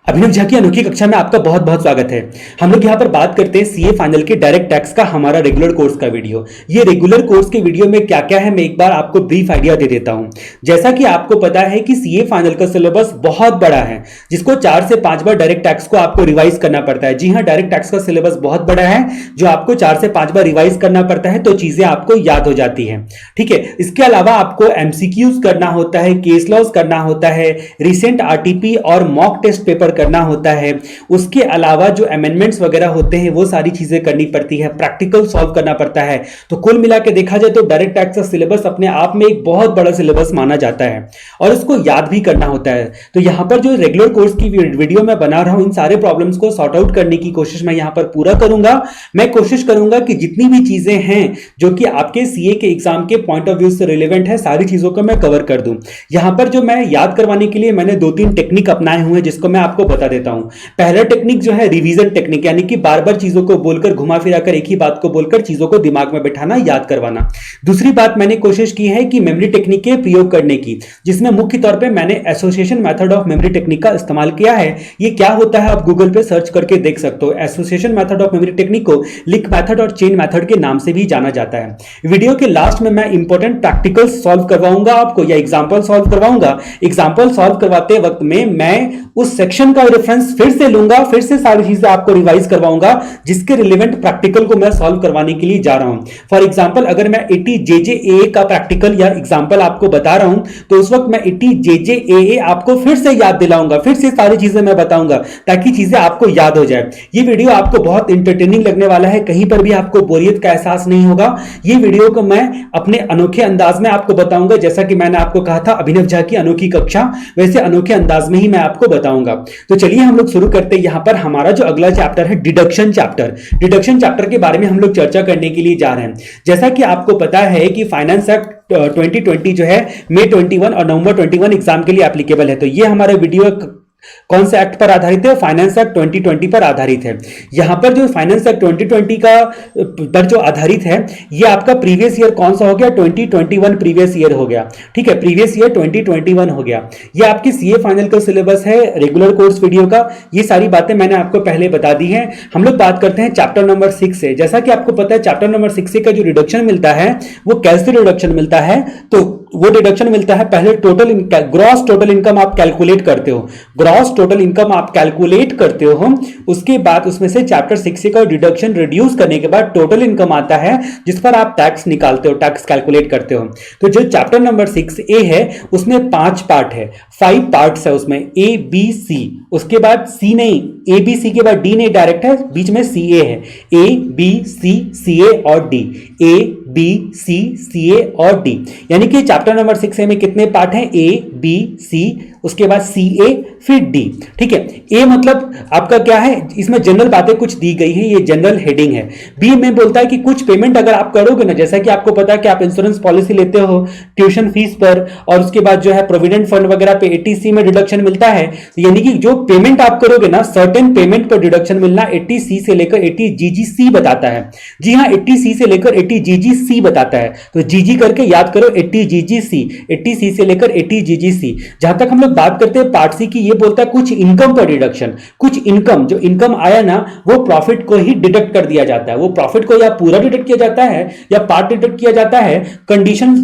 अभिनव झा की अनोखी कक्षा में आपका बहुत बहुत स्वागत है। हम लोग यहाँ पर बात करते हैं सीए फाइनल के डायरेक्ट टैक्स का हमारा रेगुलर कोर्स का वीडियो। ये रेगुलर कोर्स के वीडियो में क्या क्या है मैं एक बार आपको ब्रीफ आइडिया दे देता हूँ। जैसा कि आपको पता है कि सीए फाइनल का सिलेबस बहुत बड़ा है, जिसको 4 से 5 बार डायरेक्ट टैक्स को आपको रिवाइज करना पड़ता है। जी हाँ, डायरेक्ट टैक्स का सिलेबस बहुत बड़ा है जो आपको 4 से 5 बार रिवाइज करना पड़ता है, तो चीजें आपको याद हो जाती है। ठीक है, इसके अलावा आपको एमसीक्यूज करना होता है, केस लॉज करना होता है, रिसेंट आरटीपी और मॉक टेस्ट पेपर करना होता है। उसके अलावा जो अमेंडमेंट्स वगैरह होते हैं वो सारी चीजें करनी पड़ती है, प्रैक्टिकल सॉल्व करना पड़ता है। तो कुल मिला के देखा जाए तो डायरेक्ट टैक्स का सिलेबस अपने आप में एक बहुत बड़ा सिलेबस माना जाता है और उसको याद भी करना होता है। तो यहां पर जो रेगुलर कोर्स की वीडियो मैं बना रहा हूं, इन सारे प्रॉब्लम्स को सॉर्ट आउट करने की कोशिश मैं यहां पर पूरा करूंगा। मैं कोशिश करूंगा कि जितनी भी चीजें हैं जो कि आपके सीए के एग्जाम के पॉइंट ऑफ व्यू से रिलेवेंट है, सारी चीजों को मैं कवर कर दूं। यहां पर जो मैं याद करवाने के लिए मैंने 2-3 टेक्निक अपनाए हुए हैं जिसको मैं आपको बता देता हूं। पहला टेक्निक जो है रिवीजन टेक्निक, यानी कि बार बार चीजों को बोलकर घुमा फिरा कर एक ही बात को बोलकर चीजों को दिमाग में बैठाना, याद करवाना। दूसरी बात मैंने कोशिश की है कि मेमोरी टेक्निक के प्रयोग करने की, जिसमें मुख्य तौर पे मैंने association method of memory technique का इस्तेमाल किया है। ये क्या होता है आप गूगल पे सर्च करके देख सकते हो। Association method of memory technique को लिंक मेथड और चेन मेथड के नाम से भी जाना जाता है। वीडियो के लास्ट में मैं इंपॉर्टेंट प्रैक्टिकल सॉल्व करवाऊंगा आपको, या एग्जांपल सॉल्व करवाऊंगा। एग्जांपल सॉल्व करवाते वक्त में मैं उस सेक्शन का रेफरेंस फिर से लूंगा, फिर से सारी चीजें आपको रिवाइज करवाऊंगा जिसके रिलेवेंट प्रैक्टिकल को मैं सॉल्व करवाने के लिए जा रहा हूं। फॉर एग्जांपल अगर मैं 80 JJAA का प्रैक्टिकल या एग्जांपल आपको बता रहा हूं तो उस वक्त मैं 80 JJAA आपको फिर से याद दिलाऊंगा, फिर से सारी चीजें मैं बताऊंगा ताकि चीजें आपको याद हो जाए। ये वीडियो आपको बहुत इंटरटेनिंग लगने वाला है, कहीं पर भी आपको बोरियत का एहसास नहीं होगा। ये वीडियो को मैं अपने अनोखे अंदाज में आपको बताऊंगा, जैसा कि मैंने आपको कहा था अभिनव झा की अनोखी कक्षा, वैसे अनोखे अंदाज में ही मैं आपको बताऊंगा। तो चलिए हम लोग शुरू करते हैं। यहां पर हमारा जो अगला चैप्टर है डिडक्शन चैप्टर। डिडक्शन चैप्टर के बारे में हम लोग चर्चा करने के लिए जा रहे हैं। जैसा कि आपको पता है कि फाइनेंस एक्ट 2020 जो है मई 21 और नवंबर 21 एग्जाम के लिए एप्लीकेबल है। तो ये हमारा वीडियो कौन से एक्ट पर आधारित है? फाइनेंस एक्ट 2020 पर आधारित है। यहां पर जो फाइनेंस एक्ट 2020 का पर जो आधारित है, ये आपका प्रीवियस ईयर कौन सा हो गया? 2021 प्रीवियस ईयर हो गया। ठीक है, प्रीवियस ईयर 2021 हो गया। ये आपकी सीए फाइनल का सिलेबस है रेगुलर कोर्स वीडियो का। ये सारी बातें मैंने आपको पहले बता दी हैं। हम लोग बात करते हैं चैप्टर नंबर 6 से। जैसा कि आपको पता है चैप्टर नंबर 6 से का जो रिडक्शन मिलता है वो कैसे रिडक्शन मिलता है? तो वो डिडक्शन मिलता है, पहले ग्रॉस टोटल इनकम आप कैलकुलेट करते हो, ग्रॉस टोटल इनकम आप कैलकुलेट करते हो। उसके बाद उसमें से चैप्टर 6 का डिडक्शन रिड्यूस करने के बाद टोटल इनकम आता है जिस पर आप टैक्स निकालते हो, टैक्स कैलकुलेट करते हो। तो जो चैप्टर नंबर 6A है उसमें 5 पार्ट है, 5 पार्ट्स है उसमें, ABC। उसके बाद C नहीं, ABC के बाद D नहीं डायरेक्ट है, बीच में CA है। ABCCA और D, ABCCA और D, यानी कि चैप्टर नंबर 6A में कितने पार्ट हैं? ABC, उसके बाद CA, फिर D। ठीक है, A मतलब आपका क्या है? इसमें जनरल बातें कुछ दी गई है, ये जनरल हेडिंग है। B में बोलता है कि कुछ पेमेंट अगर आप करोगे ना, जैसा कि आपको पता है कि आप इंश्योरेंस पॉलिसी लेते हो ट्यूशन फीस पर, और उसके बाद जो है प्रोविडेंट फंड वगैरह पे 80C में डिडक्शन मिलता है। तो यानी कि जो पेमेंट आप करोगे ना, सर्टेन पेमेंट पर डिडक्शन मिलना 80C से लेकर 80GGC बताता है। जी हाँ, 80C से लेकर 80GGC बताता है। तो GG करके याद करो, 80GGC, 80C से लेकर 80GGC। जहां तक हम लोग बात करते हैं पार्ट सी की, ये बोलता है कुछ इनकम पर डिडक्शन। कुछ इनकम, जो इनकम आया ना वो प्रॉफिट को ही डिडक्ट कर दिया जाता है। वो प्रॉफिट को या पूरा डिडक्ट किया जाता है या पार्ट डिडक्ट किया जाता है। कंडीशन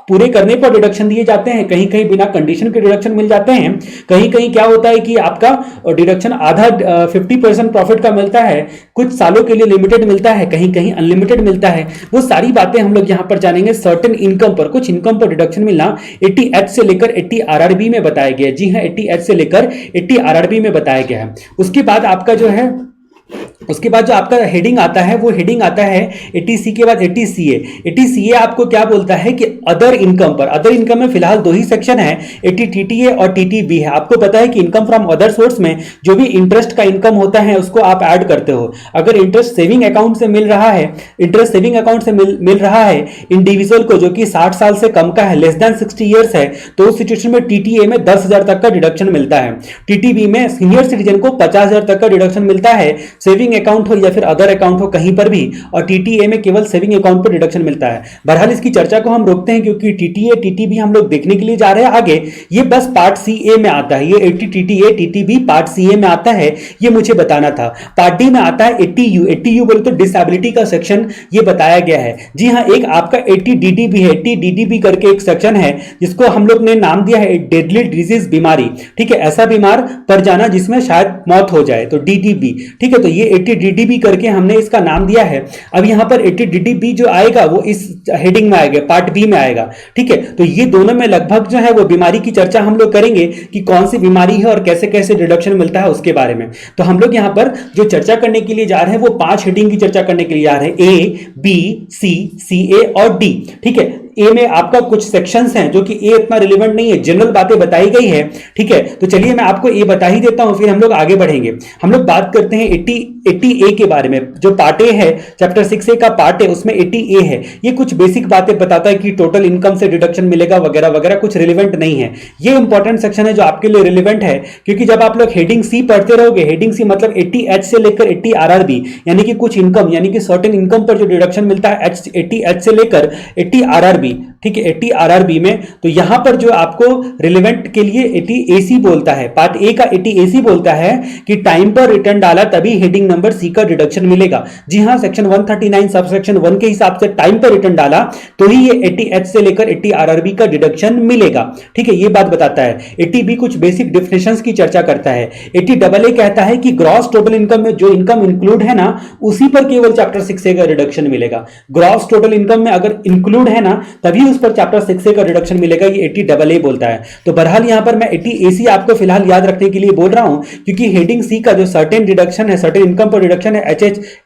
पूरे करने पर डिडक्शन दिए जाते हैं, कहीं कहीं बिना कंडीशन के डिडक्शन मिल जाते हैं। कहीं कहीं क्या होता है कि आपका डिडक्शन आधा 50% प्रॉफिट का मिलता है, कुछ सालों के लिए लिमिटेड मिलता है, कहीं कहीं अनलिमिटेड मिलता है। वो सारी बातें हम लोग यहां पर जानेंगे। सर्टेन इनकम पर, कुछ इनकम पर डिडक्शन मिलना 80H से लेकर 80 RRB में बताया गया है। जी हाँ, 80H से लेकर 80 RRB में बताया गया है। उसके बाद आपका जो है, उसके बाद जो आपका हेडिंग आता है वो हेडिंग आता है 80C के बाद 80CA। 80CA आपको क्या बोलता है कि अदर इनकम पर, अदर इनकम में फिलहाल 2 ही सेक्शन है, 80TTA और TTB है। आपको पता है कि इनकम फ्रॉम अदर सोर्स में जो भी इंटरेस्ट का इनकम होता है उसको आप ऐड करते हो। अगर इंटरेस्ट सेविंग अकाउंट से मिल रहा है, इंटरेस्ट सेविंग अकाउंट से मिल रहा है इंडिविजुअल को जो कि 60 साल से कम का है, लेस देन 60 ईयर्स है, तो उस सिचुएशन में TTA में 10,000 तक का डिडक्शन मिलता है। TTB में सीनियर सिटीजन को 50,000 तक का डिडक्शन मिलता है। सेविंग अकाउंट हो या फिर अदर अकाउंट हो, कहीं पर भी, और टीटीए में केवल सेविंग अकाउंट पर डिडक्शन मिलता है। बहरहाल इसकी चर्चा को हम रोकते हैं क्योंकि टीटीए टीटीबी हम लोग देखने के लिए जा रहे हैं आगे। ये बस पार्ट सी ए में आता है, ये 80 टीटीए टीटीबी पार्ट सी ए में आता है, ये मुझे बताना था। पार्ट डी में आता है 80 यू बोले तो डिसेबिलिटी का सेक्शन ये बताया गया है। जी हाँ, एक आपका 80 डीडीबी है, 80 डीडीबी करके एक सेक्शन है जिसको हम लोग ने नाम दिया है डेडली डिजीज बीमारी। ठीक है, ऐसा बीमार पड़ जाना जिसमें शायद मौत हो जाए, तो डीडीबी। ठीक है, तो ये 80 डीडीबी करके हमने इसका नाम दिया है। अब यहां पर 80 डीडीबी जो आएगा वो इस हेडिंग में आएगा, पार्ट बी में आएगा। ठीक है, तो ये दोनों में लगभग जो है वो बीमारी की चर्चा हम लोग करेंगे कि कौन सी बीमारी है और कैसे कैसे डिडक्शन मिलता है उसके बारे में। तो हम लोग यहां पर जो चर्चा करने के लिए जा रहे हैं वो 5 हेडिंग की चर्चा करने के लिए जा रहे हैं, ए बी सी ए और डी। ठीक है, ए में आपका कुछ सेक्शंस हैं जो कि ए इतना रिलेवेंट नहीं है, जनरल बातें बताई गई है। ठीक है, तो चलिए मैं आपको ए बता ही देता हूं, फिर हम लोग आगे बढ़ेंगे। हम लोग बात करते हैं 80 ए के बारे में। जो पार्ट ए है, चैप्टर 6 ए का पार्ट ए, उसमें 80 ए है। ये कुछ बेसिक बातें बताता है कि टोटल इनकम से डिडक्शन मिलेगा वगैरह वगैरह, कुछ रिलेवेंट नहीं है। ये इंपॉर्टेंट सेक्शन है जो आपके लिए रिलेवेंट है, क्योंकि जब आप लोग हेडिंग सी पढ़ते रहोगे, हेडिंग सी मतलब 80 एच से लेकर 80 आरआरबी, यानी कि कुछ इनकम, यानी कि सर्टेन इनकम पर जो डिडक्शन मिलता है 80 एच से लेकर 80 आरआरबी। ठीक है, 80 आरआरबी में, तो यहां पर जो आपको रिलेवेंट के लिए 80 एसी बोलता है, पार्ट ए का 80 एसी बोलता है कि टाइम पर रिटर्न डाला तभी हेडिंग नंबर सी का डिडक्शन मिलेगा। जी हां, सेक्शन 139 सब सेक्शन 1 के हिसाब से टाइम पर रिटर्न डाला तो ही ये 80 एच से लेकर 80 आरआरबी का डिडक्शन मिलेगा। ठीक है, ये बात बताता है। 80 बी कुछ बेसिक डिफिनेशंस की चर्चा करता है। 80 डबल ए कहता है कि ग्रॉस टोटल इनकम में जो इनकम इंक्लूड है ना, उसी पर केवल चैप्टर 6 ए का रिडक्शन मिलेगा। ग्रॉस टोटल इनकम में अगर इंक्लूड है ना, तभी उस पर चैप्टर 6 ए का रिडक्शन मिलेगा, ये 80 डबल ए बोलता है। तो बहरहाल यहां पर मैं 80 एसी आपको फिलहाल याद रखने के लिए बोल रहा हूं, क्योंकि हेडिंग सी का जो सर्टेन डिडक्शन है, सर्टेन इनकम पर डिडक्शन है,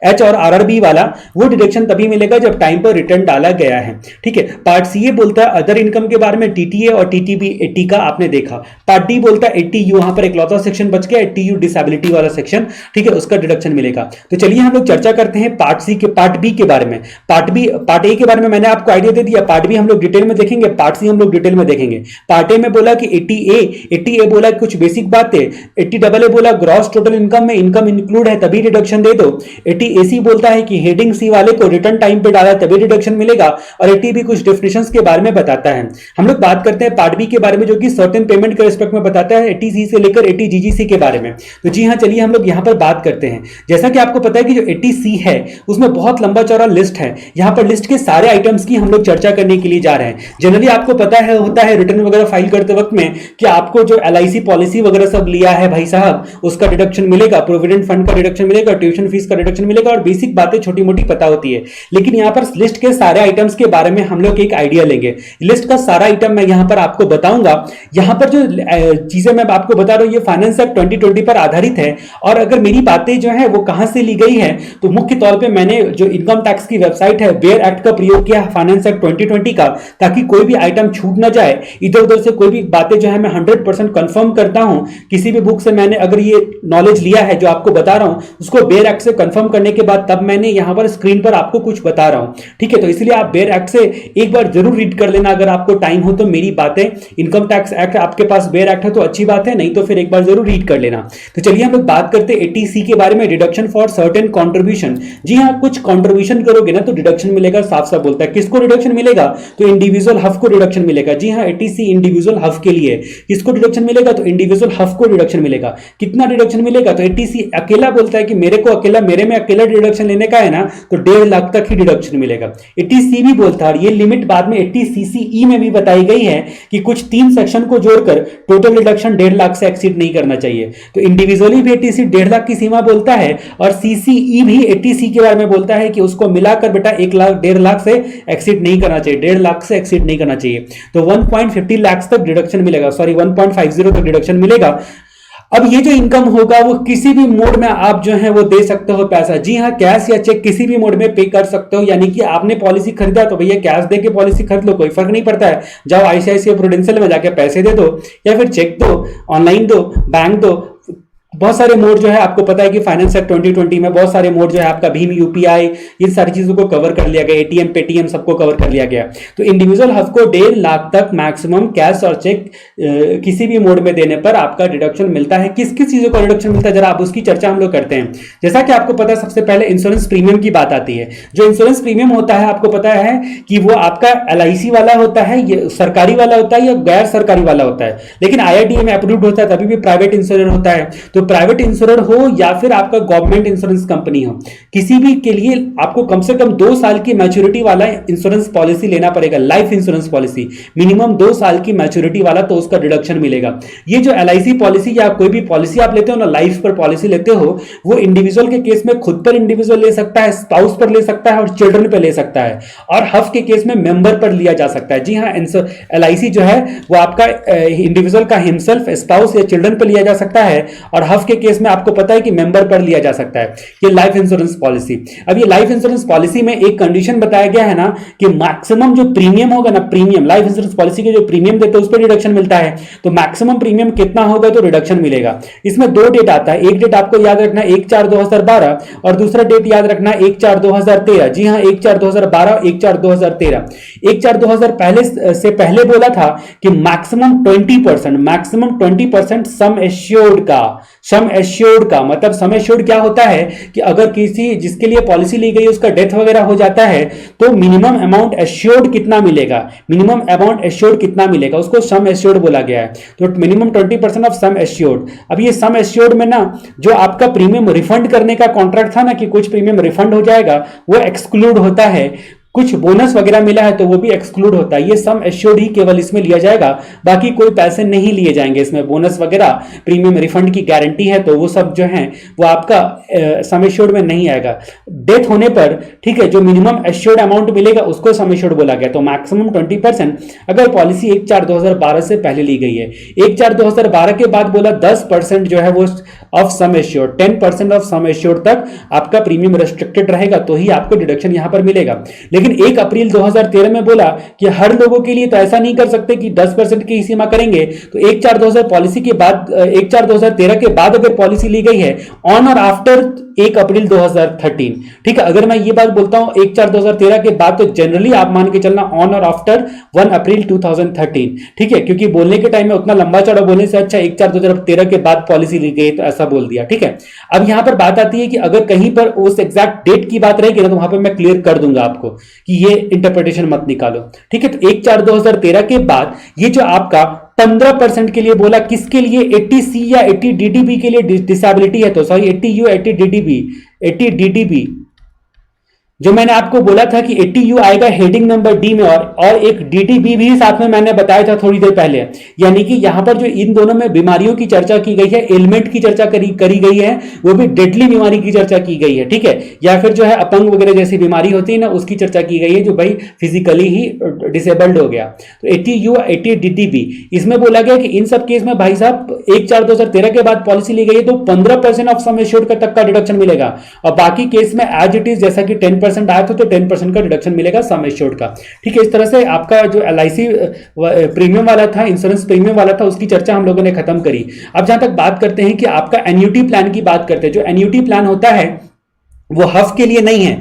एच और आरआरबी वाला, वो डिडक्शन तभी मिलेगा जब टाइम पर रिटर्न डाला गया है। ठीक है, पार्ट सी ए बोलता है अदर इनकम के बारे में, टीटीए और टीटीबी 80 का आपने देखा। पार्ट डी बोलता है 80 यू, वहां पर एक लौता सेक्शन बच गया, 80 यू डिसेबिलिटी वाला सेक्शन। ठीक है, उसका डिडक्शन मिलेगा। तो चलिए हम लोग चर्चा करते हैं पार्ट सी के, पार्ट बी के बारे में। पार्ट ए के बारे में मैंने आपको आइडिया दे दिया, पार्ट बी हम लोग डिटेल में देखेंगे, पार्ट सी हम लोग डिटेल में देखेंगे। पार्ट ए में बोला कि 80 ए बोला कुछ बेसिक बातें, 80 डबल ए बोला ग्रॉस टोटल इनकम में इनकम इंक्लूड है तभी डिडक्शन दे दो। 80 एसी बोलता है कि हेडिंग सी वाले को रिटर्न टाइम पे डाला तभी डिडक्शन मिलेगा, और 80 बी कुछ डेफिनेशंस के बारे में बताता है। हम लोग बात करते हैं पार्ट बी के बारे में, जो कि सर्टेन पेमेंट के रिस्पेक्ट में बताता है, 80 सी से लेकर 80 जीजीसी के बारे में। तो जी हां, चलिए हम लोग यहां पर बात करते हैं। जैसा कि आपको पता है कि जो 80 सी है उसमें बहुत लंबा चौड़ा लिस्ट है। यहां पर लिस्ट के सारे आइटम्स की हम लोग चर्चा करने के लिए जा रहे हैं। जनरली आपको पता है होता है रिटर्न वगैरह फाइल करते वक्त में कि आपको जो एलआईसी पॉलिसी वगैरह सब लिया है भाई साहब, उसका डिडक्शन मिलेगा, प्रोविडेंट फंड का डिडक्शन मिलेगा, ट्यूशन फीस का डिडक्शन मिलेगा, और बेसिक बातें छोटी मोटी पता होती है। लेकिन यहां पर लिस्ट के सारे आइटम्स के बारे में हम लोग एक आइडिया लेंगे। लिस्ट का सारा आइटम मैं यहां पर आपको बताऊंगा। यहां पर जो चीजें मैं आपको बता रहा हूं ये फाइनेंस एक्ट 2020 पर आधारित है, और अगर मेरी बातें जो है वो कहां से ली गई है तो मुख्य तौर पर मैंने जो इनकम टैक्स की वेबसाइट है बेयर एक्ट का प्रयोग किया, फाइनेंस एक्ट 2020 का, ताकि कोई भी आइटम छूट ना जाए। इधर उधर से कोई भी बातें जो है मैं 100% कंफर्म करता हूं। किसी भी बुक से मैंने अगर ये नॉलेज लिया है जो आपको बता रहा हूं, उसको बेयर एक्ट से कंफर्म करने के बाद तब मैंने यहां पर स्क्रीन पर आपको कुछ बता रहा हूं। ठीक है, तो इसलिए आप बेयर एक्ट से एक बार जरूर रीड कर लेना अगर आपको टाइम हो तो मेरी बातें। इनकम टैक्स एक्ट आपके पास बेयर एक्ट है तो अच्छी बात है, नहीं तो फिर एक बार जरूर रीड कर लेना। तो चलिए हम लोग बात करते हैं 80C के बारे में, डिडक्शन फॉर सर्टेन कॉन्ट्रीब्यूशन। जी हां, कुछ कॉन्ट्रीब्यूशन करोगे ना तो डिडक्शन मिलेगा, साफ साफ बोलता है। किसको डिडक्शन मिलेगा? तो इंडिविजुअल हफ को डिडक्शन मिलेगा। जी हां, 80C इंडिविजुअल हफ के लिए। किसको डिडक्शन मिलेगा? तो इंडिविजुअल हफ को डिडक्शन मिलेगा। कितना डिडक्शन मिलेगा? तो 80C अकेला बोलता है कि मेरे को अकेला, मेरे में अकेला डिडक्शन लेने का है ना तो 1.5 लाख तक ही डिडक्शन मिलेगा। 80C भी बोलता है, ये लिमिट बाद में 80CCE में भी बताई गई है कि कुछ 3 सेक्शन को जोड़कर टोटल डिडक्शन 1.5 लाख से एक्सीड नहीं करना चाहिए। तो इंडिविजुअली भी 80C 1.5 लाख की सीमा बोलता है, और CCE भी 80C के बारे में बोलता है कि उसको मिलाकर बेटा 1 लाख 1.5 लाख से एक्सीड नहीं करना चाहिए, 1.5 लाख से एक्सीड नहीं करना चाहिए। तो 1.50 लाख तक डिडक्शन मिलेगा, सॉरी 1.50 तक डिडक्शन मिलेगा। अब ये जो इनकम होगा वो किसी भी मोड में आप जो है वो दे सकते हो पैसा। जी हाँ, कैश या चेक किसी भी मोड में पे कर सकते हो। यानी कि आपने पॉलिसी खरीदा तो भैया कैश दे के पॉलिसी खरीद लो, कोई फर्क नहीं पड़ता है। जाओ ICICI प्रूडेंशियल में जाके पैसे दे दो, या फिर चेक दो, ऑनलाइन दो, बैंक दो, बहुत सारे मोड जो है आपको पता है कि फाइनेंस एक्ट 2020 में बहुत सारे मोड जो है आपका भीम यूपीआई इन सारी चीजों को कवर कर लिया गया, एटीएम पेटीएम सबको कवर कर लिया गया। तो इंडिविजुअल हफ को 1.5 लाख तक मैक्सिमम कैश और चेक किसी भी मोड में देने पर आपका डिडक्शन मिलता है। किस किस चीजों का डिडक्शन मिलता है जरा आप उसकी चर्चा हम लोग करते हैं। जैसा कि आपको पता है सबसे पहले इंश्योरेंस प्रीमियम की बात आती है। जो इंश्योरेंस प्रीमियम होता है आपको पता है कि वो आपका एलआईसी वाला होता है, ये सरकारी वाला होता है या गैर सरकारी वाला होता है, लेकिन आईआरडीए में अप्रूव्ड होता है तभी भी प्राइवेट इंश्योरेंस होता है। तो प्राइवेट इंश्योरेंस हो या फिर आपका गवर्नमेंट इंश्योरेंस कंपनी हो, किसी भी के लिए आपको कम से कम 2 साल की मैच्योरिटी वाला इंश्योरेंस पॉलिसी लेना पड़ेगा। लाइफ इंश्योरेंस पॉलिसी मिनिमम 2 साल की मैच्योरिटी वाला, तो उसका डिडक्शन मिलेगा। ये जो एलआईसी पॉलिसी या कोई भी पॉलिसी आप लेते हो ना, लाइफ पर पॉलिसी लेते हो, वो इंडिविजुअल के केस में खुद पर इंडिविजुअल ले सकता है, स्पाउस पर ले सकता है और चिल्ड्रन पर ले सकता है, और हफ के केस में मेंबर पर लिया जा सकता है। जी हाँ, एलआईसी जो है वो आपका इंडिविजुअल का हिमसेल्फ, स्पाउस या चिल्ड्रन पर लिया जा सकता है, और हफ के केस में आपको पता है कि मेंबर पर लिया जा सकता है। ये लाइफ इंश्योरेंस पॉलिसी। अब ये लाइफ इंश्योरेंस पॉलिसी में एक कंडीशन बताया गया है ना कि मैक्सिमम जो प्रीमियम होगा ना, प्रीमियम लाइफ इंश्योरेंस पॉलिसी के जो प्रीमियम देते हैं उस पर रिडक्शन मिलता है। तो मैक्सिमम प्रीमियम कितना होगा तो रिडक्शन मिलेगा। इसमें 2 डेट आता है। एक डेट आपको याद रखना 1/4/2012 और दूसरा डेट याद रखना 1/4/2013। जी हाँ, 1/4/2012, 1/4/2013। 1/4/2000 पहले से पहले बोला था कि मैक्सिमम 20% सम एश्योर्ड का मतलब सम एश्योर्ड क्या होता है कि अगर किसी जिसके लिए पॉलिसी ली गई उसका डेथ वगैरह हो जाता है तो मिनिमम अमाउंट एश्योर्ड कितना मिलेगा, उसको सम एश्योर्ड बोला गया है। तो मिनिमम 20% ऑफ सम एश्योर्ड। अब ये सम एश्योर्ड में ना जो आपका प्रीमियम रिफंड करने का कॉन्ट्रैक्ट था ना कि कुछ प्रीमियम रिफंड हो जाएगा, वो एक्सक्लूड होता है। कुछ बोनस वगैरह मिला है तो वो भी एक्सक्लूड होता है। ये सम एश्योर्ड ही केवल इसमें लिया जाएगा, बाकी कोई पैसे नहीं लिए जाएंगे इसमें। बोनस वगैरह प्रीमियम रिफंड की गारंटी है तो वो सब जो है वो आपका सम एश्योर्ड में नहीं आएगा। डेथ होने पर ठीक है, जो मिनिमम एश्योर्ड अमाउंट मिलेगा उसको सम एश्योर्ड बोला गया। तो मैक्सिमम 20% अगर पॉलिसी 1/4/2012 से पहले ली गई है। 1/4/2012 के बाद बोला 10% जो है वो of sum assured, 10% of sum assured तक आपका प्रीमियम रेस्ट्रिक्टेड रहेगा तो ही आपको डिडक्शन यहां पर मिलेगा। लेकिन 1 अप्रैल 2013 में बोला कि हर लोगों के लिए तो ऐसा नहीं कर सकते कि 10% की सीमा करेंगे। तो 1/4/2000 पॉलिसी के बाद 1/4/2013 के बाद अगर पॉलिसी ली गई है ऑन और आफ्टर 1 अप्रैल 2013, ठीक है, अगर मैं ये बात बोलता हूं 1/4/2013 के बाद, तो जनरली आप मान के चलना ऑन और आफ्टर 1 अप्रैल 2013, ठीक है, क्योंकि बोलने के टाइम में उतना लंबा चौड़ा बोलने से अच्छा 1/4/2013 के बाद पॉलिसी ली गई तो ऐसा बोल दिया, ठीक है। अब यहां पर बात आती है कि अगर कहीं पर उस एग्जैक्ट डेट की बात रहेगी ना तो वहां पर मैं क्लियर कर दूंगा आपको कि ये इंटरप्रिटेशन मत निकालो, ठीक है। तो 1/4/2013 के बाद ये जो आपका 15% के लिए बोला, किसके लिए, 80C या 80DDB के लिए डिसेबिलिटी है, तो सॉरी 80U 80DDB जो मैंने आपको बोला था कि 80U आएगा हेडिंग नंबर डी में, और एक DDB भी साथ में मैंने बताया था थोड़ी देर पहले। यानी कि यहां पर जो इन दोनों में बीमारियों की चर्चा की गई है, एलिमेंट की चर्चा करी गई है, वो भी डेडली बीमारी की चर्चा की गई है, ठीक है, या फिर जो है अपंग वगैरह जैसी बीमारी होती है ना उसकी चर्चा की गई है, जो भाई फिजिकली ही डिसेबल्ड हो गया। तो 80U 80DDB इसमें बोला गया कि इन सब केस में भाई साहब 1/4/2013 के बाद पॉलिसी ली गई है तो 15% ऑफ सम एश्योर्ड तक का डिडक्शन मिलेगा, और बाकी केस में एज इट इज जैसा कि 10% आया था तो 10% का डिडक्शन मिलेगा सम एश्योर्ड का, ठीक है। इस तरह से आपका जो एलआईसी प्रीमियम वाला था, इंश्योरेंस प्रीमियम वाला था, उसकी चर्चा हम लोगों ने खत्म करी। अब जहां तक बात करते हैं कि आपका एन्युटी प्लान की बात करते हैं। जो एन्युटी प्लान होता है वो हफ के लिए नहीं है।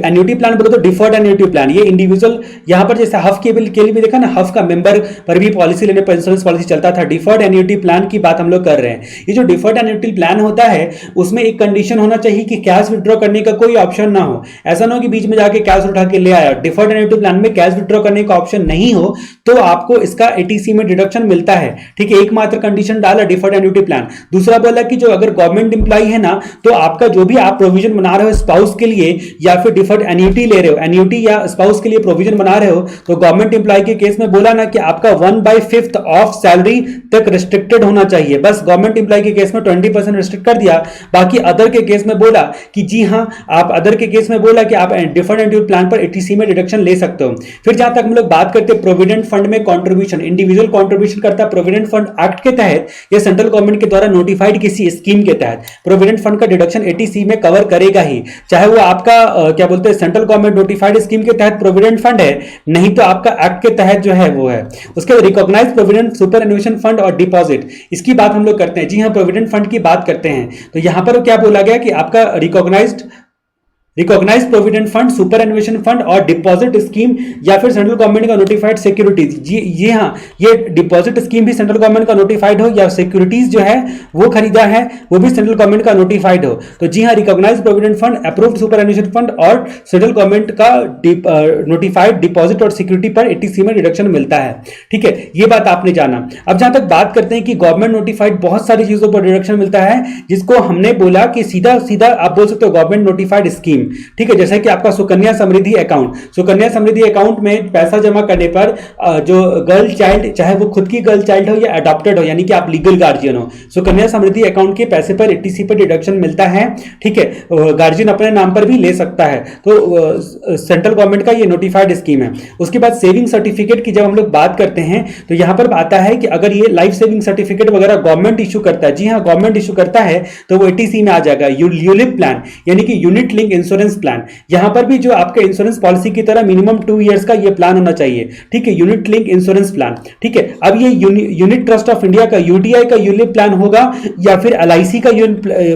एन्युटी प्लान बोलो तो डिफर्ड एन्युटी प्लान, ये इंडिविजुअल यहां पर जैसे हफ के लिए भी देखा ना, हफ का मेंबर पर भी पॉलिसी लेने पर इंश्योरेंस पॉलिसी चलता था। डिफर्ड एन्युटी प्लान की बात हम लोग कर रहे हैं। ये जो डिफर्ड एन्युटी प्लान होता है उसमें एक कंडीशन होना चाहिए कि कैश विड्रॉ करने का कोई ऑप्शन ना हो। ऐसा ना हो कि बीच में जाके कैश उठा के ले आया। डिफर्ड एन्युटी प्लान में कैश विड्रॉ करने का ऑप्शन नहीं हो तो आपको इसका एटीसी में डिडक्शन मिलता है, ठीक है। एकमात्र कंडीशन डाला डिफर्ड एन्युटी प्लान। दूसरा बोला कि जो अगर गवर्नमेंट एम्प्लॉई है ना तो आपका जो भी आप प्रोविजन बना रहे हो स्पाउस के लिए या फिर डिफर्ड एन्युटी ले रहे हो, एन्युटी या स्पाउस के लिए प्रोविजन बना रहे हो, तो गवर्नमेंट एम्प्लॉय के केस में बोला ना कि आपका 1/5 ऑफ सैलरी तक रिस्ट्रिक्टेड होना चाहिए। बस गवर्नमेंट एम्प्लॉय के केस में 20% रिस्ट्रिक्ट कर दिया। बाकी अदर के केस में बोला कि जी हां, आप अदर के केस में बोला कि आप डिफर्ड एन्युटी प्लान पर एटीसी में डिडक्शन ले सकते हो। फिर जहां तक हम लोग बात करते हैं प्रोविडेंट फंड में कंट्रीब्यूशन, इंडिविजुअल कंट्रीब्यूशन करता है प्रोविडेंट फंड एक्ट के तहत या सेंट्रल गवर्नमेंट के द्वारा नोटिफाइड किसी स्कीम के तहत, प्रोविडेंट फंड का डिडक्शन एटीसी में कवर करेगा ही। जाएगी, चाहे वो आपका क्या बोलते हैं सेंट्रल गवर्नमेंट नोटिफाइड स्कीम के तहत प्रोविडेंट फंड है, नहीं तो आपका एक्ट के तहत जो है वो है। उसके बाद रिकॉग्नाइज प्रोविडेंट सुपर एनुएशन फंड और डिपॉजिट, इसकी बात हम लोग करते हैं। जी हाँ, प्रोविडेंट फंड की बात करते हैं तो यहां पर क्या बोला गया कि आपका recognise provident fund, superannuation fund और डिपॉजिट स्कीम या फिर सेंट्रल गवर्नमेंट का नोटिफाइड सिक्योरिटीज, जी ये हाँ, ये डिपॉजिट स्कीम भी सेंट्रल गवर्नमेंट का नोटिफाइड हो या सिक्योरिटीज जो है वो खरीदा है वो भी सेंट्रल गवर्नमेंट का नोटिफाइड हो, तो जी हाँ, recognise provident fund, approved superannuation fund और सेंट्रल गवर्नमेंट का नोटिफाइड डिपॉजिट और सिक्योरिटी पर एटीसी में रिडक्शन मिलता है। ठीक है, ये बात आपने जाना। अब जहां तक बात करते हैं कि गवर्नमेंट नोटिफाइड बहुत सारी चीजों पर रिडक्शन मिलता है, जिसको हमने बोला कि सीधा सीधा आप बोल सकते हो गवर्नमेंट नोटिफाइड स्कीम। ठीक है, जैसे कि आपका सुकन्या समृद्धि अकाउंट, सुकन्या समृद्धि अकाउंट में पैसा जमा करने पर जो गर्ल चाइल्ड, चाहे वो खुद की गर्ल चाइल्ड हो या अडॉप्टेड हो, यानी कि आप लीगल गार्जियन हो, सुकन्या समृद्धि अकाउंट के पैसे पर एटीसी पर डिडक्शन मिलता है। ठीक है, गार्जियन अपने नाम पर भी ले सकता है, तो सेंट्रल गवर्नमेंट का ये नोटिफाइड स्कीम है। उसके बाद सेविंग सर्टिफिकेट की जब हम लोग बात करते हैं तो यहां पर आता है कि अगर ये लाइफ सेविंग सर्टिफिकेट वगैरह गवर्नमेंट इशू करता है, जी हाँ, गवर्नमेंट इशू करता है तो वो एटीसी में आ जाएगा। यूलिप प्लान यानी कि यूनिट लिंक इंश्योरेंस प्लान, यहां पर भी जो आपके इंश्योरेंस पॉलिसी की तरह मिनिमम 2 इयर्स का ये प्लान होना चाहिए। ठीक है, यूनिट लिंक इंश्योरेंस प्लान। ठीक है, अब ये यूनिट ट्रस्ट ऑफ इंडिया का यूटीआई का यूलिप प्लान होगा या फिर एलआईसी का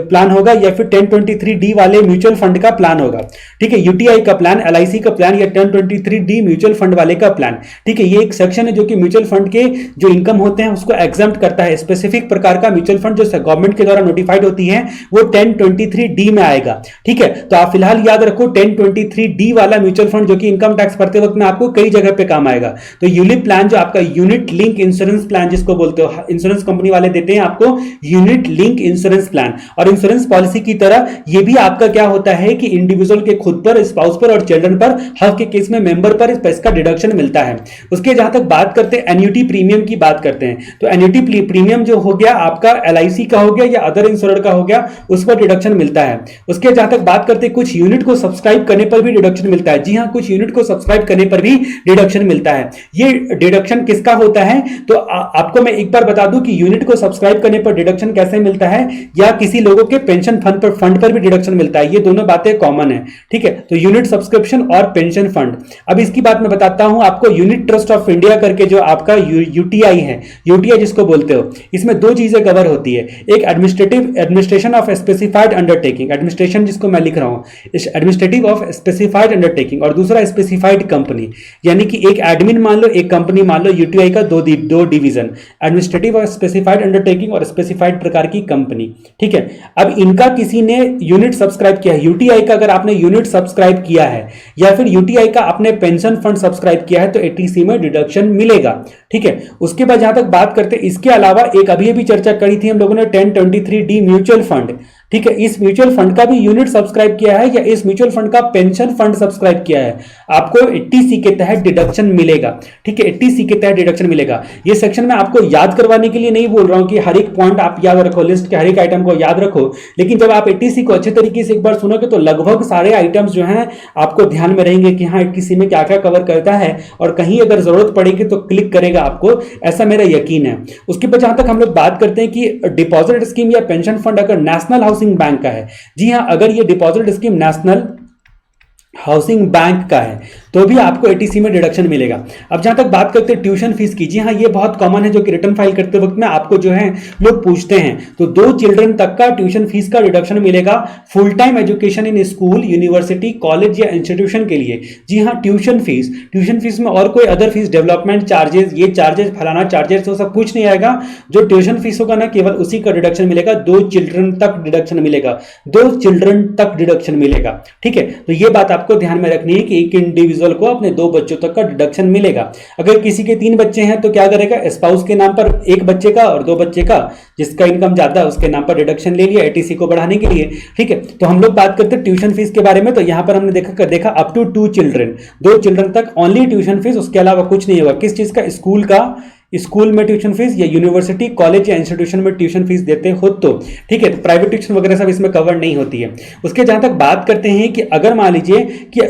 प्लान होगा या फिर 1023D वाले म्यूचुअल फंड का प्लान होगा। ठीक है, यूटीआई का प्लान, एलआईसी का प्लान या 1023D म्यूचुअल फंड वाले का प्लान। ठीक है, ये एक सेक्शन है जो कि म्यूचुअल फंड के जो इनकम होते हैं उसको एग्जम्प्ट करता है। स्पेसिफिक प्रकार का म्यूचुअल फंड जो गवर्नमेंट के द्वारा नोटिफाइड होती है वो 1023D में आएगा। ठीक है, तो आप फिलहाल याद रखो 1023D वाला म्यूचुअल फंड जो कि इनकम टैक्स भरते वक्त में आपको कई जगह पे काम आएगा। तो यूलिप प्लान जो आपका यूनिट लिंक इंश्योरेंस प्लान जिसको बोलते हो, इंश्योरेंस कंपनी वाले देते हैं आपको यूनिट लिंक इंश्योरेंस प्लान। और इंश्योरेंस पॉलिसी की तरह ये भी आपका क्या होता है कि इंडिविजुअल के खुद पर, स्पाउस पर और चिल्ड्रन पर, हक के केस में मेंबर पर इसका डिडक्शन मिलता है। उसके जहां तक बात करते हैं एन्युटी प्रीमियम की बात करते हैं, तो एन्युटी प्रीमियम जो हो गया आपका एलआईसी का हो गया या अदर इंश्योरर का हो गया, उस पर डिडक्शन मिलता है। उसके जहां तक बात करते हैं कुछ यूनिट को सब्सक्राइब करने पर भी डिडक्शन मिलता है। जी हां, कुछ यूनिट को सब्सक्राइब करने पर भी डिडक्शन मिलता है। ये डिडक्शन किसका होता है तो आपको मैं एक बार बता दूं कि यूनिट को सब्सक्राइब करने पर डिडक्शन कैसे मिलता है, या किसी लोगों के पेंशन फंड पर भी डिडक्शन मिलता है। ये दोनों बातें कॉमन है। ठीक है, तो यूनिट सब्सक्रिप्शन और पेंशन फंड। अब इसकी बात मैं बताता हूं आपको। यूनिट ट्रस्ट ऑफ इंडिया करके जो आपका यूटीआई है, यूटीआई जिसको बोलते हो, इसमें दो चीजें कवर होती है। एक administration of specified undertaking, administration जिसको मैं लिख रहा हूं एडमिनिस्ट्रेटिव ऑफ स्पेसिफाइड अंडरटेकिंग, और दूसरा स्पेसिफाइड कंपनी, यानी कि एक एडमिन मान लो, एक कंपनी मान लो, यूटीआई का दो डिवीजन, एडमिनिस्ट्रेटिव और स्पेसिफाइड अंडरटेकिंग और स्पेसिफाइड प्रकार की कंपनी। ठीक है, अब इनका किसी ने यूनिट सब्सक्राइब किया है, यूटीआई का अगर आपने यूनिट सब्सक्राइब किया है या फिर यूटीआई का आपने पेंशन फंड सब्सक्राइब किया है तो एटीसी में डिडक्शन मिलेगा। ठीक है, उसके बाद जहां तक बात करते हैं, इसके अलावा एक अभी चर्चा करी थी हम लोगों ने 1023D म्यूचुअल फंड। ठीक है, इस म्यूचुअल फंड का भी यूनिट सब्सक्राइब किया है या इस म्यूचुअल फंड का पेंशन फंड सब्सक्राइब किया है, आपको 80C के तहत डिडक्शन मिलेगा। ठीक है, 80C के तहत डिडक्शन मिलेगा। ये सेक्शन में आपको याद करवाने के लिए नहीं बोल रहा हूं कि हर एक पॉइंट आप याद रखो, लिस्ट के हर एक आइटम को याद रखो, लेकिन जब आप 80C को अच्छे तरीके से एक बार सुनोगे तो लगभग सारे आइटम्स जो हैं आपको ध्यान में रहेंगे कि हाँ 80C में क्या क्या कवर करता है, और कहीं अगर जरूरत पड़ेगी तो क्लिक करेगा आपको, ऐसा मेरा यकीन है। उसके बाद जहां तक हम लोग बात करते हैं कि डिपॉजिट स्कीम या पेंशन फंड अगर नेशनल हाउसिंग बैंक का है, जी हां, अगर ये deposit scheme national housing bank का है तो भी आपको एटीसी में डिडक्शन मिलेगा। अब जहां तक बात करते हैं ट्यूशन फीस की, जी हाँ, ये बहुत कॉमन है जो कि रिटर्न फाइल करते वक्त में आपको जो है लोग पूछते हैं। तो 2 चिल्ड्रन तक का ट्यूशन फीस का डिडक्शन मिलेगा full time education in school, university, college या इंस्टीट्यूशन के लिए। जी हाँ, ट्यूशन फीस में और कोई अदर फीस, डेवलपमेंट चार्जेस, ये चार्जेस, फलाना चार्जेस, तो सब कुछ नहीं आएगा। जो ट्यूशन फीस होगा ना, केवल उसी का डिडक्शन मिलेगा। 2 चिल्ड्रन तक डिडक्शन मिलेगा, 2 चिल्ड्रन तक डिडक्शन मिलेगा। ठीक है, तो ये बात आपको ध्यान में रखनी है कि एक इंडिविजुअल को अपने 2 बच्चों तक का डिडक्शन मिलेगा। अगर किसी के 3 बच्चे हैं तो क्या करेगा, स्पाउस के नाम पर 1 बच्चे का और 2 बच्चे का, जिसका इनकम ज्यादा है उसके नाम पर डिडक्शन ले लिया एटीसी को बढ़ाने के लिए। ठीक है, तो हम लोग बात करते हैं ट्यूशन फीस के बारे में। तो यहां पर हमने देखा अप टू 2 चिल्ड्रन, 2 चिल्ड्रन तक ओनली ट्यूशन फीस, उसके अलावा कुछ नहीं होगा। किस चीज का, स्कूल में ट्यूशन फीस या यूनिवर्सिटी, कॉलेज या इंस्टीट्यूशन में ट्यूशन फीस देते हो तो। ठीक है, तो प्राइवेट ट्यूशन वगैरह सब इसमें कवर नहीं होती है। उसके जहां तक बात करते हैं कि अगर मान लीजिए कि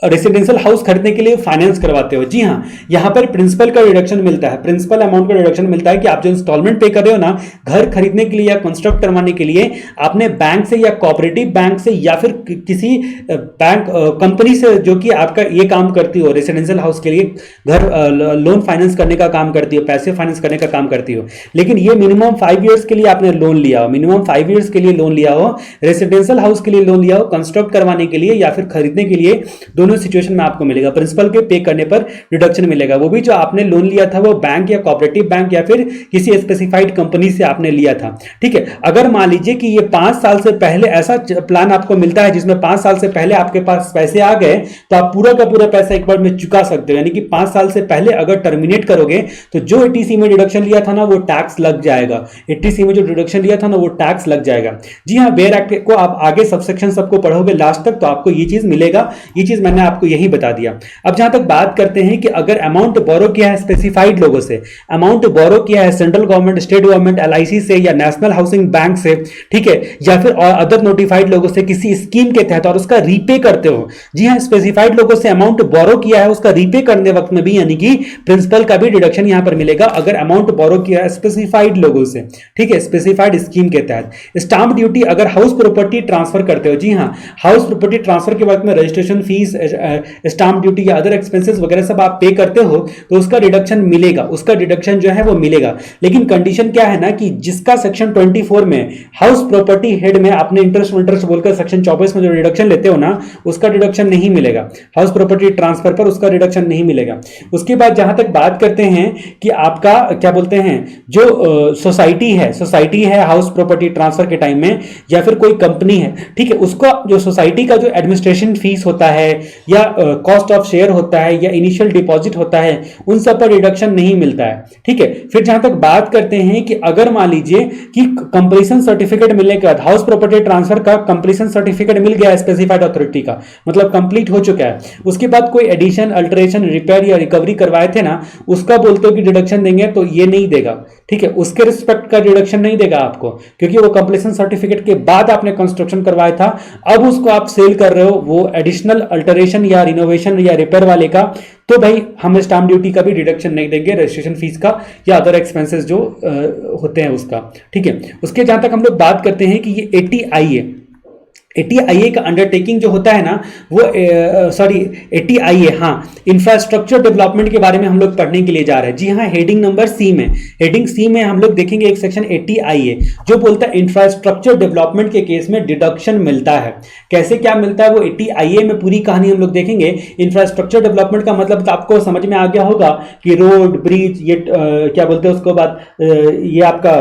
रेसिडेंशियल हाउस खरीदने के लिए फाइनेंस करवाते हो, जी हाँ, यहां पर प्रिंसिपल का रिडक्शन मिलता है, प्रिंसिपल अमाउंट का रिडक्शन मिलता है कि आप जो इंस्टॉलमेंट पे कर रहे हो ना घर खरीदने के लिए या कंस्ट्रक्ट करवाने के लिए, आपने बैंक से या कोऑपरेटिव बैंक से या फिर किसी बैंक कंपनी से जो कि आपका ये काम करती हो, रेसिडेंशियल हाउस के लिए घर लोन फाइनेंस करने का काम करती हो, पैसे फाइनेंस करने का काम करती हो, लेकिन ये मिनिमम 5 ईयर्स के लिए आपने लोन लिया हो, मिनिमम 5 ईयर्स के लिए लोन लिया हो, रेसिडेंशियल हाउस के लिए लोन लिया हो, कंस्ट्रक्ट करवाने के लिए या फिर खरीदने के लिए, दोनों सिचुएशन में आपको मिलेगा प्रिंसिपल के पे करने पर रिडक्शन मिलेगा। वो भी जो आपने लोन लिया था वो बैंक या कोऑपरेटिव बैंक या फिर किसी स्पेसिफाइड कंपनी से आपने लिया था, ठीक है। अगर मान लीजिए कि ये 5 साल से पहले ऐसा प्लान आपको मिलता है जिसमें 5 साल से पहले आपके पास पैसे आ गए तो आप पूरा का पूरा पैसा एक बार में चुका सकते हो, यानी कि 5 साल से पहले अगर टर्मिनेट करोगे तो जो 80C में डिडक्शन लिया था ना वो टैक्स लग जाएगा, 80C में जो डिडक्शन लिया था ना वो टैक्स लग जाएगा। जी हाँ, बेयर एक्ट को आप आगे सबसेक्शन सबको पढ़ोगे लास्ट तक तो आपको ये चीज मिलेगा, ये चीज मैंने आपको यही बता दिया। अब जहां तक बात करते हैं कि अगर अमाउंट बोरो किया है स्पेसिफाइड लोगों से, अमाउंट बोरो किया है central government, state government, LIC से या नेशनल हाउसिंग बैंक से, ठीक है, या फिर अदर नोटिफाइड लोगों से किसी स्कीम के तहत और उसका रीपे करते हो, जी हाँ, स्पेसिफाइड लोगों से अमाउंट बोरो किया है उसका रीपे करने वक्त में भी यानी कि प्रिंसिपल का भी डिडक्शन यहां पर मिलेगा अगर अमाउंट बोरो किया है स्पेसिफाइड लोगों से, ठीक है, स्पेसिफाइड स्कीम के तहत। स्टाम्प ड्यूटी अगर हाउस प्रॉपर्टी ट्रांसफर करते हो, जी हाँ, हाउस प्रॉपर्टी ट्रांसफर के वक्त में रजिस्ट्रेशन फीस, स्टाम्प ड्यूटी या अदर एक्सपेंसेस वगैरह सब आप पे करते हो तो उसका डिडक्शन मिलेगा, उसका डिडक्शन जो है वो मिलेगा। लेकिन कंडीशन क्या है ना कि जिसका सेक्शन 24 में हाउस प्रॉपर्टी हेड में आपने इंटरेस्ट बोलकर सेक्शन 24 में जो डिडक्शन लेते हो ना उसका डिडक्शन नहीं मिलेगा, हाउस प्रॉपर्टी ट्रांसफर पर उसका डिडक्शन नहीं मिलेगा। उसके बाद जहां तक बात करते हैं कि आपका क्या बोलते हैं जो सोसाइटी है हाउस प्रॉपर्टी ट्रांसफर के टाइम में या फिर कोई कंपनी है, ठीक है, उसको जो सोसाइटी का जो एडमिनिस्ट्रेशन फीस होता है या कॉस्ट ऑफ शेयर होता है या इनिशियल डिपॉजिट होता है उन सब पर रिडक्शन नहीं मिलता है, ठीक है। फिर जहां तक बात करते हैं कि अगर मान लीजिए कि कंप्लीशन सर्टिफिकेट मिलने के बाद हाउस प्रॉपर्टी ट्रांसफर का कंप्लीशन सर्टिफिकेट मिल गया स्पेसिफाइड अथॉरिटी का, मतलब कंप्लीट हो चुका है, उसके बाद कोई एडिशन, अल्टरेशन, रिपेयर या रिकवरी करवाए थे ना उसका बोलते हो कि डिडक्शन देंगे तो ये नहीं देगा, ठीक है, उसके रिस्पेक्ट का डिडक्शन नहीं देगा आपको क्योंकि वो कंप्लीशन सर्टिफिकेट के बाद आपने कंस्ट्रक्शन करवाया था, अब उसको आप सेल कर रहे हो वो एडिशनल, अल्टरेशन या रिनोवेशन या रिपेयर वाले का, तो भाई हम स्टाम्प ड्यूटी का भी डिडक्शन नहीं देंगे, रजिस्ट्रेशन फीस का या अदर एक्सपेंसेस जो होते हैं उसका, ठीक है। उसके जहां तक हम लोग बात करते हैं कि ये 80IA 80IA का अंडरटेकिंग जो होता है ना वो 80IA, हाँ, इंफ्रास्ट्रक्चर डेवलपमेंट के बारे में हम लोग पढ़ने के लिए जा रहे हैं। जी हाँ, हेडिंग नंबर C में, हेडिंग C में हम लोग देखेंगे एक सेक्शन 80IA जो बोलता है इंफ्रास्ट्रक्चर डेवलपमेंट के केस में डिडक्शन मिलता है। कैसे क्या मिलता है वो 80IA में पूरी कहानी हम लोग देखेंगे। इंफ्रास्ट्रक्चर डेवलपमेंट का मतलब तो आपको समझ में आ गया होगा कि रोड, ब्रिज, ये क्या बोलते हैं उसको बाद, ये आपका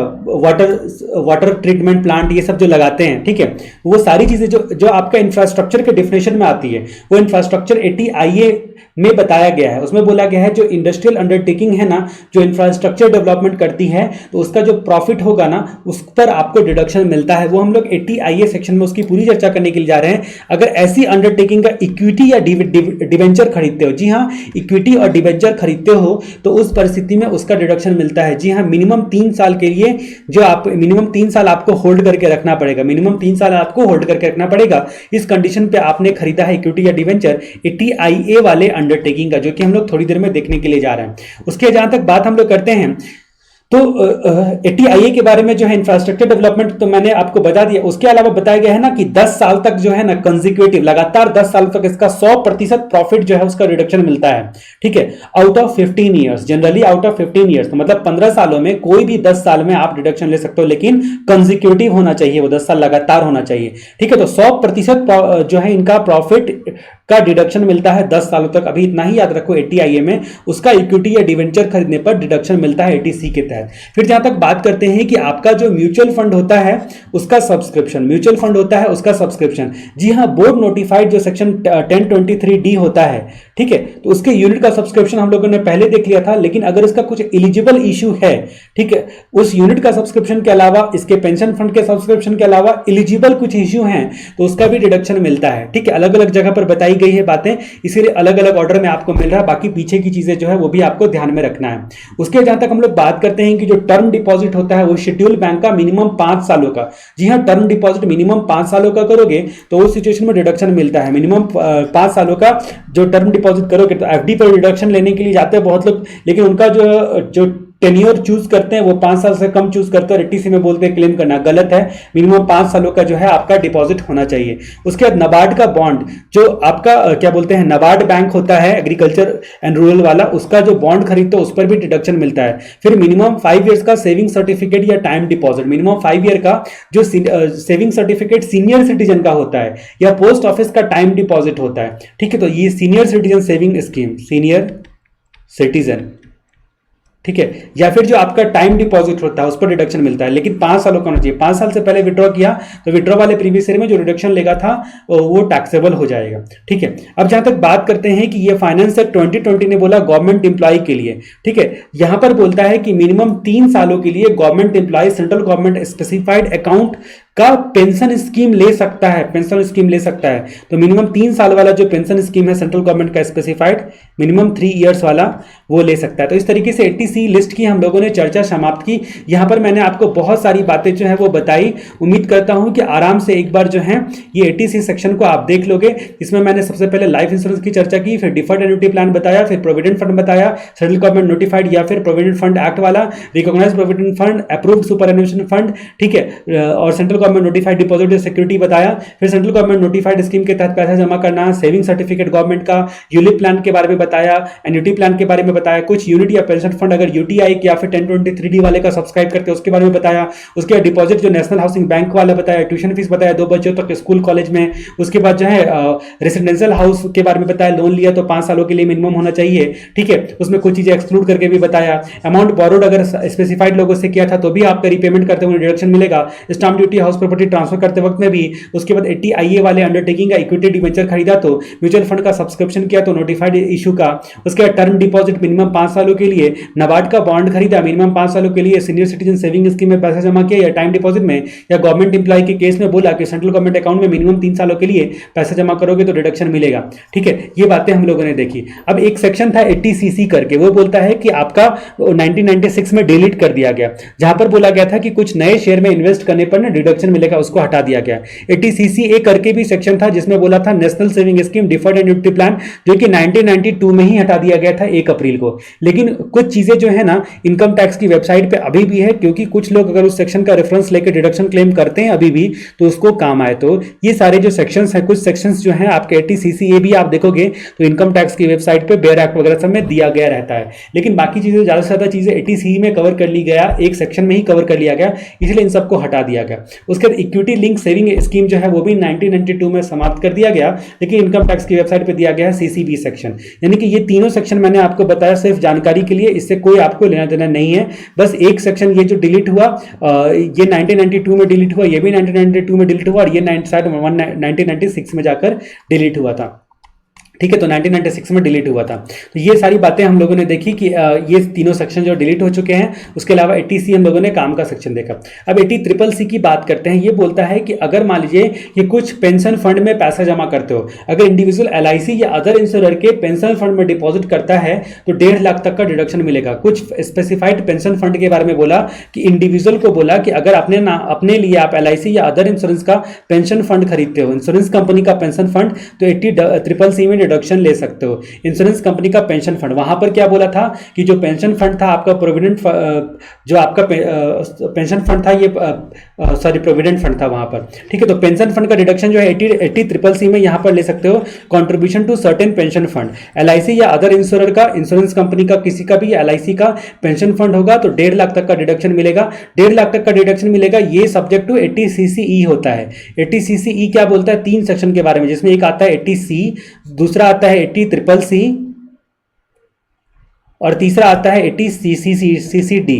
वाटर ट्रीटमेंट प्लांट, ये सब जो लगाते हैं, ठीक है, वो सारी चीजें जो आपका इंफ्रास्ट्रक्चर के डेफिनेशन में आती है वो इंफ्रास्ट्रक्चर 80IA में बताया गया है। उसमें बोला गया है जो इंडस्ट्रियल अंडरटेकिंग है ना, जो इंफ्रास्ट्रक्चर डेवलपमेंट करती है तो उसका जो प्रॉफिट होगा ना उस पर आपको डिडक्शन मिलता है। वो हम लोग 80IA सेक्शन में उसकी पूरी चर्चा करने के लिए जा रहे हैं। अगर ऐसी अंडरटेकिंग का इक्विटी या डिवेंचर खरीदते हो, जी हाँ, इक्विटी और डिवेंचर खरीदते हो तो उस परिस्थिति में उसका डिडक्शन मिलता है। जी हाँ, मिनिमम 3 साल के लिए जो आप मिनिमम 3 साल आपको होल्ड करके रखना पड़ेगा, मिनिमम 3 साल आपको होल्ड करके रखना पड़ेगा। इस कंडीशन पे आपने खरीदा है इक्विटी या डिवेंचर 80IA वाले अंडरटेकिंग का, जो कि हम लोग थोड़ी देर में देखने के लिए जा रहे हैं। उसके जहां तक बात हम लोग करते हैं तो 80IA के बारे में जो है इंफ्रास्ट्रक्चर डेवलपमेंट तो मैंने आपको बता दिया। उसके अलावा बताया गया है ना कि 10 साल तक जो है ना कंसेक्यूटिव, लगातार 10 साल तक इसका 100% प्रॉफिट जो है उसका रिडक्शन मिलता है, ठीक है, out of 15 years, generally out of 15 years, तो मतलब 15 सालों में कोई भी 10 साल में आप डिडक्शन ले सकते हो, लेकिन कंसेक्यूटिव होना चाहिए, वो 10 साल लगातार होना चाहिए, ठीक है। तो 100% जो है इनका प्रॉफिट का डिडक्शन मिलता है 10 सालों तक। अभी इतना ही याद रखो 80IA में उसका इक्विटी या डिवेंचर खरीदने पर डिडक्शन मिलता है 80C के तहत। फिर जहां तक बात करते हैं कि आपका जो म्यूचुअल फंड होता है उसका सब्सक्रिप्शन, म्यूचुअल फंड होता है उसका सब्सक्रिप्शन, जी हां, बोर्ड नोटिफाइड जो सेक्शन 1023D होता है, ठीक है, तो उसके यूनिट का सब्सक्रिप्शन हम लोगों ने पहले देख लिया था। लेकिन अगर इसका कुछ एलिजिबल इश्यू है, ठीक है, उस यूनिट का सब्सक्रिप्शन के अलावा, इसके पेंशन फंड के सब्सक्रिप्शन के अलावा एलिजिबल कुछ इश्यू हैं तो उसका भी डिडक्शन मिलता है, ठीक है, अलग अलग जगह पर बताई गई है बातें, इसीलिए अलग अलग ऑर्डर में आपको मिल रहा है। बाकी पीछे की चीजें जो है वो भी आपको ध्यान में रखना है। उसके जहां तक हम लोग बात करते हैं कि जो टर्म डिपॉजिट होता है वो शेड्यूल बैंक का मिनिमम 5 सालों का, जी हाँ, टर्म डिपॉजिट मिनिमम 5 सालों का करोगे तो उस सिचुएशन में डिडक्शन मिलता है। मिनिमम 5 सालों का जो टर्म डिपॉजिट करोगे तो एफडी पर डिडक्शन लेने के लिए जाते हैं बहुत लोग, लेकिन उनका जो टेन्योर चूज करते हैं वो 5 साल से कम चूज करते हैं और एटीसी में बोलते हैं क्लेम करना गलत है। मिनिमम 5 सालों का जो है आपका डिपॉजिट होना चाहिए। उसके बाद नाबार्ड का बॉन्ड, जो आपका क्या बोलते हैं नाबार्ड बैंक होता है एग्रीकल्चर एंड रूरल वाला, उसका जो बॉन्ड खरीदते हो उस पर भी डिडक्शन मिलता है। फिर मिनिमम 5 ईयर्स का सेविंग सर्टिफिकेट या टाइम डिपॉजिट, मिनिमम 5 ईयर का जो सेविंग सर्टिफिकेट सीनियर सिटीजन का होता है या पोस्ट ऑफिस का टाइम डिपॉजिट होता है, ठीक है। तो ये senior citizen saving scheme, senior citizen, ठीक है, या फिर जो आपका टाइम डिपॉजिट होता है उस पर डिडक्शन मिलता है, लेकिन 5 सालों का होना चाहिए। 5 साल से पहले विड्रॉ किया तो विड्रॉ वाले प्रीवियस ईयर में जो डिडक्शन लेगा था वो टैक्सेबल हो जाएगा, ठीक है। अब जहां तक बात करते हैं कि ये फाइनेंस एक्ट 2020 ने बोला गवर्नमेंट एम्प्लॉय के लिए, ठीक है, यहां पर बोलता है कि मिनिमम 3 सालों के लिए government employ central government specified account का पेंशन स्कीम ले सकता है, पेंशन स्कीम ले सकता है। तो मिनिमम 3 साल वाला जो पेंशन स्कीम है सेंट्रल गवर्नमेंट का स्पेसिफाइड, मिनिमम 3 इयर्स वाला वो ले सकता है। तो इस तरीके से 80C लिस्ट की हम लोगों ने चर्चा समाप्त की। यहां पर मैंने आपको बहुत सारी बातें जो है वो बताई। उम्मीद करता हूं कि आराम से एक बार जो है ये 80C सेक्शन को आप देख लोगे। इसमें मैंने सबसे पहले लाइफ इंश्योरेंस की चर्चा की, फिर डिफर्ड एन्युटी प्लान बताया, फिर प्रोविडेंट फंड बताया, सेंट्रल गवर्नमेंट नोटिफाइड या फिर प्रोविडेंट फंड एक्ट वाला, recognised provident fund, approved superannuation fund, ठीक है, और central government notified deposit security बताया। फिर सेंट्रल गवर्नमेंट नोटिफाइड स्कीम के तहत पैसा जमा करना, सेविंग सर्टिफिकेट गवर्नमेंट का, यूलिप प्लान के बारे में बताया, एन्युटी प्लान के बारे में बताया, कुछ यूनिट या पेंशन फंड अगर यूटीआई या फिर 1023D वाले का सब्सक्राइब करते हैं उसके बारे में बताया। उसके बाद डिपॉजिट जो नेशनल हाउसिंग बैंक वाला बताया, ट्यूशन फीस बताया 2 बच्चों तक स्कूल कॉलेज में। उसके बाद जो है रेसिडेंशियल हाउस के बारे में बताया, लोन लिया तो 5 सालों के लिए मिनिमम होना चाहिए, ठीक है, उसमें कुछ चीजें एक्सक्लूड करके भी बताया। अमाउंट बोरोड अगर स्पेसिफाइड लोगों से किया था तो भी आपका रिपेमेंट करते हुए डिडक्शन मिलेगा। Stamp duty house property transfer करते वक्त में भी। उसके बाद 80IA वाले अंडरटेकिंग का इक्विटी डिवेंचर खरीदा तो, म्यूचुअल फंड का सब्सक्रिप्शन किया तो नोटिफाइड इशू का। उसके बाद टर्म डिपॉजिट मिनिमम 5 सालों के लिए, नाबार्ड का बॉन्ड खरीदा मिनिमम 5 सालों के लिए, सीनियर सिटीजन सेविंग स्कीम में पैसा जमा किया या टाइम डिपॉजिट में, या गवर्नमेंट एम्प्लॉय के केस में बोला कि सेंट्रल गवर्नमेंट अकाउंट में मिनिमम 3 सालों के लिए पैसा जमा करोगे तो डिडक्शन मिलेगा, ठीक है। ये बातें हम लोगों ने देखी। अब एक सेक्शन था 80CC करके, वो बोलता है कि आपका 1996 में डिलीट कर दिया गया, जहां पर बोला गया था कि कुछ नए शेयर में इन्वेस्ट करने पर ना डिडक्शन मिलेगा, उसको हटा दिया गया। 80CC करके भी सेक्शन था जिसमें बोला था national saving scheme deferred annuity plan, जो कि 1992 में ही हटा दिया गया था 1 अप्रैल को। लेकिन कुछ चीजें जो है ना इनकम टैक्स की वेबसाइट पे अभी भी है, क्योंकि कुछ लोग अगर उस सेक्शन का रेफरेंस लेकर डिडक्शन क्लेम करते हैं अभी भी तो उसको काम आए। तो ये सारे जो सेक्शंस हैं, कुछ सेक्शंस जो हैं आपके 80CC भी आप देखोगे तो इनकम टैक्स की वेबसाइट पे बेयर एक्ट वगैरह सब में दिया गया रहता है। लेकिन बाकी चीजें ज्यादा से ज्यादा चीजें 80CE में कवर कर ली गया, एक सेक्शन में ही कवर कर लिया गया, इसलिए इन सबको हटा दिया गया। उसके बाद इक्विटी लिंक सेविंग स्कीम जो है वो भी 1992 में समाप्त कर दिया गया, लेकिन इनकम टैक्स की वेबसाइट पे दिया गया है CCB सेक्शन। यानी कि ये तीनों सेक्शन मैंने आपको बताया सिर्फ जानकारी के लिए, इससे कोई आपको लेना देना नहीं है। बस एक सेक्शन ये जो डिलीट हुआ ये 1992 में डिलीट हुआ, ये भी 1992 में डिलीट हुआ, और ये 1996 में जाकर डिलीट हुआ था, ठीक है। तो 1996 में डिलीट हुआ था। तो ये सारी बातें हम लोगों ने देखी कि ये तीनों सेक्शन जो डिलीट हो चुके हैं। उसके अलावा 80C हम लोगों ने काम का सेक्शन देखा। अब 80CCC की बात करते हैं। ये बोलता है कि अगर मान लीजिए कि कुछ पेंशन फंड में पैसा जमा करते हो, अगर इंडिविजुअल LIC या अदर इंश्योरर के पेंशन फंड में डिपॉजिट करता है तो 1.5 लाख तक का डिडक्शन मिलेगा। कुछ स्पेसिफाइड पेंशन फंड के बारे में बोला कि इंडिविजुअल को बोला कि अगर अपने लिए आप LIC या अदर इंश्योरेंस का पेंशन फंड खरीदते हो, इंश्योरेंस कंपनी का पेंशन फंड, तो 80CCC में डिडक्शन ले सकते हो। इंश्योरेंस कंपनी का पेंशन फंड, वहां पर क्या बोला था कि जो पेंशन फंड था आपका प्रोविडेंट, जो आपका पेंशन फंड था ये प्रोविडेंट फंड था वहां पर, ठीक है। तो पेंशन फंड का डिडक्शन जो है 80CCC में यहां पर ले सकते हो। Contribution to certain pension fund, LIC या अदर इंश्योरर का, इंश्योरेंस कंपनी का किसी का भी LIC का पेंशन फंड होगा तो 1.5 लाख तक का डिडक्शन मिलेगा। 1.5 लाख तक का डिडक्शन मिलेगा, ये सब्जेक्ट टू 80CCE होता है। 80CCE क्या बोलता है? 3 सेक्शन के बारे में, जिसमें एक आता है 80C, दूसरा आता है 80CCC और तीसरा आता है 80CCD।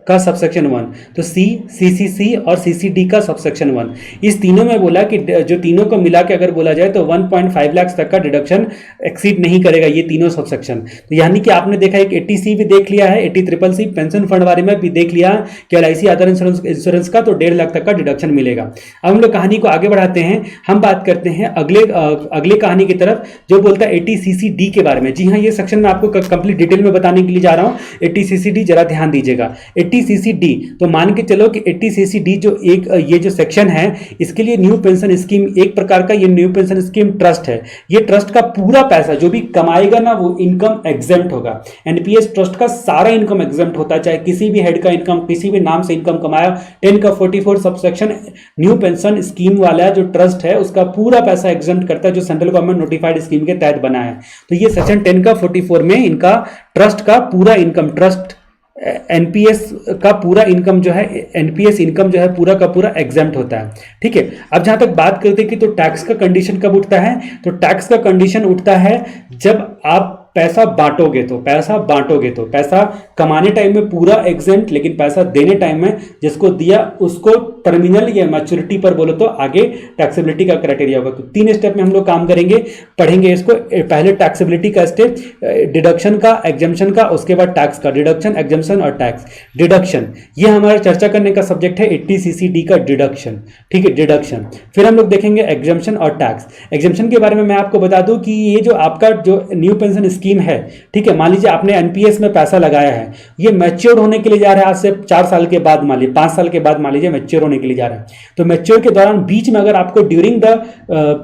का सबसेक्शन 1, तो सी, सीसीसी और सीसीडी का सबसेक्शन 1, इस तीनों में बोला कि जो तीनों को मिला के अगर बोला जाए तो 1.5 लाख तक का डिडक्शन एक्सीड नहीं करेगा ये तीनों सबसेक्शन। तो यानी कि आपने देखा एक 80C भी देख लिया है, 80CCC पेंशन फंड बारे में भी देख लिया कि LIC अदर इंश्योरेंस का तो 1.5 लाख तक का डिडक्शन मिलेगा। अब हम लोग कहानी को आगे बढ़ाते हैं, हम बात करते हैं अगले कहानी की तरफ जो बोलता है 80CCD के बारे में। जी हाँ, ये सेक्शन मैं आपको कंप्लीट डिटेल में बताने के लिए जा रहा हूँ। 80CCD जरा ध्यान दीजिएगा। 80CCD तो मान के चलो कि 80CCD जो एक ये जो सेक्शन है इसके लिए न्यू पेंशन स्कीम, एक प्रकार का ये न्यू पेंशन स्कीम ट्रस्ट है। ये ट्रस्ट का पूरा पैसा जो भी कमाएगा ना वो इनकम एग्जेम्प्ट होगा। एनपीएस ट्रस्ट का सारा इनकम एग्जेम्प्ट होता है, चाहे किसी भी हेड का इनकम, किसी भी नाम से इनकम कमाया। 10 का 44 सबसेक्शन न्यू पेंशन स्कीम वाला जो ट्रस्ट है उसका पूरा पैसा एग्जेम्प्ट करता है जो सेंट्रल गवर्नमेंट नोटिफाइड स्कीम के तहत बना है। तो ये सेक्शन 10 का 44 में इनका ट्रस्ट का पूरा इनकम, ट्रस्ट एनपीएस का पूरा इनकम जो है, एनपीएस इनकम जो है पूरा का पूरा एग्जेम्प्ट होता है। ठीक है, अब जहां तक बात करते हैं कि तो टैक्स का कंडीशन कब उठता है, तो टैक्स का कंडीशन उठता है जब आप पैसा बांटोगे तो पैसा कमाने टाइम में पूरा एग्जेम्प्ट, लेकिन पैसा देने टाइम में जिसको दिया उसको टर्मिनल या मैच्योरिटी पर बोलो तो आगे टैक्सेबिलिटी का क्राइटेरिया होगा। तो 3 स्टेप में हम लोग काम करेंगे, पढ़ेंगे इसको। पहले टैक्सेबिलिटी का स्टेप, डिडक्शन का, एग्जेम्पशन का, उसके बाद टैक्स का, डिडक्शन, एग्जेम्पशन और टैक्स। डिडक्शन ये हमारा चर्चा करने का सब्जेक्ट है 80CCD का डिडक्शन। ठीक है, डिडक्शन। फिर हम लोग देखेंगे एग्जेम्पशन और टैक्स। एग्जेम्पशन के बारे में मैं आपको बता दूं कि ये जो आपका जो न्यू पेंशन स्कीम है, ठीक है, मान लीजिए आपने एनपीएस में पैसा लगाया है, ये मैच्योर होने के लिए जा रहा है आज से 4 साल के बाद, मान लीजिए 5 साल के बाद मान लीजिए मैच्योर होने के लिए जा रहा है। तो मैच्योर के दौरान बीच में अगर आपको ड्यूरिंग द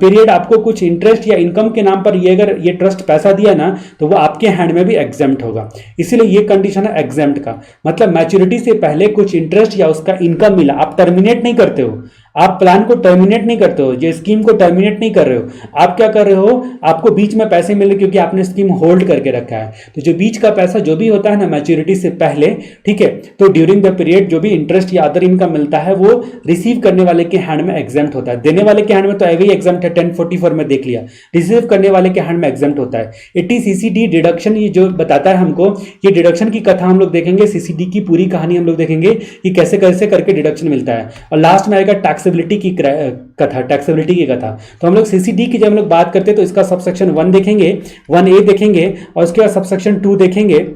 पीरियड आपको कुछ इंटरेस्ट या इनकम के नाम पर ये अगर ये ट्रस्ट पैसा दिया ना तो वो आपके हैंड में भी एग्जेम्प्ट होगा। इसीलिए ये कंडीशन है एग्जेम्प्ट का, मतलब मैच्योरिटी से पहले कुछ इंटरेस्ट या उसका इनकम मिला, आप टर्मिनेट नहीं करते हो, आप प्लान को टर्मिनेट नहीं करते हो, ये स्कीम को टर्मिनेट नहीं कर रहे हो, आप क्या कर रहे हो, आपको बीच में पैसे मिले क्योंकि आपने स्कीम होल्ड करके रखा है। तो जो बीच का पैसा जो भी होता है ना मैच्योरिटी से पहले, ठीक है, तो ड्यूरिंग द पीरियड जो भी इंटरेस्ट या अदर इनकम मिलता है वो रिसीव करने वाले के हैंड में एग्जेम्प्ट होता है। देने वाले के हैंड में तो एवरी एग्जेम्प्ट है, 1044 में देख लिया, रिसीव करने वाले के हैंड में एग्जेम्प्ट होता है। 80CCD डिडक्शन ये जो बताता है हमको, ये डिडक्शन की कथा हम लोग देखेंगे, सीसीडी की पूरी कहानी हम लोग देखेंगे कि कैसे कैसे करके डिडक्शन मिलता है। और लास्ट में आएगा टैक्सेबिलिटी की कथा, टैक्सेबिलिटी की कथा। तो हम लोग सीसीडी की जब हम लोग बात करते हैं तो इसका सबसेक्शन 1 देखेंगे, 1A देखेंगे और उसके बाद सबसेक्शन 2 देखेंगे।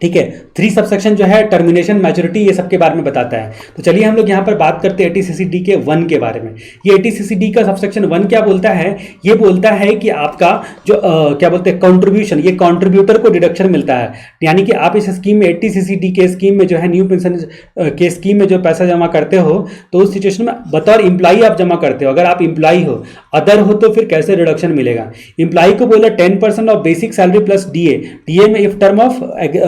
ठीक है, 3 सबसेक्शन जो है टर्मिनेशन, मैच्योरिटी, ये सब के बारे में बताता है। तो चलिए हम लोग यहाँ पर बात करते हैं 80CCD के 1 के बारे में। ये 80CCD का सबसेक्शन 1 क्या बोलता है, ये बोलता है कि आपका जो क्या बोलते हैं कंट्रीब्यूशन, ये कंट्रीब्यूटर को डिडक्शन मिलता है। यानी कि आप इस स्कीम में 80CCD के स्कीम में जो है न्यू पेंशन के स्कीम में जो पैसा जमा करते हो तो उस सिचुएशन में बतौर इंप्लाई आप जमा करते हो। अगर आप इंप्लाई हो, अदर हो तो फिर कैसे रिडक्शन मिलेगा। इंप्लाई को बोला 10% of basic salary plus DA. DA में इफ टर्म ऑफ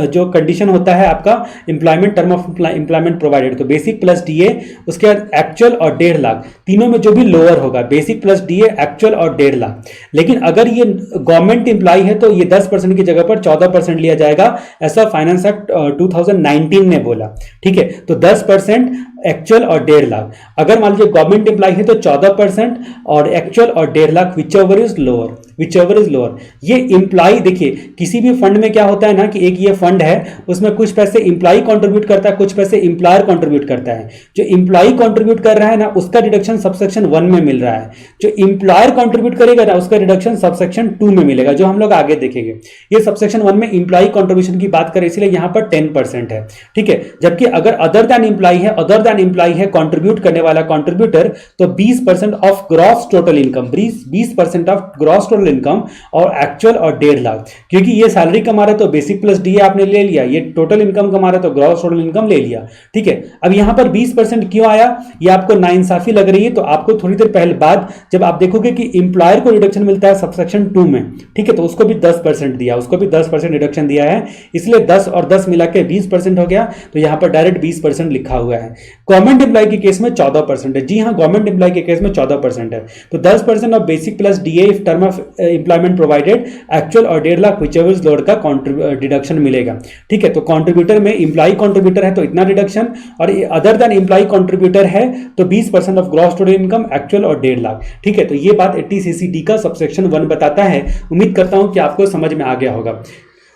जो कंडीशन होता है आपका employment, term of employment provided, तो बेसिक प्लस डीए, उसके बाद एक्चुअल और 1.5 लाख, तीनों में जो भी लोअर होगा, बेसिक प्लस डीए, एक्चुअल और 1.5 लाख। लेकिन अगर ये गवर्नमेंट इंप्लॉय है तो ये 10% की जगह पर 14% लिया जाएगा, ऐसा फाइनेंस एक्ट 2019 ने बोला। ठीक है, तो 10% एक्चुअल और 1.5 लाख। अगर मान लीजिए गवर्नमेंट एम्प्लॉय है तो 14% और एक्चुअल और 1.5 lakh, whichever is lower, whichever is lower. ये इंप्लॉय, देखिए किसी भी फंड में क्या होता है ना कि एक ये फंड है, उसमें कुछ पैसे इंप्लॉय कंट्रीब्यूट करता है, कुछ पैसे इंप्लॉयर कंट्रीब्यूट करता है। जो इंप्लॉय कंट्रीब्यूट कर रहा है ना उसका डिडक्शन सबसेक्शन 1 में मिल रहा है, जो इंप्लॉयर कंट्रीब्यूट करेगा ना उसका डिडक्शन सबसेक्शन 2 में मिलेगा, जो हम लोग आगे देखेंगे। ये सबसेक्शन 1 में इंप्लॉय कंट्रीब्यूशन की बात करें इसलिए यहां पर 10% है। ठीक है, जबकि अगर अदर देन इंप्लॉय है, अदर देन इंप्लॉय है कंट्रीब्यूट करने वाला कंट्रीब्यूटर, तो 20% of gross total income, 20% of gross total income और एक्चुअल और 1.5 लाख। क्योंकि ये सैलरी कमा रहा है तो बेसिक प्लस डीए आपने ले लिया, ये टोटल इनकम कमा रहा है तो ग्रॉस टोटल इनकम ले लिया। ठीक है, अब यहां पर 20% क्यों आया, ये आपको नाइंसाफी लग रही है तो आपको थोड़ी देर पहले बाद जब आप देखोगे कि इंप्लॉयर को रिडक्शन मिलता है सबसेक्शन 2 में, ठीक है, तो उसको भी 10% दिया, उसको भी 10% रिडक्शन दिया है, इसलिए 10 और 10 मिला के 20% हो गया। तो यहां पर डायरेक्ट 20% लिखा हुआ है। गवर्नमेंट एम्प्लॉय के केस में 14% है। जी हां, गवर्नमेंट एम्प्लॉय के केस में 14% है। तो 10% of basic plus DA if term of employment provided, actual और 1.5 लाख व्हिचएवर इज लोअर का डिडक्शन मिलेगा। ठीक है, तो कंट्रीब्यूटर में इंप्लॉय कंट्रीब्यूटर है तो इतना डिडक्शन, और अदर देन इंप्लॉय कंट्रीब्यूटर है तो 20% of gross total income, actual और 1.5 लाख। ठीक है, तो ये बात 80CCD का सबसेक्शन 1 बताता है। उम्मीद करता हूं कि आपको समझ में आ गया होगा।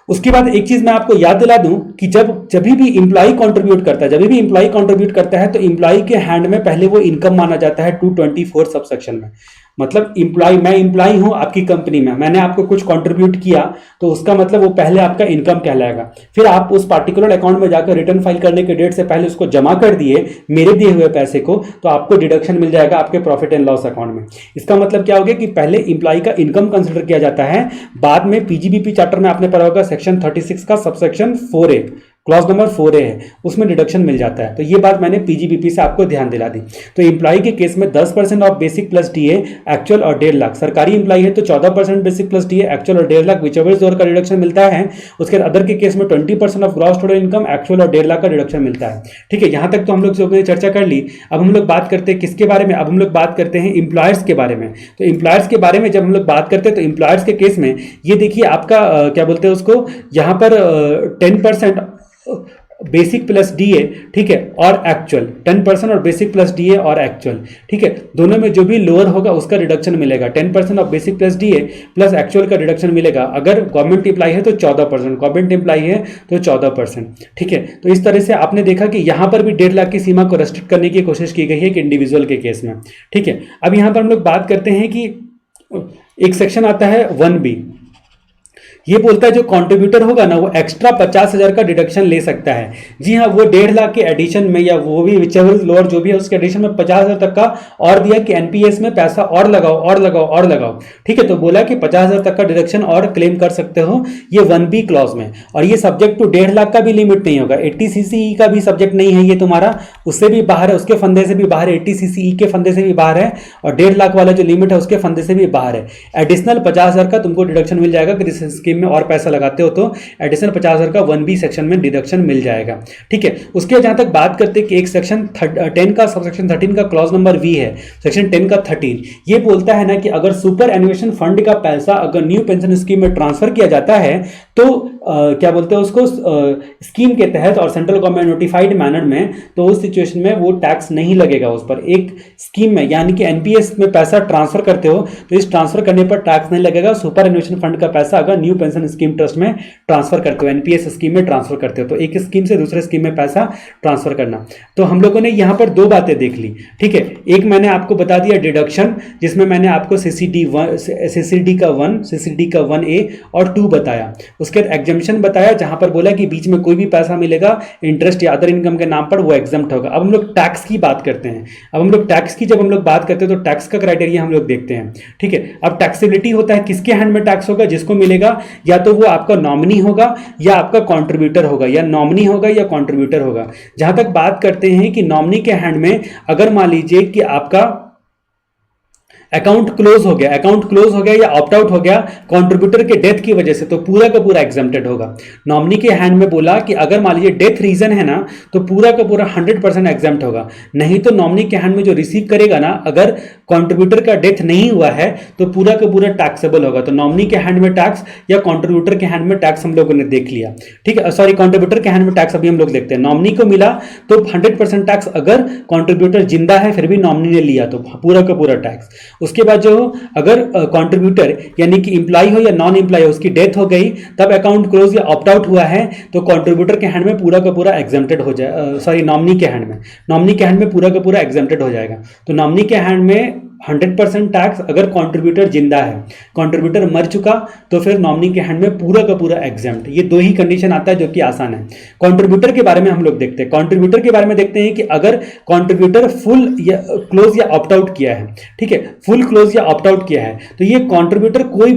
उसके बाद एक चीज मैं आपको याद दिला दूं कि जब भी इंप्लॉय कंट्रीब्यूट करता है, जब भी इंप्लॉय कंट्रीब्यूट करता है तो इंप्लॉय के हैंड में पहले वो इनकम माना जाता है 224 सबसेक्शन में। मतलब मैं इंप्लॉय हूं आपकी कंपनी में, मैंने आपको कुछ कंट्रीब्यूट किया तो उसका मतलब वो पहले आपका इनकम कहलाएगा। फिर आप उस पार्टिकुलर अकाउंट में जाकर रिटर्न फाइल करने के डेट से पहले उसको जमा कर दिए मेरे दिए हुए पैसे को, तो आपको डिडक्शन मिल जाएगा आपके प्रॉफिट एंड लॉस अकाउंट में। इसका मतलब क्या हो गया कि पहले इंप्लॉय का इनकम कंसिडर किया जाता है, बाद में पीजीबीपी चैप्टर में आपने पढ़ा होगा सेक्शन 36 का subsection 4A, clause number 4A है, उसमें डिडक्शन मिल जाता है। तो ये बात मैंने पीजीबीपी से आपको ध्यान दिला दी। तो इंप्लॉय के केस में 10% of basic plus DA actual और 1.5 लाख, सरकारी इंप्लॉय है तो 14% बेसिक प्लस डीए एक्चुअल और 1.5 लाख विचेवर जोर का डिडक्शन मिलता है। उसके बाद अदर के केस में 20% of gross total income actual और 1.5 लाख का डिडक्शन मिलता है। ठीक है, यहां तक तो हम लोग जो चर्चा कर ली। अब हम लोग बात करते हैं किसके बारे में, अब हम लोग बात करते हैं इंप्लॉयर्स के बारे में। तो इंप्लॉयर्स के बारे में जब हम लोग बात करते हैं तो इंप्लॉयर्स के केस में ये देखिए आपका क्या बोलते हैं उसको, यहाँ पर 10% बेसिक प्लस डीए, ठीक है, और एक्चुअल 10% और बेसिक प्लस डीए और एक्चुअल, ठीक है, दोनों में जो भी लोअर होगा उसका रिडक्शन मिलेगा। 10% of basic plus DA plus actual का रिडक्शन मिलेगा। अगर गवर्नमेंट एम्प्लॉय है तो 14%, गवर्नमेंट एम्प्लॉय है तो 14%। ठीक है, तो इस तरह से आपने देखा कि यहां पर भी 1.5 लाख की सीमा को रेस्ट्रिक्ट करने की कोशिश की गई है कि इंडिविजुअल के केस में। ठीक है, अब यहां पर हम लोग बात करते हैं कि एक सेक्शन आता है 1B, ये बोलता है जो कंट्रीब्यूटर होगा ना वो एक्स्ट्रा 50,000 का डिडक्शन ले सकता है। जी हाँ, वो 1.5 लाख के एडिशन में या वो भी विचेवर लोअर जो भी है उसके एडिशन में 50,000 तक का और दिया कि एनपीएस में पैसा और लगाओ और लगाओ और लगाओ। ठीक है, तो बोला कि 50,000 तक का डिडक्शन और क्लेम कर सकते हो ये 1B क्लॉज में। और ये सब्जेक्ट टू 1.5 लाख का भी लिमिट नहीं होगा, 80 सीसीई का भी सब्जेक्ट नहीं है ये तुम्हारा, उससे भी बाहर है, उसके फंदे से भी बाहर है, 80 सीसीई के फंदे से भी बाहर है, और 1.5 लाख वाला जो लिमिट है उसके फंदे से भी बाहर है। एडिशनल 50,000 का तुमको डिडक्शन मिल जाएगा कि इस स्कीम में और पैसा लगाते हो तो एडिशनल 50,000 का 1B सेक्शन में डिडक्शन मिल जाएगा। ठीक है, उसके जहां तक बात करते हैं कि एक सेक्शन 10 का सबसेक्शन 13 का क्लॉज नंबर V है, सेक्शन 10 का 13, ये बोलता है ना कि अगर सुपर एनुएशन फंड का पैसा अगर न्यू पेंशन स्कीम में ट्रांसफर किया जाता है तो क्या बोलते हैं उसको स्कीम के तहत और सेंट्रल गवर्नमेंट नोटिफाइड मैनर में, तो उस सिचुएशन में वो टैक्स नहीं लगेगा उस पर। एक स्कीम में यानी कि एनपीएस में पैसा ट्रांसफर करते हो तो इस ट्रांसफर करने पर टैक्स नहीं लगेगा। सुपर एनुएशन फंड का पैसा अगर न्यू पेंशन स्कीम ट्रस्ट में ट्रांसफर करते हो, एनपीएस स्कीम में ट्रांसफर करते हो, तो एक स्कीम से दूसरे स्कीम में पैसा ट्रांसफर करना। तो हम लोगों ने यहां पर दो बातें देख ली। ठीक है, एक मैंने आपको बता दिया डिडक्शन, जिसमें मैंने आपको सीसीडी का 1, सीसीडी का 1A और 2 बताया। उसके बाद एग्जम्पशन बताया जहां पर बोला कि बीच में कोई भी पैसा मिलेगा इंटरेस्ट या अदर इनकम के नाम पर वो एग्जम्प्ट होगा। अब हम लोग टैक्स की बात करते हैं। अब हम लोग टैक्स की जब हम लोग बात करते हैं तो टैक्स का क्राइटेरिया हम लोग देखते हैं। ठीक है, अब टैक्सेबिलिटी होता है किसके हैंड में टैक्स होगा, जिसको मिलेगा या तो वो आपका नॉमिनी होगा या आपका कंट्रीब्यूटर होगा, या नॉमिनी होगा या कंट्रीब्यूटर होगा। जहां तक बात करते हैं कि नॉमिनी के हैंड में अगर मान लीजिए कि आपका अकाउंट क्लोज हो गया या ऑप्ट आउट हो गया कंट्रीब्यूटर के डेथ की वजह से, तो पूरा का पूरा एग्जम्प्टेड होगा। नॉमिनी के हैंड में बोला कि अगर मान लीजिए डेथ रीजन है ना तो पूरा का पूरा 100% एग्जम्प्ट होगा। नहीं तो नॉमिनी के हैंड में जो रिसीव करेगा ना, अगर कंट्रीब्यूटर का डेथ नहीं हुआ है तो पूरा का पूरा टैक्सेबल होगा। तो नॉमिनी के हैंड में टैक्स या कंट्रीब्यूटर के हैंड में टैक्स हम लोगों ने देख लिया। ठीक है, सॉरी, कंट्रीब्यूटर के हैंड में टैक्स अभी हम लोग देखते हैं। नॉमिनी को मिला तो 100% टैक्स, अगर कंट्रीब्यूटर जिंदा है फिर भी नॉमिनी ने लिया तो पूरा का पूरा टैक्स। उसके बाद जो अगर कंट्रीब्यूटर यानी कि इंप्लॉय हो या नॉन इंप्लॉय हो उसकी डेथ हो गई, तब अकाउंट क्लोज या ऑप्ट आउट हुआ है, तो कंट्रीब्यूटर के हैंड में पूरा का पूरा एग्जम्प्टेड हो जाए, सॉरी, नॉमिनी के हैंड में पूरा का पूरा एग्जम्प्टेड हो जाएगा। तो नॉमिनी के हैंड में 100% टैक्स अगर कंट्रीब्यूटर जिंदा है, कंट्रीब्यूटर मर चुका तो फिर नॉमिनी के हैंड में पूरा का पूरा एग्जम्प्ट। ये दो ही कंडीशन आता है जो कि आसान है। कंट्रीब्यूटर के बारे में हम लोग देखते हैं। कंट्रीब्यूटर के बारे में देखते हैं कि अगर कंट्रीब्यूटर फुल या क्लोज या ऑप्ट आउट किया है, ठीक है, फुल क्लोज या ऑप्ट आउट किया है, तो ये कंट्रीब्यूटर कोई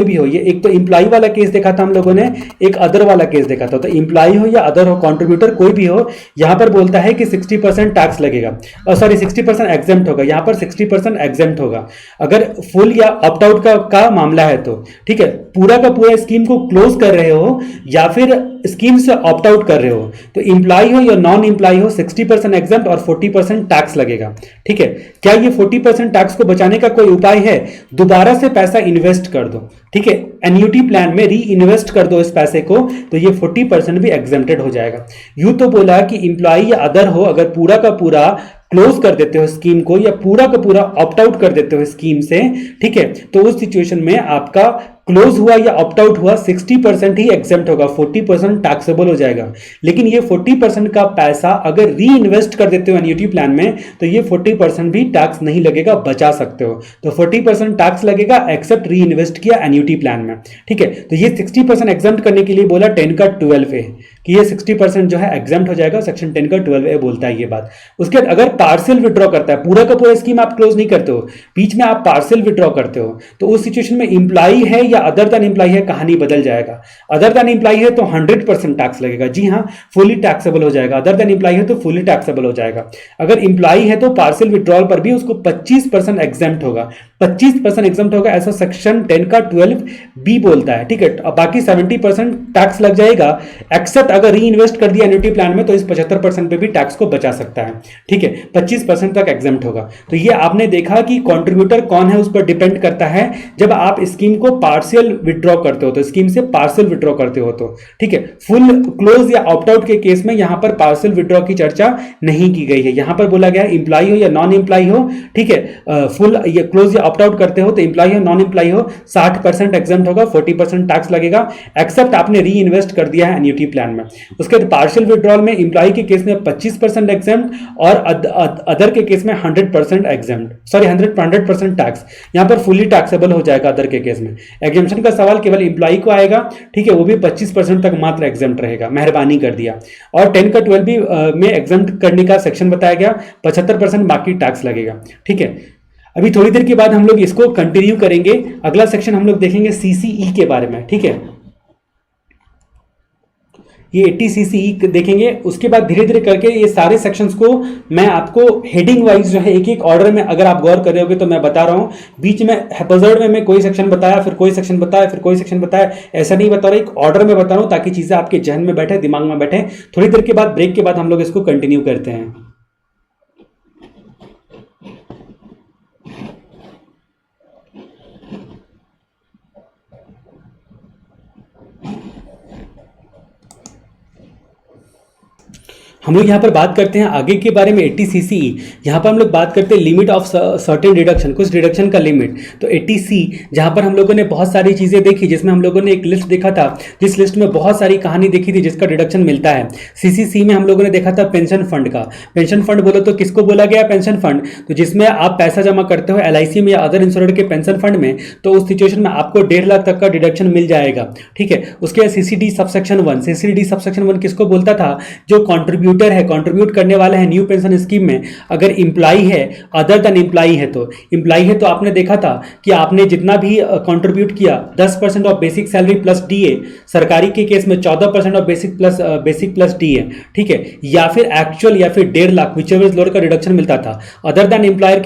भी हो, ये एक तो इंप्लॉय वाला केस देखा था हम लोगों ने, एक अदर वाला केस देखा था। तो इंप्लॉय हो या अदर हो, कंट्रीब्यूटर कोई भी हो, यहां पर बोलता है कि 60% टैक्स लगेगा, सॉरी 60% एग्जम्प्ट होगा। यहां पर 60% एग्जम्प्ट होगा अगर फुल या ऑप्ट आउट का मामला है तो। ठीक है, पूरा का पूरा स्कीम को क्लोज कर रहे हो या फिर स्कीम से ऑप्ट आउट कर रहे हो, तो इंप्लॉय हो या नॉन इंप्लॉय हो 60% एग्जम्प्ट और 40% टैक्स लगेगा। ठीक है, क्या ये 40% टैक्स को बचाने का कोई उपाय है? दोबारा से पैसा इन्वेस्ट कर दो। ठीक है, एन्युटी प्लान में री इन्वेस्ट कर दो इस पैसे को, तो ये 40% भी एग्जम्प्टेड हो जाएगा। यूं तो बोला कि इंप्लॉय या अदर हो, अगर पूरा का पूरा क्लोज कर देते हो स्कीम को या पूरा का पूरा ऑप्ट आउट कर देते हो स्कीम से, ठीक है, तो उस सिचुएशन में आपका क्लोज हुआ या ऑप्ट आउट हुआ 60% ही एग्जेम्प्ट होगा, 40% टैक्सेबल हो जाएगा। लेकिन ये 40% का पैसा अगर री इन्वेस्ट कर देते हो एन्युटी प्लान में तो ये 40% भी टैक्स नहीं लगेगा, बचा सकते हो। तो 40% टैक्स लगेगा एक्सेप्ट री इन्वेस्ट किया एन्युटी प्लान में, ठीक है। तो ये 60% एग्जेम्प्ट करने के लिए बोला 10 का 12A कि ये 60% जो है एग्जेम्प्ट हो जाएगा, सेक्शन 10 का 12A बोलता है ये बात। उसके बाद अगर पार्शियल विड्रॉ करता है, पूरा का पूरा स्कीम आप क्लोज नहीं करते हो, बीच में आप पार्शियल विड्रॉ करते हो, तो उस सिचुएशन में इंप्लाई है या अदर देन इंप्लाई है, कहानी बदल जाएगा। अदर देन इंप्लाई है तो 100% टैक्स लगेगा, जी हाँ, फुली टैक्सेबल हो जाएगा। अदर देन इंप्लाई है तो फुली टैक्सेबल हो जाएगा। अगर इंप्लाई है तो पार्शियल विड्रॉल पर भी उसको 25% एग्जेम्प्ट होगा, 25% एग्जेम्प्ट होगा, ऐसा सेक्शन 10 का 12B बोलता है, ठीक है। अब बाकी 70% टैक्स लग जाएगा, एक्सेप्ट अगर री इन्वेस्ट कर दिया एन्युटी प्लान में तो इस 75% पे भी टैक्स को बचा सकता है, ठीक है। 25% तक एग्जेम्प्ट होगा। तो ये आपने देखा कि कंट्रीब्यूटर कौन है उस पर डिपेंड करता है। जब आप स्कीम को पार्शियल विड्रॉ करते हो तो स्कीम से पार्शियल विड्रॉ करते हो तो, ठीक है। फुल क्लोज या ऑप्ट आउट के केस में यहां पर पार्शियल विड्रॉ की चर्चा नहीं की गई है। यहां पर बोला गया इंप्लाई हो या नॉन इंप्लाई हो, ठीक है, फुल या क्लोज या ऑप्ट आउट करते हो तो इंप्लाई हो नॉन इंप्लाई हो 60% एग्जेम्प्ट होगा, 40% टैक्स लगेगा, एक्सेप्ट आपने री इन्वेस्ट कर दिया है एन्युटी प्लान में। उसके बाद पार्शियल विड्रॉल में इंप्लाई के केस में 25% एग्जेम्प्ट और अदर के केस में 100% एग्जेम्प्ट, सॉरी 100% टैक्स, यहां पर फुली टैक्सेबल हो जाएगा अदर के केस में। एग्जेम्पशन का सवाल केवल इंप्लाई को आएगा, ठीक है, वो भी 25% तक मात्र एग्जेम्प्ट रहेगा, मेहरबानी कर दिया। और 10 का 12B में एग्जेम्प्ट करने का सेक्शन बताया गया, 75% बाकी टैक्स लगेगा, ठीक है। अभी थोड़ी देर के बाद हम लोग इसको कंटिन्यू करेंगे। अगला सेक्शन हम लोग देखेंगे CCE के बारे में, ठीक है। ये 80 CCE देखेंगे। उसके बाद धीरे धीरे करके ये सारे सेक्शंस को मैं आपको हेडिंग वाइज जो है एक एक ऑर्डर में अगर आप गौर कर रहे होगे तो मैं बता रहा हूँ। बीच में हैपजर्ड में मैं कोई सेक्शन बताया, फिर कोई सेक्शन बताया, फिर कोई सेक्शन बताया, ऐसा नहीं बता रहा, एक ऑर्डर में बता रहा हूँ ताकि चीज़ें आपके जहन में बैठे, दिमाग में बैठे। थोड़ी देर के बाद ब्रेक के बाद हम लोग इसको कंटिन्यू करते हैं। हम लोग यहाँ पर बात करते हैं आगे के बारे में 80 CCE। यहाँ पर हम लोग बात करते हैं लिमिट ऑफ सर्टेन डिडक्शन, कुछ डिडक्शन का लिमिट। तो 80C जहाँ पर हम लोगों ने बहुत सारी चीज़ें देखी, जिसमें हम लोगों ने एक लिस्ट देखा था, जिस लिस्ट में बहुत सारी कहानी देखी थी जिसका डिडक्शन मिलता है। CCC में हम लोगों ने देखा था पेंशन फंड का। पेंशन फंड बोलो तो किसको बोला गया पेंशन फंड? तो जिसमें आप पैसा जमा करते हो LIC में या अदर इंश्योर्ड के पेंशन फंड में, तो उस सिचुएशन में आपको 1.5 लाख तक का डिडक्शन मिल जाएगा, ठीक है। उसके बाद CCD सबसेक्शन 1, CCD सबसेक्शन 1 किसको बोलता था? जो कॉन्ट्रीब्यूटर है, कंट्रीब्यूट करने वाला है न्यू पेंशन स्कीम में, अगर इंप्लाई है, अदर देन इंप्लाई है, तो इंप्लाई है तो आपने देखा था कि आपने जितना भी कंट्रीब्यूट किया 10% of basic salary plus DA, सरकारी के केस में 14% ऑफ बेसिक प्लस DA, ठीक है, या फिर एक्चुअल या फिर 1.5 लाख विचएवर लोअर का रिडक्शन मिलता था। अदर देन इंप्लाई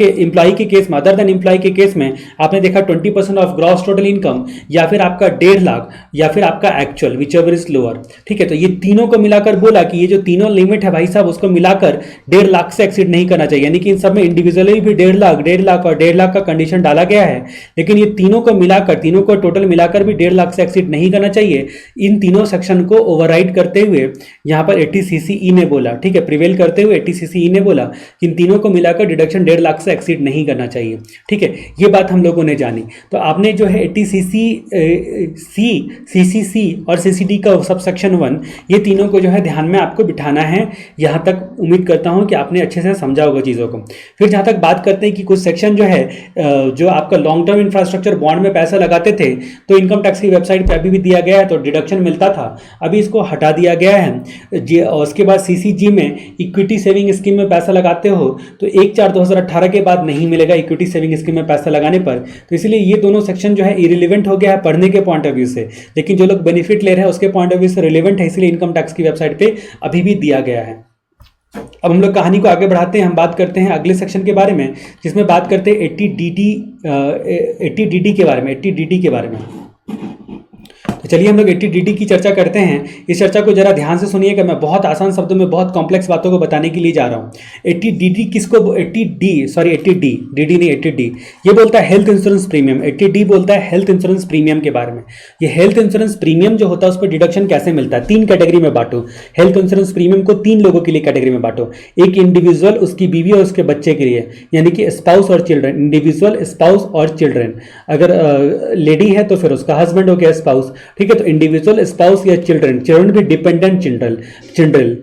के केस में, अदर देन इंप्लाई के केस में आपने देखा 20% ऑफ ग्रॉस टोटल इनकम, या फिर आपका 1.5 लाख, या फिर आपका एक्चुअल विचएवर इज लोअर, ठीक है। तो ये तीनों को मिलाकर बोला कि ये जो तीनों लिमिट है भाई साहब, उसको मिलाकर 1.5 लाख से एक्सीड नहीं करना चाहिए। यानी कि इन सब में इंडिविजुअली भी 1.5 लाख, 1.5 लाख और 1.5 लाख का कंडीशन डाला गया है, लेकिन ये तीनों को मिलाकर, तीनों को टोटल मिलाकर भी 1.5 लाख से एक्सीड नहीं करना चाहिए। इन तीनों सेक्शन को ओवरराइड करते हुए यहाँ पर 80 CCE ने बोला, ठीक है, प्रिवेल करते हुए 80 CCE ने बोला कि इन तीनों को मिलाकर डिडक्शन 1.5 लाख से एक्सीड नहीं करना चाहिए, ठीक है। ये बात हम लोगों ने जानी। तो आपने जो है 80 CCC और CCD का सब सेक्शन 1, ये तीनों को जो है ध्यान में आपको बिठाना है। यहाँ तक उम्मीद करता हूँ कि आपने अच्छे से समझा होगा चीज़ों को। फिर जहाँ तक बात करते हैं कि कुछ सेक्शन जो है, जो आपका लॉन्ग टर्म इंफ्रास्ट्रक्चर बॉन्ड में पैसा लगाते थे तो इनकम टैक्स की वेबसाइट पे अभी भी दिया गया है, तो डिडक्शन मिलता था, अभी इसको हटा दिया गया है। और उसके बाद CCG में इक्विटी सेविंग स्कीम में पैसा लगाते हो तो 1/4/2018 के बाद नहीं मिलेगा इक्विटी सेविंग स्कीम में पैसा लगाने पर। तो इसलिए ये दोनों सेक्शन जो है इरिलेवेंट हो गया है पढ़ने के पॉइंट ऑफ व्यू से, लेकिन जो लोग बेनिफिट ले रहे हैं उसके पॉइंट ऑफ व्यू से रिलेवेंट है, इसलिए इनकम टैक्स की वेबसाइट पे अभी भी दिया गया है। अब हम लोग कहानी को आगे बढ़ाते हैं। हम बात करते हैं अगले सेक्शन के बारे में, जिसमें बात करते हैं 80DD के बारे में, 80DD के बारे में। तो चलिए हम लोग 80DD की चर्चा करते हैं। इस चर्चा को जरा ध्यान से सुनिएगा, मैं बहुत आसान शब्दों में बहुत कॉम्प्लेक्स बातों को बताने के लिए जा रहा हूँ। 80DD किसको 80D DD नहीं 80D, ये बोलता है हेल्थ इंश्योरेंस प्रीमियम। 80D बोलता है हेल्थ इंश्योरेंस प्रीमियम के बारे में। ये हेल्थ इंश्योरेंस प्रीमियम जो होता है उस पर डिडक्शन कैसे मिलता है, 3 कैटेगरी में बांटो। हेल्थ इंश्योरेंस प्रीमियम को 3 लोगों के लिए कैटेगरी में बांटो। एक इंडिविजुअल, उसकी बीवी और उसके बच्चे के लिए, यानी कि स्पाउस और चिल्ड्रन। इंडिविजुअल, स्पाउस और चिल्ड्रन। अगर लेडी है तो फिर उसका हस्बैंड हो गया स्पाउस, ठीक है। तो इंडिविजुअल, स्पाउस या चिल्ड्रन, चिल्ड्रन भी डिपेंडेंट चिल्ड्रन।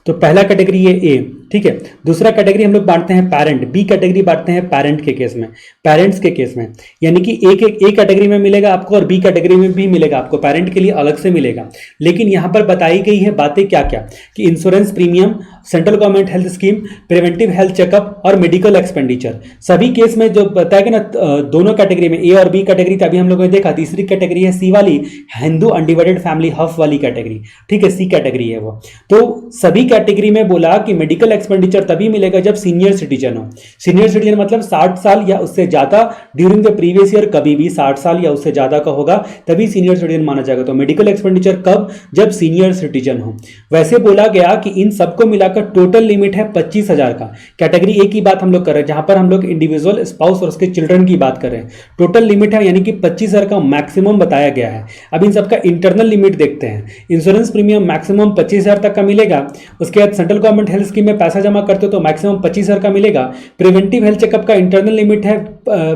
तो पहला कैटेगरी है ए, ठीक है। दूसरा कैटेगरी हम लोग बांटते हैं पेरेंट, बी कैटेगरी बांटते हैं पेरेंट के केस में, पेरेंट्स के केस में। यानी कि ए कैटेगरी में मिलेगा आपको और बी कैटेगरी में भी मिलेगा आपको, पेरेंट के लिए अलग से मिलेगा। लेकिन यहां पर बताई गई है बातें क्या क्या, कि insurance premium, central government health scheme, preventive health checkup और मेडिकल एक्सपेंडिचर। सभी केस में जो बताया गया ना, दोनों कैटेगरी में, ए और बी कैटेगरी अभी हम लोगों ने देखा। तीसरी कैटेगरी है सी वाली, हिंदू अनडिवाइडेड फैमिली हफ वाली कैटेगरी, ठीक है, सी कैटेगरी है वो। तो सभी कैटेगरी में बोला कि मेडिकल एक्सपेंडिचर तभी मिलेगा जब सीनियर सिटीजन हो। सीनियर सिटीजन मतलब 60 साल या उससे ज्यादा ड्यूरिंग द प्रीवियस ईयर, कभी भी 60 साल या उससे ज्यादा का होगा तभी सीनियर सिटीजन माना जाएगा। तो मेडिकल एक्सपेंडिचर कब, जब सीनियर सिटीजन हो। वैसे बोला गया कि इन सबको मिलाकर टोटल लिमिट है 25,000 का। कैटेगरी ए की बात हम लोग कर रहे हैं, जहां पर हम लोग इंडिविजुअल, स्पाउस और उसके चिल्ड्रन की बात कर रहे हैं। टोटल लिमिट है यानी कि 25,000 का मैक्सिमम बताया गया है। अब इन सबका इंटरनल लिमिट देखते हैं। इंश्योरेंस प्रीमियम मैक्सिमम 25,000 तक का मिलेगा। उसके बाद सेंट्रल गवर्नमेंट हेल्थ स्कीम में पैसा जमा करते हो तो मैक्सिमम 25,000 का मिलेगा। प्रिवेंटिव हेल्थ चेकअप का इंटरनल लिमिट है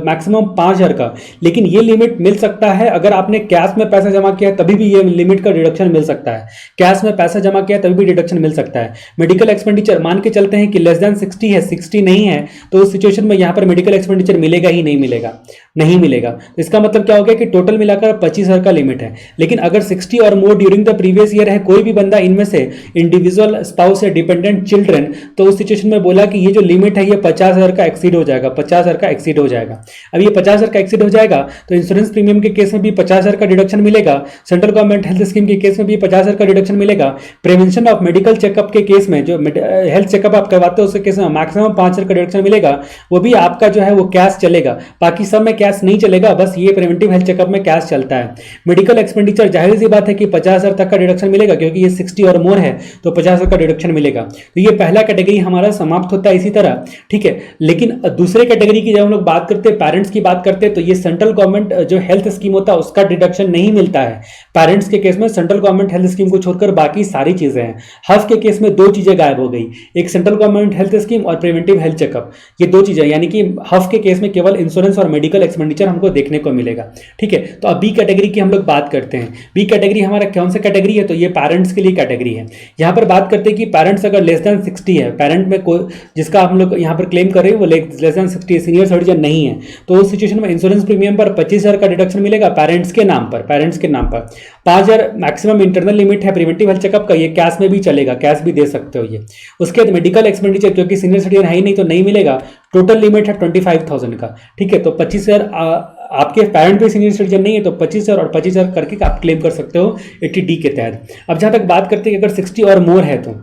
मैक्सिमम 5,000 का, लेकिन ये लिमिट मिल सकता है अगर आपने कैश में पैसा जमा किया तभी भी ये लिमिट का डिडक्शन मिल सकता है। कैश में पैसा जमा किया तभी भी डिडक्शन मिल सकता है। मेडिकल एक्सपेंडिचर मान के चलते हैं कि लेस देन 60 है, 60 नहीं है, तो उस सिचुएशन में यहां पर मेडिकल एक्सपेंडिचर मिलेगा ही नहीं मिलेगा, नहीं मिलेगा। तो इसका मतलब क्या हो गया कि टोटल मिलाकर 25,000 का लिमिट है। लेकिन अगर 60 और मोर ड्यूरिंग द प्रीवियस ईयर है कोई भी बंदा इनमें से, इंडिविजुअल, स्पाउस या डिपेंडेंट चिल्ड्रन, तो उस सिचुएशन में बोला कि ये जो लिमिट है ये 50,000 का एक्सीड हो जाएगा, 50,000 का एक्सीड हो जाएगा। अब ये 50,000 का एक्सीड हो जाएगा तो इंश्योरेंस प्रीमियम के केस में भी 50,000 का डिडक्शन मिलेगा। सेंट्रल गवर्नमेंट हेल्थ स्कीम के केस में भी 50,000 का डिडक्शन मिलेगा। प्रिवेंशन ऑफ मेडिकल चेकअप के केस में, जो हेल्थ चेकअप आप करवाते हो उसके केस में मैक्सिमम 5,000 का डिडक्शन मिलेगा। वो भी आपका जो है वो कैश चलेगा, बाकी सब में कैश नहीं चलेगा, बस ये प्रिवेंटिव हेल्थ चेकअप में कैश चलता है। मेडिकल एक्सपेंडिचर जाहिर सी बात है कि 50,000 तक का डिडक्शन मिलेगा, क्योंकि ये 60 और मोर है तो 50,000 का डिडक्शन मिलेगा। तो ये पहला कैटेगरी हमारा समाप्त होता है इसी तरह, ठीक है। लेकिन दूसरे कैटेगरी की जब हम लोग बात करते हैं, पेरेंट्स की बात करते हैं, तो ये सेंट्रल गवर्नमेंट जो हेल्थ स्कीम होता है उसका डिडक्शन नहीं मिलता है। पेरेंट्स के केस में सेंट्रल गवर्नमेंट हेल्थ स्कीम को छोड़कर बाकी सारी चीजें हैं। हफ के केस में 2 चीजें गायब हो गई, एक सेंट्रल गवर्नमेंट हेल्थ स्कीम और प्रिवेंटिव हेल्थ चेकअप, ये 2 चीजें। यानी कि हफ के केस में केवल इंश्योरेंस और मेडिकल एक्सपेंडिचर हमको देखने को मिलेगा, ठीक है। तो अब बी कैटेगरी की हम लोग बात करते हैं। बी कैटेगरी हमारा कौन सा कैटेगरी है, तो ये पेरेंट्स के लिए कैटेगरी है। यहां पर बात करते हैं कि पेरेंट्स अगर लेस देन 60 है, पेरेंट में कोई जिसका हम लोग यहां पर क्लेम कर रहे हैं वो लेस देन 60 सीनियर सिटीजन नहीं है, तो उस सिचुएशन में इंश्योरेंस प्रीमियम पर 25,000 का डिडक्शन मिलेगा पेरेंट्स के नाम पर, 5,000 मैक्सिमम इंटरनल लिमिट है प्रिवेंटिव हेल्थ चेकअप का, ये कैश में भी चलेगा, कैश भी दे सकते हो ये। उसके बाद मेडिकल एक्सपेंडिचर, क्योंकि सीनियर सिटीजन है ही नहीं तो नहीं मिलेगा, टोटल लिमिट है 25,000 का, ठीक है। तो 25,000 आपके पेरेंट भी सीनियर सिटीजन नहीं है तो 25,000 और 25,000 करके आप क्लेम कर सकते हो 80D के तहत। अब जहां तक बात करते हैं कि अगर 60 और मोर है, तो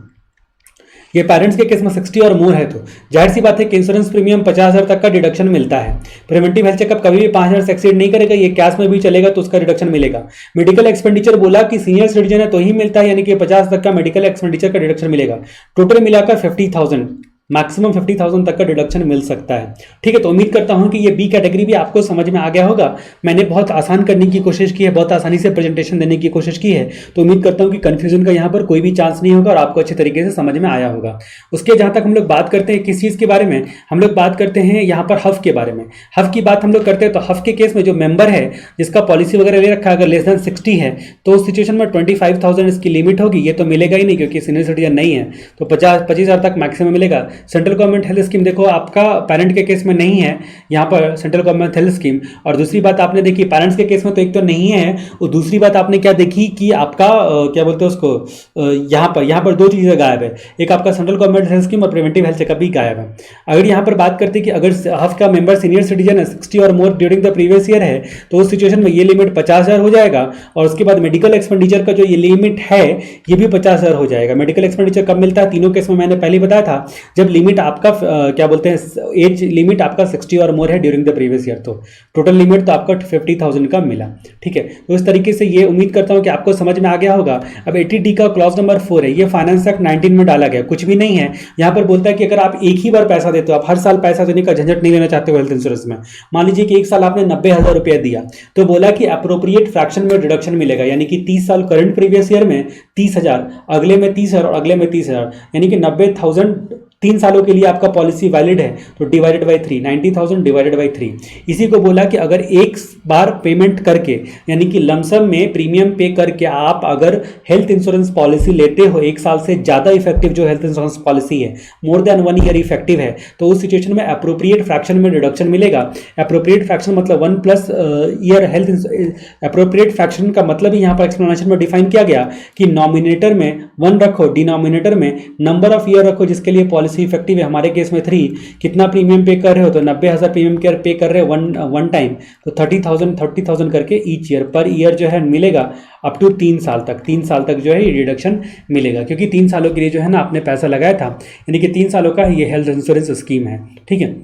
ये पेरेंट्स के केस में 60 और मोर है तो जाहिर सी बात है कि इंश्योरेंस प्रीमियम 50,000 तक का डिडक्शन मिलता है। प्रिवेंटिव हेल्थ चेकअप कभी भी 5,000 से एक्सीड नहीं करेगा, ये कैश में भी चलेगा तो उसका डिडक्शन मिलेगा। मेडिकल एक्सपेंडिचर बोला कि सीनियर सिटीजन है तो ही मिलता है, यानी कि 50 तक का मेडिकल एक्सपेंडिचर का डिडक्शन मिलेगा। टोटल मिलाकर 50,000, मैक्सिमम 50,000 तक का डिडक्शन मिल सकता है, ठीक है। तो उम्मीद करता हूं कि ये बी कैटेगरी भी आपको समझ में आ गया होगा। मैंने बहुत आसान करने की कोशिश की है, बहुत आसानी से प्रेजेंटेशन देने की कोशिश की है, तो उम्मीद करता हूं कि कंफ्यूजन का यहां पर कोई भी चांस नहीं होगा और आपको अच्छे तरीके से समझ में आया होगा। उसके जहां तक हम लोग बात करते हैं किस चीज़ के बारे में, हम लोग बात करते हैं यहाँ पर हफ के बारे में। हफ की बात हम लोग करते हैं तो हफ के केस में जो मेंबर है जिसका पॉलिसी वगैरह ले रखा है, अगर लेस देन 60 है तो उस सिचुएशन में 25,000 इसकी लिमिट होगी। ये तो मिलेगा ही नहीं क्योंकि सीनियर सिटीजन नहीं है, तो 25,000 तक मैक्सिमम मिलेगा। सेंट्रल गवर्नमेंट स्कीम देखो आपका पेरेंट के केस में नहीं है यहाँ पर सेंट्रल गवर्नमेंट हेल्थ स्कीम, और दूसरी बात आपने देखी पेरेंट्स के केस में तो एक तो नहीं है, और दूसरी बात आपने क्या देखी कि आपका क्या बोलते हैं उसको, यहाँ पर 2 चीजें गायब है, एक आपका सेंट्रल गवर्नमेंट हेल्थ स्कीम और प्रिवेंटिव हेल्थ चेकअप भी गायब है। अगर यहाँ पर बात करते हैं कि अगर हफ का मेंबर सीनियर सिटीजन है 60 और मोर ड्यूरिंग द प्रीवियस ईयर है तो उस सिचुएशन में ये लिमिट 50,000 हो जाएगा, और उसके बाद मेडिकल एक्सपेंडिचर का जो ये लिमिट है ये भी 50,000 हो जाएगा। मेडिकल एक्सपेंडिचर कब मिलता है, तीनों केस में मैंने पहले बताया था, जब जब लिमिट आपका क्या बोलते हैं एज लिमिट आपका 60 और मोर है ड्यूरिंग द प्रीवियस ईयर, तो टोटल लिमिट तो आपका 50,000 का मिला। ठीक है, तो इस तरीके से ये उम्मीद करता हूँ कि आपको समझ में आ गया होगा। अब 80D का क्लॉज नंबर 4 है, ये फाइनेंस एक्ट 19 में डाला गया, कुछ भी नहीं है। यहाँ पर बोलता है कि अगर आप एक ही बार पैसा देते हो, आप हर साल पैसा देने का झंझट नहीं लेना चाहते हो हेल्थ इंश्योरेंस में, मान लीजिए कि एक साल आपने 90,000 रुपया दिया, तो बोला कि अप्रोप्रिएट फ्रैक्शन में डिडक्शन मिलेगा, यानी कि 30 साल करंट प्रीवियस ईयर में 30,000, अगले में 30,000 और अगले में 30,000, यानी कि 90,000 3 सालों के लिए आपका पॉलिसी वैलिड है, तो डिवाइडेड बाई 3, 90,000 डिवाइडेड बाई 3। इसी को बोला कि अगर एक बार पेमेंट करके, यानी कि लमसम में प्रीमियम पे करके आप अगर हेल्थ इंश्योरेंस पॉलिसी लेते हो, एक साल से ज़्यादा इफेक्टिव जो हेल्थ इंश्योरेंस पॉलिसी है, मोर देन 1 ईयर इफेक्टिव है, तो उस सिचुएशन में अप्रोप्रिएट फ्रैक्शन में डिडक्शन मिलेगा। अप्रोप्रिएट फ्रैक्शन मतलब 1 plus year health. Appropriate fraction का मतलब ही यहाँ पर एक्सप्लेनेशन में डिफाइन किया गया कि नॉमिनेटर में 1 रखो, डिनोमिनेटर में नंबर ऑफ ईयर रखो जिसके लिए पॉलिसी इफेक्टिव है, हमारे केस में 3। कितना प्रीमियम पे कर रहे हो, तो 90,000 प्रीमियम केयर पे कर रहे हो वन टाइम, तो 30,000 करके ईच ईयर पर ईयर जो है मिलेगा अप टू 3 साल तक। 3 साल तक जो है ये रिडक्शन मिलेगा, क्योंकि 3 सालों के लिए जो है ना आपने पैसा लगाया था, यानी कि 3 सालों का ये हेल्थ इंश्योरेंस स्कीम है। ठीक है,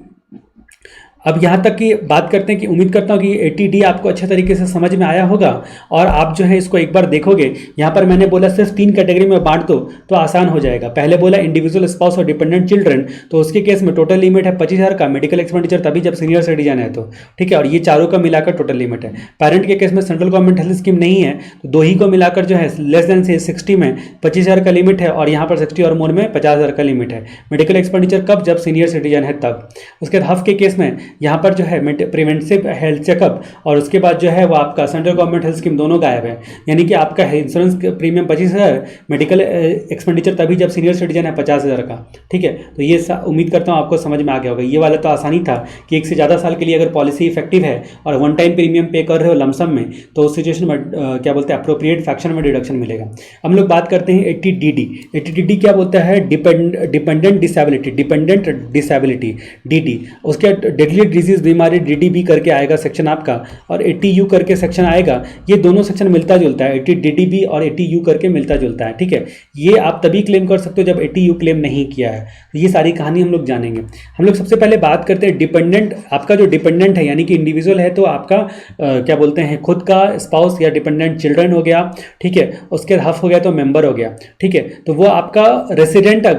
अब यहाँ तक की बात करते हैं कि उम्मीद करता हूँ कि 80D आपको अच्छे तरीके से समझ में आया होगा, और आप जो है इसको एक बार देखोगे। यहाँ पर मैंने बोला सिर्फ 3 कैटेगरी में बांट दो तो आसान हो जाएगा। पहले बोला इंडिविजुअल स्पाउस और डिपेंडेंट चिल्ड्रन, तो उसके केस में टोटल लिमिट है 25,000 का, मेडिकल एक्सपेंडिचर तभी जब सीनियर सिटीजन है तो। ठीक है, और ये चारों का मिलाकर टोटल लिमिट है। पेरेंट के केस में सेंट्रल गवर्नमेंट हेल्थ स्कीम नहीं है, तो दो ही को मिलाकर जो है लेस देन 60 में 25,000 का लिमिट है, और यहाँ पर 60 और मोर में 50,000 का लिमिट है। मेडिकल एक्सपेंडिचर कब, जब सीनियर सिटीजन है तब। उसके बाद हफ के केस में यहाँ पर जो है प्रिवेंटिव हेल्थ चेकअप, और उसके बाद जो है वो आपका सेंट्रल गवर्नमेंट हेल्थ स्कीम दोनों गायब है, यानी कि आपका इंश्योरेंस प्रीमियम 25,000, मेडिकल एक्सपेंडिचर तभी जब सीनियर सिटीजन है 50,000 का। ठीक है, तो ये उम्मीद करता हूँ आपको समझ में आ गया होगा। ये वाला तो आसानी था कि एक से ज़्यादा साल के लिए अगर पॉलिसी इफेक्टिव है और 1 टाइम प्रीमियम पे कर रहे हो लमसम में, तो उस सिचुएशन में क्या बोलते हैं अप्रोप्रिएट फ्रैक्शन में डिडक्शन मिलेगा। हम लोग बात करते हैं 80DD। 80DD क्या बोलता है, डिपेंडेंट डिसेबिलिटी DD। उसके डेडली डिजीज बीमारी DDB करके आएगा सेक्शन आपका, और 80U करके सेक्शन आएगा। ये दोनों सेक्शन मिलता जुलता है, 80DDB और 80U करके मिलता जुलता है। ठीक है, ये आप तभी क्लेम कर सकते हो जब 80U क्लेम नहीं किया है। तो ये सारी कहानी हम लोग जानेंगे। हम लोग सबसे पहले बात करते हैं डिपेंडेंट। आपका जो डिपेंडेंट है यानी कि इंडिविजुअल है, तो आपका क्या बोलते हैं खुद का स्पाउस या डिपेंडेंट चिल्ड्रन हो गया। ठीक है, उसके हफ हो गया तो मेंबर हो गया। ठीक है, तो वो आपका रेसिडेंट है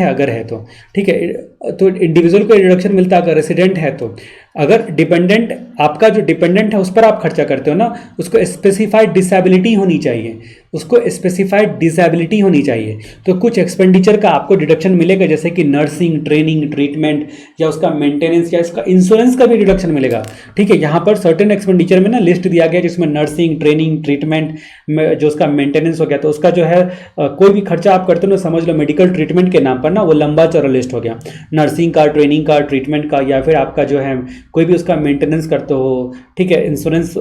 अगर है तो। ठीक है, तो इंडिविजुअल को रिडक्शन मिलता है अगर रेसिडेंट है तो। अगर डिपेंडेंट, आपका जो डिपेंडेंट है उस पर आप खर्चा करते हो ना, उसको स्पेसिफाइड डिसेबिलिटी होनी चाहिए, तो कुछ एक्सपेंडिचर का आपको डिडक्शन मिलेगा, जैसे कि नर्सिंग, ट्रेनिंग, ट्रीटमेंट, या उसका मेंटेनेंस, या इसका इंश्योरेंस का भी डिडक्शन मिलेगा। ठीक है, यहाँ पर सर्टेन एक्सपेंडिचर में ना लिस्ट दिया गया जिसमें नर्सिंग, ट्रेनिंग, ट्रीटमेंट, जो उसका मेंटेनेंस हो गया, तो उसका जो है कोई भी खर्चा आप करते हो ना, समझ लो मेडिकल ट्रीटमेंट के नाम पर ना, वो लंबा चौड़ा लिस्ट हो गया। नर्सिंग का, ट्रेनिंग का, ट्रीटमेंट का, या फिर आपका जो है कोई भी उसका मेंटेनेंस करते हो। ठीक है, इंश्योरेंस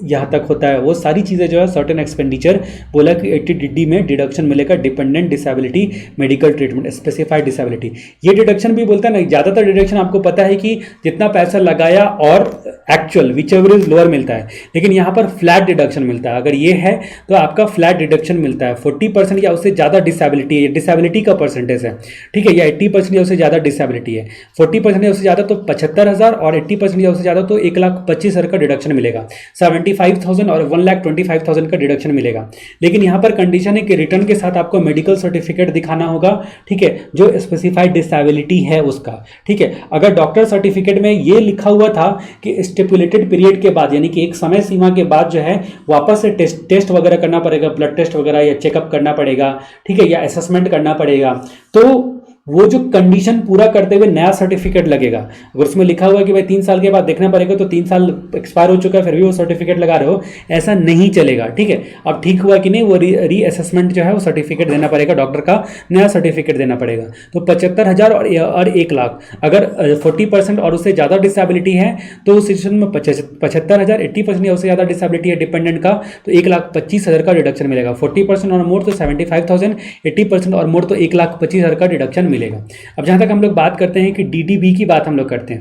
यहाँ तक होता है, वो सारी चीज़ें जो है सर्टेन एक्सपेंडिचर बोला कि 80DD में डिडक्शन मिलेगा। Dependent disability, medical treatment, specified disability, ये डिडक्शन भी बोलता है ना। ज़्यादातर डिडक्शन आपको पता है कि जितना पैसा लगाया और actual which ever is lower मिलता है, लेकिन यहाँ पर फ्लैट डिडक्शन मिलता है। अगर ये है तो आपका फ्लैट डिडक्शन मिलता है। 40% या उससे ज़्यादा डिसेबिलिटी है, डिसेबिलिटी का परसेंटेज है। ठीक है, या 80% या उससे ज़्यादा डिसेबिलिटी है, 40% या उससे ज़्यादा तो 75,000, और 80% या उससे ज़्यादा तो 1,25,000 का डिडक्शन मिलेगा। 75,000 और 1,25,000 का डिडक्शन मिलेगा। लेकिन यहाँ पर कंडीशन है कि रिटर्न के साथ आपको मेडिकल सर्टिफिकेट दिखाना होगा। ठीक है, जो स्पेसिफाइड डिसेबिलिटी है उसका। ठीक है, अगर डॉक्टर सर्टिफिकेट में ये लिखा हुआ था कि स्टिपुलेटेड पीरियड के बाद, यानी कि एक समय सीमा के बाद जो है वापस से टेस्ट वगैरह करना पड़ेगा, ब्लड टेस्ट वगैरह या चेकअप करना पड़ेगा। ठीक है, या असेसमेंट करना पड़ेगा, तो वो जो कंडीशन पूरा करते हुए नया सर्टिफिकेट लगेगा। अगर उसमें लिखा हुआ है कि भाई 3 साल के बाद देखना पड़ेगा, तो 3 साल एक्सपायर हो चुका है फिर भी वो सर्टिफिकेट लगा रहे हो, ऐसा नहीं चलेगा। ठीक है, अब ठीक हुआ कि नहीं, वो री असेसमेंट जो है वो सर्टिफिकेट देना पड़ेगा, डॉक्टर का नया सर्टिफिकेट देना पड़ेगा। तो 75,000 और 1,00,000, अगर 40% और उससे ज़्यादा डिसेबिलिटी है तो उस सिचुएशन में 75,000, 80% या उससे ज़्यादा डिसेबिलिटी है डिपेंडेंट का, तो 1,25,000 का डिडक्शन मिलेगा। 40% और मोर तो 75,000, 80% और मोर तो 1,25,000 का डिडक्शन मिलेगा। अब जहाँ तक हम लोग बात करते हैं कि DDB की बात हम लोग करते हैं,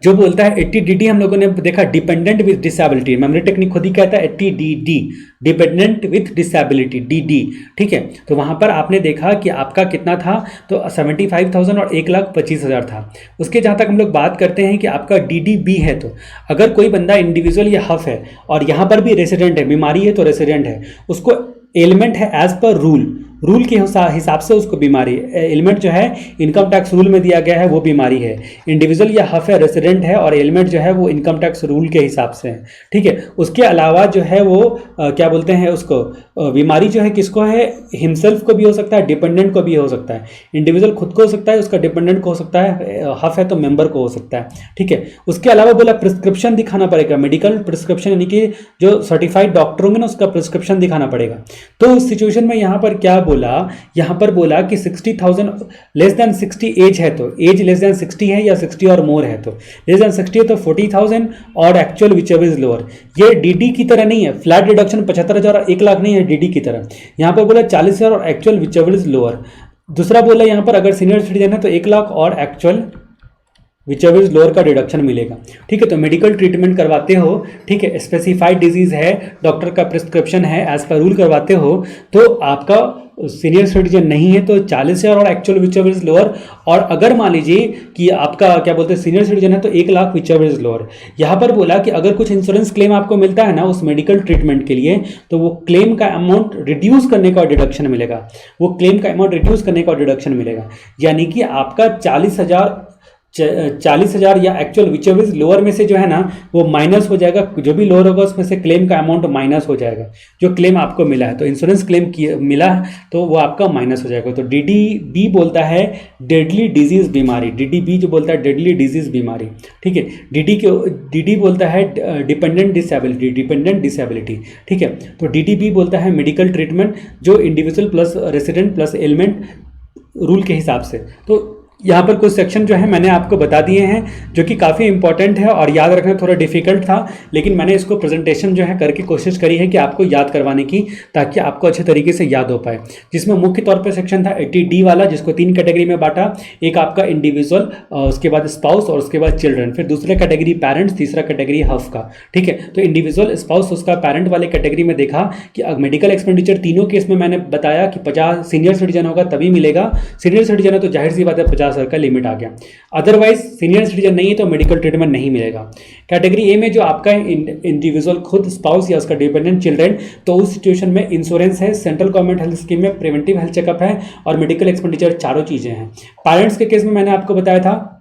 जो बोलता है 80DD हम लोगों ने देखा dependent with disability, memory technique खुद ही कहता है 80DD, dependent with disability DD, ठीक है। तो वहां पर आपने देखा कि आपका कितना था, तो 75,000 और 1,25,000 था। उसके जहां तक हम लोग बात करते हैं कि आपका DDB है, तो अगर कोई बंदा इंडिविजुअल या हफ है और यहाँ पर भी रेसिडेंट है, बीमारी है तो रेसिडेंट है, उसको एलिमेंट है एज पर रूल के हिसाब से उसको बीमारी, एलिमेंट जो है इनकम टैक्स रूल में दिया गया है वो बीमारी है। इंडिविजुअल या हफ है, रेसिडेंट है और एलिमेंट जो है वो इनकम टैक्स रूल के हिसाब से है, ठीक है। उसके अलावा जो है वो क्या बोलते हैं उसको, बीमारी जो है किसको है, हिमसेल्फ को भी हो सकता है, डिपेंडेंट को भी हो सकता है। इंडिविजुअल खुद को हो सकता है, उसका डिपेंडेंट को हो सकता है, हफ है तो मेंबर को हो सकता है, ठीक है। उसके अलावा बोला प्रिस्क्रिप्शन दिखाना पड़ेगा, मेडिकल प्रिस्क्रिप्शन, यानी कि जो सर्टिफाइड डॉक्टर होंगे ना उसका प्रिस्क्रिप्शन दिखाना पड़ेगा। तो उस सिचुएशन में यहाँ पर क्या बोला, यहाँ पर बोला कि 60,000 लेस देन 60 एज है, तो एज लेस देन 60 है या 60 और मोर है, तो लेस देन 60 है तो 40,000 और actual which ever is lower. ये डीडी की तरह नहीं है, फ्लैट डिडक्शन 75,000 और 1 लाख नहीं है डीडी की तरह। यहाँ पर बोला 40,000 और actual which ever is lower. दूसरा बोला यहाँ पर अगर सीनियर सिटीजन है तो 1 लाख और एक्चुअल विचएवर इज लोअर का डिडक्शन मिलेगा, ठीक है। तो मेडिकल ट्रीटमेंट करवाते हो, ठीक है, स्पेसिफाइड डिजीज है, डॉक्टर का प्रिस्क्रिप्शन है, एज पर रूल करवाते हो, तो आपका सीनियर सिटीजन नहीं है तो 40,000 और एक्चुअल विचएवर इज लोअर। और अगर मान लीजिए कि आपका क्या बोलते हैं सीनियर सिटीजन है तो 1 लाख विचएवर इज लोअर। यहाँ पर बोला कि अगर कुछ इंश्योरेंस क्लेम आपको मिलता है ना उस मेडिकल ट्रीटमेंट के लिए, तो वो क्लेम का अमाउंट रिड्यूस करने का डिडक्शन मिलेगा, वो क्लेम का अमाउंट रिड्यूस करने का डिडक्शन मिलेगा। यानी कि आपका 40,000 या एक्चुअल विचएवर इज लोअर में से जो है ना वो माइनस हो जाएगा, जो भी लोअर होगा उसमें से क्लेम का अमाउंट माइनस हो जाएगा, जो क्लेम आपको मिला है। तो इंश्योरेंस क्लेम मिला तो वो आपका माइनस हो जाएगा। तो DDB बोलता है डेडली डिजीज बीमारी, DDB जो बोलता है डेडली डिजीज बीमारी, ठीक है। DD बोलता है डिपेंडेंट डिसेबिलिटी, ठीक है। तो DDB बोलता है मेडिकल ट्रीटमेंट जो individual plus resident plus element rule के हिसाब से। तो यहाँ पर कुछ सेक्शन जो है मैंने आपको बता दिए हैं जो कि काफ़ी इंपॉर्टेंट है और याद रखना थोड़ा डिफिकल्ट था, लेकिन मैंने इसको प्रेजेंटेशन जो है करके कोशिश करी है कि आपको याद करवाने की, ताकि आपको अच्छे तरीके से याद हो पाए। जिसमें मुख्य तौर पर सेक्शन था 80D वाला, जिसको 3 कैटेगरी में बांटा, एक आपका इंडिविजुअल, उसके बाद स्पाउस और उसके बाद चिल्ड्रन, फिर दूसरा कैटेगरी पेरेंट्स, तीसरा कैटेगरी हफ का, ठीक है। तो इंडिविजुअल, स्पाउस, उसका पेरेंट वाले कैटेगरी में देखा कि मेडिकल एक्सपेंडिचर तीनों केस में मैंने बताया कि 50 सीनियर सिटीजन होगा तभी मिलेगा। सीनियर सिटीजन है तो जाहिर सी बात है 50,000 का लिमिट आ गया, अदरवाइज सीनियर सिटीजन नहीं है तो मेडिकल ट्रीटमेंट नहीं मिलेगा। कैटेगरी ए में जो आपका इंडिविजुअल खुद, स्पाउस या उसका डिपेंडेंट चिल्ड्रन, तो उस सिचुएशन में इंश्योरेंस है, सेंट्रल गवर्नमेंट हेल्थ स्कीम में प्रिवेंटिव हेल्थ चेकअप है और मेडिकल एक्सपेंडिचर, चारों चीज़ें हैं। पेरेंट्स के केस में मैंने आपको बताया था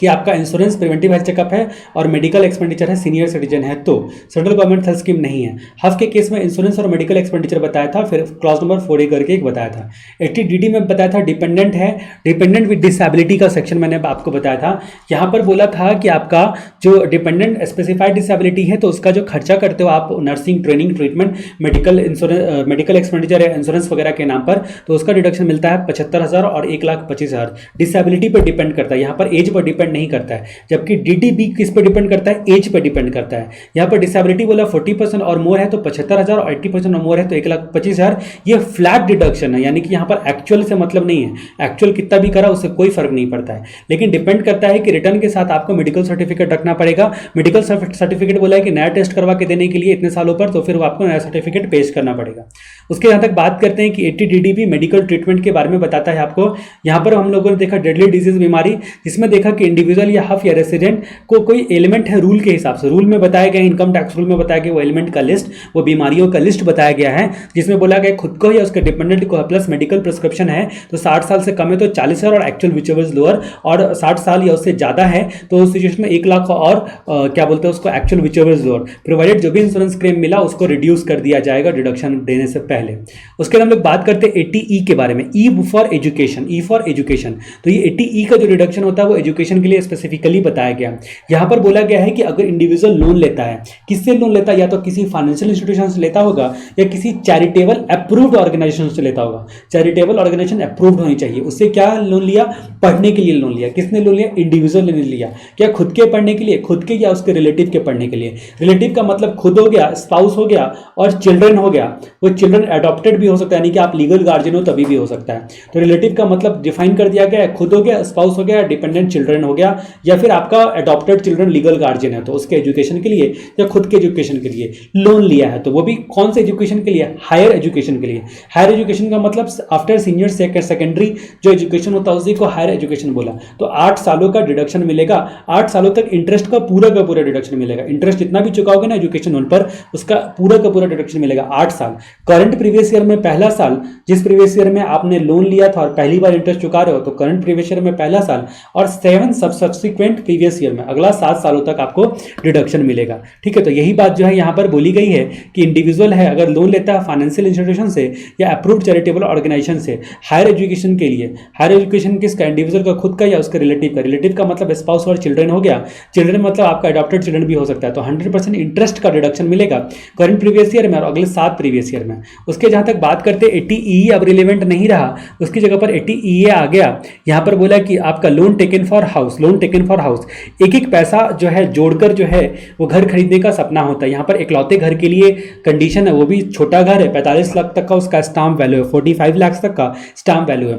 कि आपका इंश्योरेंस प्रिवेंटिव हेल्थ चेकअप है और मेडिकल एक्सपेंडिचर है, सीनियर सिटीजन है तो सेंट्रल गवर्नमेंट हेल्थ स्कीम नहीं है। हफ के केस में इंश्योरेंस और मेडिकल एक्सपेंडिचर बताया था, फिर क्लॉज नंबर 4A करके एक बताया था। 80DD में बताया था डिपेंडेंट है, डिपेंडेंट विद डिसेबिलिटी का सेक्शन मैंने आपको बताया था। यहाँ पर बोला था कि आपका जो डिपेंडेंट स्पेसिफाइड डिसेबिलिटी है तो उसका जो खर्चा करते हो आप nursing, training, treatment, medical insurance, medical expenditure या इंश्योरेंस वगैरह के नाम पर, तो उसका डिडक्शन मिलता है 75,000 और 1,25,000। डिसेबिलिटी पर डिपेंड करता है, यहाँ पर एज पर डिपेंड नहीं करता है। जबकि DDB किस पे डिपेंड करता है, एज पे डिपेंड करता है। यहाँ पर डिसेबिलिटी बोला 40% और मोर है तो 75,000 और 80% और मोर है तो 1,25,000। ये फ्लैट डिडक्शन है, यानी कि यहाँ पर एक्चुअल से मतलब नहीं है, एक्चुअल कितना भी करा उससे कोई फर्क नहीं पड़ता है। लेकिन डिपेंड करता है कि रिटर्न के साथ आपको मेडिकल सर्टिफिकेट रखना पड़ेगा। मेडिकल सर्टिफिकेट बोला है कि नया टेस्ट करवा के देने के लिए इतने सालों पर, तो फिर वो आपको नया सर्टिफिकेट पेश करना पड़ेगा। उसके यहाँ तक बात करते हैं कि 80DD मेडिकल ट्रीटमेंट के बारे में बताता है आपको। यहाँ पर हम लोगों ने देखा डेडली डिजीज बीमारी, जिसमें देखा कि इंडिविजुअल या हफ या रेसिडेंट को कोई एलिमेंट है रूल के हिसाब से, रूल में बताया गया, इनकम टैक्स रूल में बताया गया वो एलिमेंट का लिस्ट, वो बीमारियों का लिस्ट बताया गया है, जिसमें बोला गया खुद को या उसके डिपेंडेंट को प्लस मेडिकल प्रिस्क्रिप्शन है तो 60 साल से कम है तो 40,000 और एक्चुअल विचएवर इज लोअर, और 60 साल या उससे ज्यादा है तो उस सिचुएशन में 1 लाख और क्या बोलते हैं उसको actual whichever is lower, provided जो भी इंश्योरेंस क्लेम मिला उसको रिड्यूस कर दिया जाएगा डिडक्शन देने से पहले। उसके बाद हम लोग बात करते हैं 80E के बारे में, E for education, E for education. तो ये 80E का जो रिडक्शन होता है वो एजुकेशन के लिए स्पेसिफिकली बताया गया। यहाँ पर बोला गया है कि अगर इंडिविजुअल लोन लेता है, किससे लोन लेता है, या तो किसी फाइनेंशियल इंस्टीट्यूशन से लेता होगा या किसी चैरिटेबल अप्रूव्ड ऑर्गेनाइजेशन से लेता होगा। चैरिटेबल ऑर्गेनाइजेशन अप्रूव्ड होनी चाहिए। उससे क्या लोन लिया, पढ़ने के लिए लोन लिया। किसने लोन लिया, इंडिविजुअल ने लिया। क्या खुद के पढ़ने के लिए, खुद के या उसके रिलेटिव के पढ़ने के लिए। रिलेटिव का मतलब खुद हो गया, स्पाउस हो गया और चिल्ड्रन हो गया। वो चिल्ड्रन अडॉप्टेड भी हो सकता है, यानी कि आप लीगल गार्जियन हो तभी भी हो सकता है। तो रिलेटिव का मतलब डिफाइन कर दिया गया है, खुद हो गया, स्पाउस हो गया, डिपेंडेंट चिल्ड्रन चिल्ड्रन हो गया, या फिर आपका अडॉप्टेड चिल्ड्रन लीगल गार्जियन है तो उसके एजुकेशन के लिए या खुद के एजुकेशन के लिए लोन लिया है, तो वो भी कौन से एजुकेशन के लिए? हायर एजुकेशन के लिए। हायर एजुकेशन का मतलब आफ्टर सीनियर सेकेंडरी जो एजुकेशन होता है उसी को हायर एजुकेशन बोला। तो 8 सालों का डिडक्शन मिलेगा, 8 सालों तक इंटरेस्ट का पूरा डिडक्शन मिलेगा। इंटरेस्ट जितना भी चुकाओगे ना एजुकेशन लोन पर, उसका पूरा डिडक्शन मिलेगा 8 साल। करंट प्रीवियस ईयर में पहला साल, जिस प्रीवियस ईयर में आपने लोन लिया था और पहली बार इंटरेस्ट चुका रहे हो, तो करंट प्रीवियस ईयर में पहला साल, और 7 सब्सिक्वेंट प्रीवियस ईयर में अगला 7 सालों तक आपको डिडक्शन मिलेगा। ठीक है, तो यही बात जो है यहाँ पर बोली गई है कि इंडिविजुअल है अगर लोन लेता है फाइनेंशियल इंस्टीट्यूशन से या अप्रूव्ड चैरिटेबल ऑर्गेनाइजेशन से हायर एजुकेशन के लिए, हायर एजुकेशन किसका? इंडिविजुअल का खुद का या उसके रिलेटिव का? रिलेटिव का मतलब स्पाउस और चिल्ड्रन हो गया, चिल्ड्रन मतलब आपका अडॉप्टेड चिल्ड्रन भी हो सकता है। तो 100% इंटरेस्ट का डिडक्शन मिलेगा करंट प्रीवियस ईयर में और अगले 7 प्रीवियस ईयर में। उसके जहां तक बात करते 80E अब रिलेवेंट नहीं रहा, उसकी जगह पर 80EA आ गया। यहां पर बोला कि आपका loan taken for house, loan taken for house, एक पैसा जो है जोड़कर जो है वो घर खरीदने का सपना होता है। यहाँ पर इकलौते घर के लिए कंडीशन है, वो भी छोटा घर है, 45 लाख तक का उसका स्टाम्प वैल्यू है, 45 लाख तक का स्टाम्प वैल्यू है।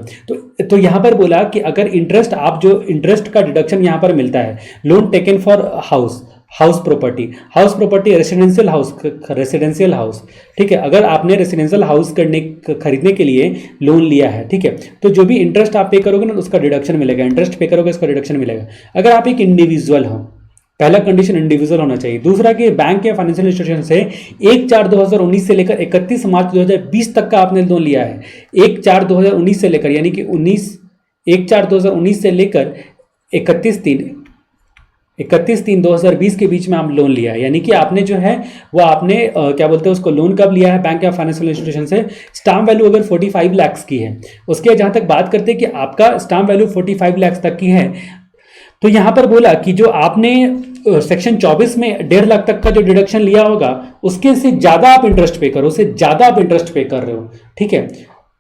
तो यहाँ पर बोला कि अगर इंटरेस्ट, आप जो इंटरेस्ट का डिडक्शन यहाँ पर मिलता है, loan taken for house, house property residential house, ठीक है, अगर आपने रेसिडेंशियल हाउस खरीदने के लिए लोन लिया है, ठीक है, तो जो भी इंटरेस्ट आप पे करोगे ना उसका डिडक्शन मिलेगा, इंटरेस्ट पे करोगे उसका डिडक्शन मिलेगा। अगर आप एक इंडिविजुअल हो, पहला कंडीशन इंडिविजुअल होना चाहिए। दूसरा कि बैंक या फाइनेंशियल इंस्टीट्यूशन से 1/4/2019 से लेकर 31 मार्च 2020 तक का आपने लोन लिया है। 1/4/2019 से लेकर, यानी कि 1/4/2019 से लेकर 31/3/2020 के बीच में आप लोन लिया है। यानी कि आपने जो है वो आपने क्या बोलते हैं उसको, लोन कब लिया है बैंक या फाइनेंशियल इंस्टीट्यूशन से? स्टाम्प वैल्यू अगर 45 लाख की है, उसके जहां तक बात करते हैं कि आपका स्टाम्प वैल्यू 45 लाख तक की है, तो यहां पर बोला कि जो आपने सेक्शन 24 में 1.5 लाख तक का जो डिडक्शन लिया होगा उसके से ज्यादा आप इंटरेस्ट पे करो, उससे ज्यादा आप इंटरेस्ट पे कर रहे हो, ठीक है।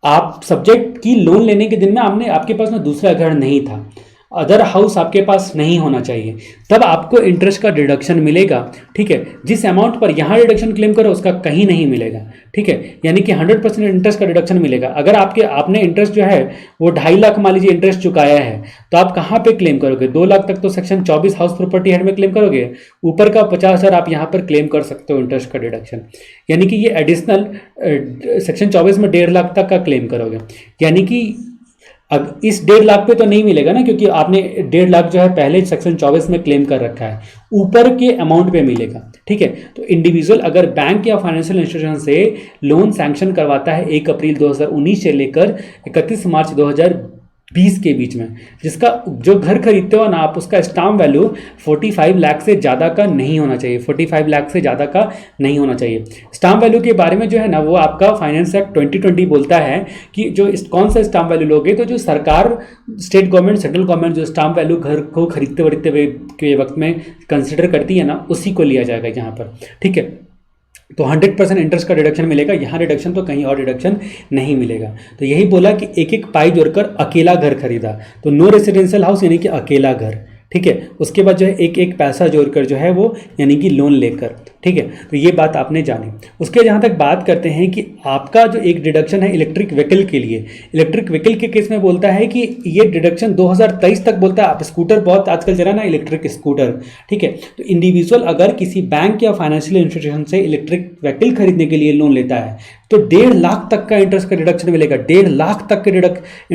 आप सब्जेक्ट की लोन लेने के दिन में आपके पास ना दूसरा घर नहीं था, अदर हाउस आपके पास नहीं होना चाहिए, तब आपको इंटरेस्ट का डिडक्शन मिलेगा, ठीक है। जिस अमाउंट पर यहाँ डिडक्शन क्लेम करो उसका कहीं नहीं मिलेगा, ठीक है, यानी कि 100% इंटरेस्ट का डिडक्शन मिलेगा। अगर आपने इंटरेस्ट जो है वो 2.5 लाख मान लीजिए इंटरेस्ट चुकाया है, तो आप कहाँ पे क्लेम करोगे? 2 लाख तक तो सेक्शन 24 हाउस प्रॉपर्टी हेड में क्लेम करोगे, ऊपर का 50,000 आप यहाँ पर क्लेम कर सकते हो इंटरेस्ट का डिडक्शन, यानी कि ये एडिशनल सेक्शन 24 में 1.5 लाख तक का क्लेम करोगे। यानी कि अब इस 1.5 लाख पे तो नहीं मिलेगा ना, क्योंकि आपने 1.5 लाख जो है पहले सेक्शन 24 में क्लेम कर रखा है, ऊपर के अमाउंट पे मिलेगा, ठीक है। तो इंडिविजुअल अगर बैंक या फाइनेंशियल इंस्टीट्यूशन से लोन सैंक्शन करवाता है 1 अप्रैल 2019 से लेकर 31 मार्च 2020 के बीच में, जिसका जो घर खरीदते हो ना आप, उसका स्टाम्प वैल्यू 45 लाख से ज़्यादा का नहीं होना चाहिए, 45 लाख से ज़्यादा का नहीं होना चाहिए। स्टाम्प वैल्यू के बारे में जो है ना वो आपका फाइनेंस एक्ट 2020 बोलता है कि जो कौन सा स्टाम्प वैल्यू लोगे, तो जो सरकार, स्टेट गवर्नमेंट, सेंट्रल गवर्नमेंट जो स्टाम्प वैल्यू घर को खरीदते हुए के वक्त में कंसिडर करती है ना, उसी को लिया जाएगा यहाँ पर, ठीक है। तो 100% इंटरेस्ट का डिडक्शन मिलेगा, यहाँ डिडक्शन तो कहीं और डिडक्शन नहीं मिलेगा। तो यही बोला कि एक पाई जोड़कर अकेला घर खरीदा, तो नो रेसिडेंशियल हाउस यानी कि अकेला घर, ठीक है। उसके बाद जो है एक पैसा जोड़कर जो है वो यानी कि लोन लेकर, ठीक है। तो ये बात आपने जानी। उसके जहाँ तक बात करते हैं कि आपका जो एक डिडक्शन है इलेक्ट्रिक व्हीकल के लिए, इलेक्ट्रिक व्हीकल के केस में बोलता है कि ये डिडक्शन 2023 तक बोलता है। आप स्कूटर बहुत आजकल चला ना, इलेक्ट्रिक स्कूटर, ठीक है। तो इंडिविजुअल अगर किसी बैंक या फाइनेंशियल इंस्टीट्यूशन से इलेक्ट्रिक व्हीकल खरीदने के लिए लोन लेता है तो 1.5 लाख तक का इंटरेस्ट का डिडक्शन मिलेगा, 1.5 लाख तक के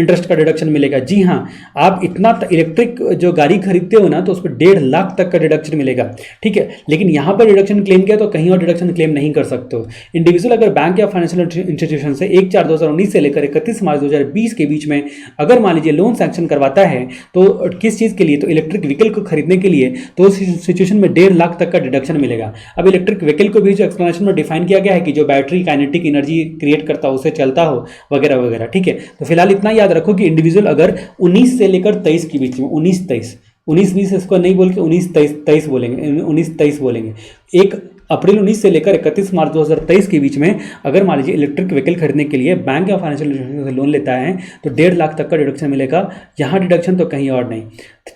इंटरेस्ट का डिडक्शन मिलेगा। जी हाँ, आप इतना इलेक्ट्रिक जो गाड़ी खरीदते हो ना तो उस पर 1.5 लाख तक का डिडक्शन मिलेगा, ठीक है। लेकिन यहाँ पर डिडक्शन क्लेम किया तो कहीं और डिडक्शन क्लेम नहीं कर सकते हो। इंडिविजुअल अगर बैंक या फाइनेंशियल इंस्टीट्यूशन से 1/4/2019 से लेकर 31 मार्च 2020 के बीच में अगर मान लीजिए लोन सैंक्शन करवाता है तो किस चीज़ के लिए, तो इलेक्ट्रिक व्हीकल को खरीदने के लिए, तो उस सिचुएशन में 1.5 लाख तक का डिडक्शन मिलेगा। अब इलेक्ट्रिक व्हीकल को भी जो एक्सप्लेनेशन में डिफाइन किया गया है कि जो बैटरी काइनेटिक एनर्जी क्रिएट करता हो, उसे चलता हो वगैरह वगैरह, ठीक है। तो फिलहाल इतना याद रखो कि इंडिविजुअल अगर 19 से लेकर 23 के बीच में, 19-20 इसको नहीं बोल के 19-23 बोलेंगे, 19-23 बोलेंगे। 1 अप्रैल 19 से लेकर 31 मार्च 2023 के बीच में अगर मान लीजिए इलेक्ट्रिक व्हीकल खरीदने के लिए बैंक या फाइनेंशियल इंस्टीट्यूशन से लोन लेता है तो 1.5 लाख तक का डिडक्शन मिलेगा, यहाँ डिडक्शन तो कहीं और नहीं,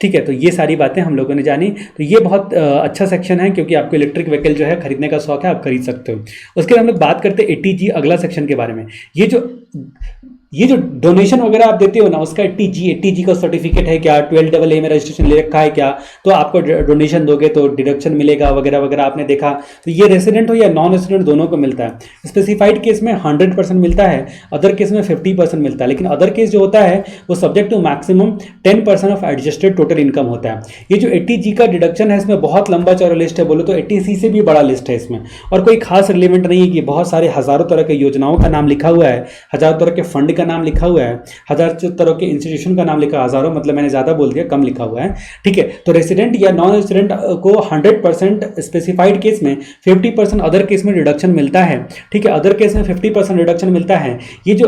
ठीक है। तो ये सारी बातें हम लोगों ने जानी। तो ये बहुत अच्छा सेक्शन है, क्योंकि आपको इलेक्ट्रिक व्हीकल जो है खरीदने का शौक है, आप खरीद सकते हो। उसके बाद हम लोग बात करते हैं 80G अगला सेक्शन के बारे में। ये जो ये जो डोनेशन वगैरह आप देते हो ना, उसका 80G का सर्टिफिकेट है क्या, 12AA में रजिस्ट्रेशन ले रखा है क्या, तो आपको डोनेशन दोगे तो डिडक्शन मिलेगा वगैरह वगैरह, आपने देखा। तो ये रेसिडेंट हो या नॉन रेसिडेंट दोनों को मिलता है। स्पेसिफाइड केस में 100% मिलता है, अदर केस में 50% मिलता है। लेकिन अदर केस जो होता है वो subject to maximum 10% of adjusted total income होता है। ये जो 80G का डिडक्शन है इसमें बहुत लंबा चौड़ा लिस्ट है, बोलो तो 80C से भी बड़ा लिस्ट है इसमें, और कोई खास रिलेवेंट नहीं है कि बहुत सारे हजारों तरह के योजनाओं का नाम लिखा हुआ है, हजारों तरह के फंड का नाम लिखा हुआ है, हजार तरह के इंस्टीट्यूशन का नाम लिखा, हजारों मतलब मैंने ज्यादा बोल दिया, कम लिखा हुआ है, ठीक है। तो रेसिडेंट या नॉन रेसिडेंट को 100% स्पेसिफाइड केस में, 50% अदर केस में डिडक्शन मिलता है, ठीक है। अदर केस में 50% डिडक्शन मिलता है। ये जो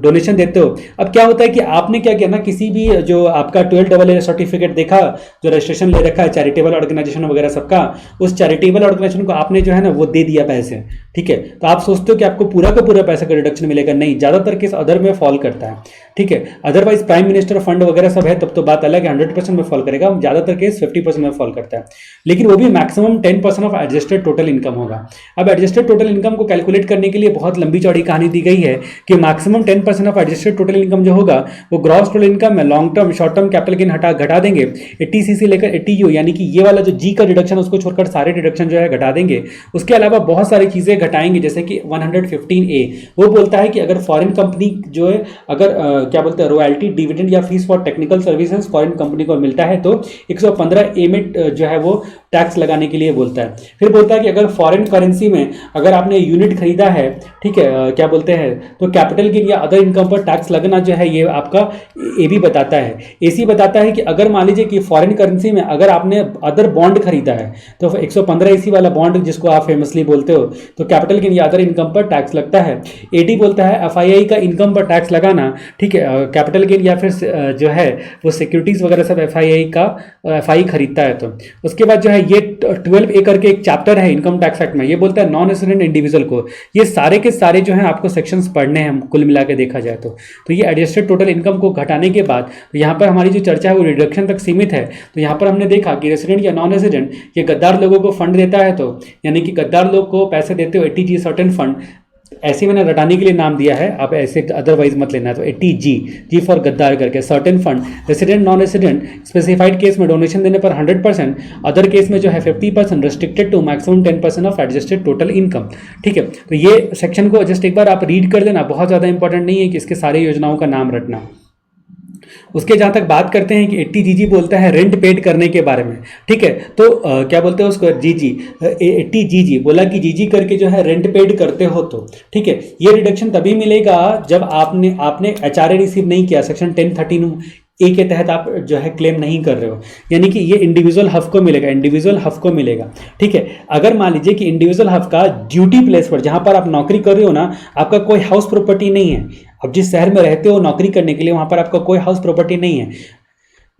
डोनेशन देते हो, अब क्या होता है कि आपने क्या किया ना, किसी भी जो आपका 12AA सर्टिफिकेट देखा, जो रजिस्ट्रेशन ले रखा है चैरिटेबल ऑर्गेनाइजेशन वगैरह सबका, उस चैरिटेबल ऑर्गेनाइजेशन को आपने जो है ना वो दे दिया पैसे, ठीक है। तो आप सोचते हो कि आपको पूरा का पूरा पैसा का डिडक्शन मिलेगा, नहीं, ज्यादातर केस अदर में फॉल करता है, ठीक है। अदरवाइज प्राइम मिनिस्टर फंड वगैरह सब है तब तो बात अलग है, 100% में फॉल करेगा, ज्यादातर केस 50% में फॉल करता है, लेकिन वो भी maximum 10% of adjusted total income होगा। अब एडजस्टेड टोटल इनकम को कैलकुलेट करने के लिए बहुत लंबी चौड़ी कहानी दी गई है कि maximum 10% of adjusted total income जो होगा वो ग्रॉस टोटल इनकम में long term short term capital gain घटा देंगे, 80C से लेकर 80U, यानी कि ये वाला जो जी का डिडक्शन उसको छोड़कर सारे डिडक्शन जो है घटा देंगे। उसके अलावा बहुत सारी चीजें घटाएंगे, जैसे कि 115A वो बोलता है कि अगर फॉरेन कंपनी जो है, अगर क्या बोलते हैं, रॉयल्टी, डिविडेंड या fees for technical services foreign company को मिलता है तो 115A में जो है वो टैक्स लगाने के लिए बोलता है। फिर बोलता है कि अगर फॉरेन करेंसी में अगर आपने यूनिट खरीदा है, ठीक है, क्या बोलते हैं, तो कैपिटल गेन या अदर इनकम पर टैक्स लगना जो है ये आपका ए भी बताता है। एसी बताता है कि अगर मान लीजिए कि फॉरेन करेंसी में अगर आपने अदर बॉन्ड खरीदा है तो 115AC वाला बॉन्ड जिसको आप फेमसली बोलते हो, तो कैपिटल गेन या अदर इनकम पर टैक्स लगता है। एडी बोलता है FII का इनकम पर टैक्स लगाना, ठीक है, कैपिटल गेन या फिर जो है वो सिक्योरिटीज वगैरह सब FII खरीदता है। तो उसके बाद जो है ये 12A करके एक चैप्टर है इनकम टैक्स एक्ट में, ये बोलता है नॉन रेसिडेंट इंडिविजुअल को, ये सारे के सारे जो है आपको सेक्शंस पढ़ने हैं कुल मिला के देखा जाए तो ये एडजस्टेड टोटल इनकम को घटाने के बाद तो यहाँ पर हमारी जो चर्चा है वो रिडक्शन तक सीमित है। तो यहाँ पर हमने देखा कि रेसिडेंट या नॉन रेसिडेंट ये गद्दार लोगों को फंड देता है, तो यानी कि गद्दार लोग को पैसे देते हो 80G सर्टेन फंड, ऐसे मैंने रटाने के लिए नाम दिया है, आप ऐसे अदरवाइज मत लेना। तो 80G, जी फॉर गद्दार करके, certain fund, resident non resident, specified case में डोनेशन देने पर 100%, अदर केस में जो है 50%, restricted to maximum 10% of adjusted total income, ठीक है। तो ये सेक्शन को जस्ट एक बार आप रीड कर लेना, बहुत ज़्यादा इंपॉर्टेंट नहीं है कि इसके सारी योजनाओं का नाम रटना। उसके जहाँ तक बात करते हैं कि 80G बोलता है रेंट पेड करने के बारे में, ठीक है। तो क्या बोलते हैं उसको, जीजी, 80G बोला कि जीजी करके जो है रेंट पेड करते हो तो, ठीक है। ये रिडक्शन तभी मिलेगा जब आपने HRA रिसीव नहीं किया, सेक्शन 1013A के तहत आप जो है क्लेम नहीं कर रहे हो, यानी कि ये इंडिविजुअल हफ को मिलेगा, इंडिविजुअल हफ को मिलेगा, ठीक है। अगर मान लीजिए कि इंडिविजुअल हफ का ड्यूटी प्लेस पर, जहां पर आप नौकरी कर रहे हो ना, आपका कोई हाउस प्रॉपर्टी नहीं है, अब जिस शहर में रहते हो नौकरी करने के लिए वहां पर आपका कोई हाउस प्रॉपर्टी नहीं है,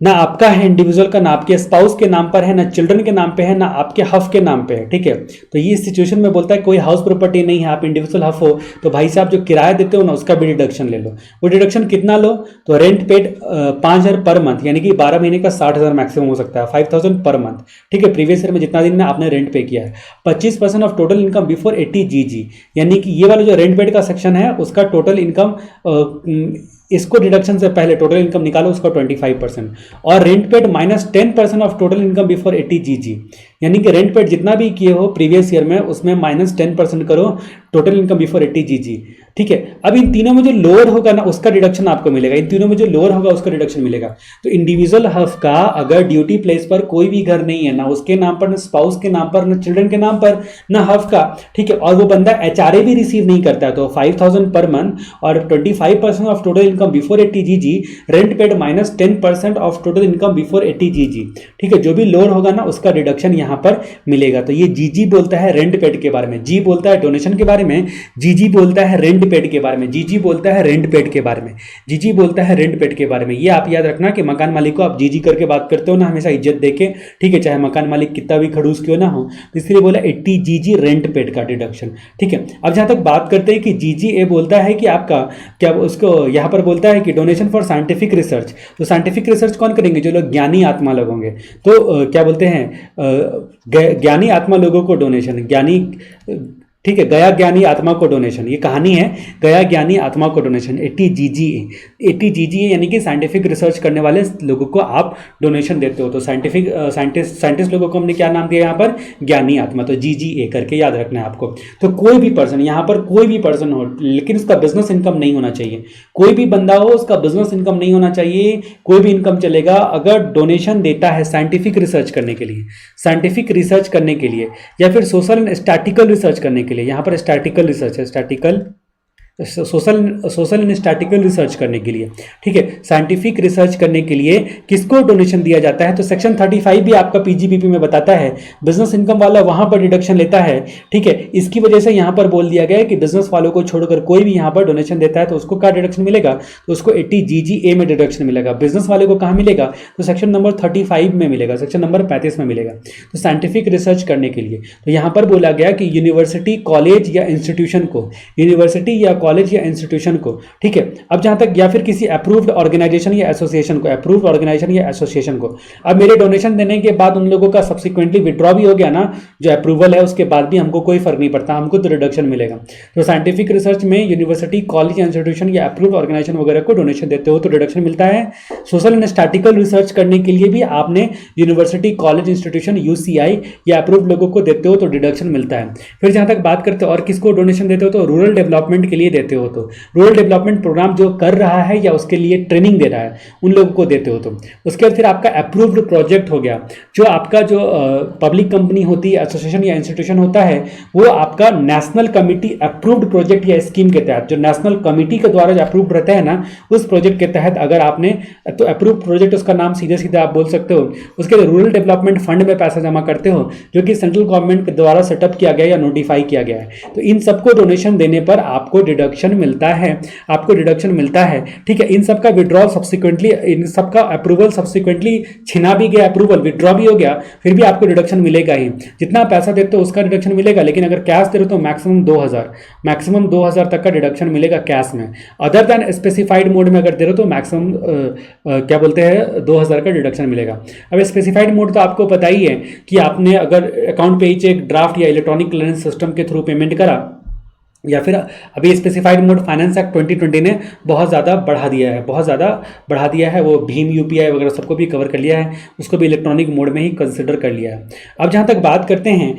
ना आपका है इंडिविजुअल का, ना आपके स्पाउस के नाम पर है, ना चिल्ड्रन के नाम पे है, ना आपके हफ के नाम पे है, ठीक है। तो ये सिचुएशन में बोलता है कोई हाउस प्रॉपर्टी नहीं है, आप इंडिविजुअल हफ हो, तो भाई साहब जो किराया देते हो ना उसका भी डिडक्शन ले लो। वो डिडक्शन कितना लो, तो रेंट पेड 5,000 पर मंथ, यानी कि 12 महीने का 60,000 मैक्सिमम हो सकता है, 5,000 पर मंथ, ठीक है। प्रीवियस ईयर में जितना दिन में आपने रेंट पे किया है, 25% of total income before 80G, यानी कि ये वाला जो रेंट पेड का सेक्शन है उसका टोटल इनकम, इसको डिडक्शन से पहले टोटल इनकम निकालो उसका 25%, और rent paid -10% of total income before 80G, यानी कि रेंट पेड जितना भी किए हो प्रीवियस ईयर में उसमें -10% करो टोटल इनकम बिफोर 80G, ठीक है। अब इन तीनों में जो लोअर होगा ना उसका डिडक्शन आपको मिलेगा, इन तीनों में जो लोअर होगा उसका डिडक्शन मिलेगा। तो इंडिविजुअल हफ का अगर ड्यूटी प्लेस पर कोई भी घर नहीं है, ना उसके नाम पर, ना स्पाउस के नाम पर, ना चिल्ड्रन के नाम पर, ना हफ का, ठीक है, और वो बंदा HRA भी रिसीव नहीं करता है, तो 5,000 पर मंथ और 25% of total income before 80G, rent paid -10% of total income before 80G, ठीक है। जो भी लोअर होगा ना उसका डिडक्शन यहाँ पर मिलेगा। तो ये जीजी बोलता है रेंट पेड के बारे में, जी बोलता है डोनेशन के बारे में, जीजी बोलता है रेंट पेड के बारे में, जीजी बोलता है रेंट पेड के बारे में, जीजी बोलता है रेंट पेड के बारे में। ये आप याद रखना कि मकान मालिक को आप जीजी करके बात करते हो ना हमेशा इज्जत देके, ठीक है, चाहे मकान मालिक कितना भी खड़ूस क्यों ना हो। तो इसलिए बोला 80G रेंट पेड का डिडक्शन, ठीक है। अब जहां तक बात करते हैं कि जीजीए बोलता है कि आपका क्या, उसको यहां पर बोलता है कि डोनेशन फॉर साइंटिफिक रिसर्च, तो साइंटिफिक रिसर्च कौन करेंगे, जो लोग ज्ञानी आत्मा लोग होंगे। तो क्या बोलते हैं, ज्ञानी आत्मा लोगों को डोनेशन, ज्ञानी ठीक है, गया ज्ञानी आत्मा को डोनेशन, ये कहानी है, गया ज्ञानी आत्मा को डोनेशन, 80 GGA यानी कि साइंटिफिक रिसर्च करने वाले लोगों को आप डोनेशन देते हो। तो साइंटिस्ट लोगों को हमने क्या नाम दिया यहाँ पर, ज्ञानी आत्मा, तो GGA करके याद रखना है आपको। तो कोई भी पर्सन, यहाँ पर कोई भी पर्सन हो, लेकिन उसका बिजनेस इनकम नहीं होना चाहिए, कोई भी बंदा हो उसका बिजनेस इनकम नहीं होना चाहिए, कोई भी इनकम चलेगा अगर डोनेशन देता है साइंटिफिक रिसर्च करने के लिए, साइंटिफिक रिसर्च करने के लिए, या फिर सोशल एंड स्टैटिकल रिसर्च करने के लिए। यहाँ पर स्टैटिकल रिसर्च है, statistical social and statistical research करने के लिए, ठीक है, साइंटिफिक रिसर्च करने के लिए किसको डोनेशन दिया जाता है। तो सेक्शन 35 भी आपका पीजीबीपी में बताता है, बिजनेस इनकम वाला वहां पर डिडक्शन लेता है, ठीक है। इसकी वजह से यहां पर बोल दिया गया है कि बिजनेस वालों को छोड़कर कोई भी यहां पर डोनेशन देता है तो उसको क्या डिडक्शन मिलेगा, तो उसको 80 GGA में डिडक्शन मिलेगा। बिजनेस वाले को कहां मिलेगा, तो सेक्शन नंबर 35 में मिलेगा, सेक्शन नंबर 35 में मिलेगा। तो साइंटिफिक रिसर्च करने के लिए तो यहां पर बोला गया कि यूनिवर्सिटी, कॉलेज या इंस्टीट्यूशन को, यूनिवर्सिटी या कॉलेज या इंस्टीट्यूशन को, ठीक है। अब जहां तक, या फिर किसी अप्रूव्ड ऑर्गेनाइजेशन या एसोसिएशन को, अप्रूव्ड ऑर्गेनाइजेशन या एसोसिएशन को। अब मेरे डोनेशन देने के बाद उन लोगों का सब्सिक्वेंटली विड्रॉ भी हो गया ना, जो अप्रूवल है उसके बाद भी हमको कोई फर्क नहीं पड़ता, हमको तो रिडक्शन मिलेगा। तो साइंटिफिक रिसर्च में यूनिवर्सिटी, कॉलेज या इंस्टीट्यूशन या अप्रूव्ड ऑर्गेनाइजेशन वगैरह को डोनेशन देते हो तो रिडक्शन मिलता है। सोशल एंड स्टैटिकल रिसर्च करने के लिए भी आपने यूनिवर्सिटी, कॉलेज, इंस्टीट्यूशन, UCI या अप्रूव्ड लोगों को देते हो तो डिडक्शन मिलता है। फिर जहां तक बात करते हो और किसको डोनेशन देते हो, तो रूरल डेवलपमेंट के लिए देते हो, तो रूरल डेवलपमेंट प्रोग्राम जो कर रहा है या उसके लिए ट्रेनिंग दे रहा है उन लोगों को देते हो। तो उसके बाद फिर आपका अप्रूव्ड प्रोजेक्ट हो गया, जो आपका जो पब्लिक कंपनी होती है, एसोसिएशन या इंस्टीट्यूशन होता है, वो आपका नेशनल कमिटी अप्रूव्ड प्रोजेक्ट या स्कीम के तहत, जो नेशनल कमिटी के द्वारा जो अप्रूव्ड रहता है ना, उस प्रोजेक्ट के तहत अगर आपने, तो अप्रूव्ड प्रोजेक्ट उसका नाम सीधे सीधे आप बोल सकते हो। उसके लिए रूरल डेवलपमेंट फंड में पैसा जमा करते हो, जो कि सेंट्रल गवर्नमेंट के द्वारा सेटअप किया गया या नोटिफाई किया गया है। तो इन सबको डोनेशन देने पर आपको डिडक्शन मिलता है, आपको डिडक्शन मिलता है, ठीक है। इन सब का विड्रॉल सब्सिक्वेंटली, इन सब का अप्रूवल सब्सिक्वेंटली छिना भी गया, अप्रूवल विड्रॉ भी हो गया, फिर भी आपको डिडक्शन मिलेगा ही। जितना पैसा देते हो उसका डिडक्शन मिलेगा, लेकिन अगर कैश दे रहे हो तो मैक्सिमम 2000 तक का डिडक्शन मिलेगा कैश में। अदर देन स्पेसिफाइड मोड में अगर दे रहे हो तो मैक्सिमम क्या बोलते हैं 2000 का डिडक्शन मिलेगा। अब स्पेसिफाइड मोड तो आपको पता ही है कि आपने अगर अकाउंट पे ही चेक, ड्राफ्ट या इलेक्ट्रॉनिक क्लियरेंस सिस्टम के थ्रू पेमेंट करा, या फिर अभी स्पेसिफाइड मोड फाइनेंस एक्ट 2020 ने बहुत ज़्यादा बढ़ा दिया है, बहुत ज़्यादा बढ़ा दिया है, वो भीम UPI वगैरह सबको भी कवर कर लिया है, उसको भी इलेक्ट्रॉनिक मोड में ही कंसिडर कर लिया है। अब जहाँ तक बात करते हैं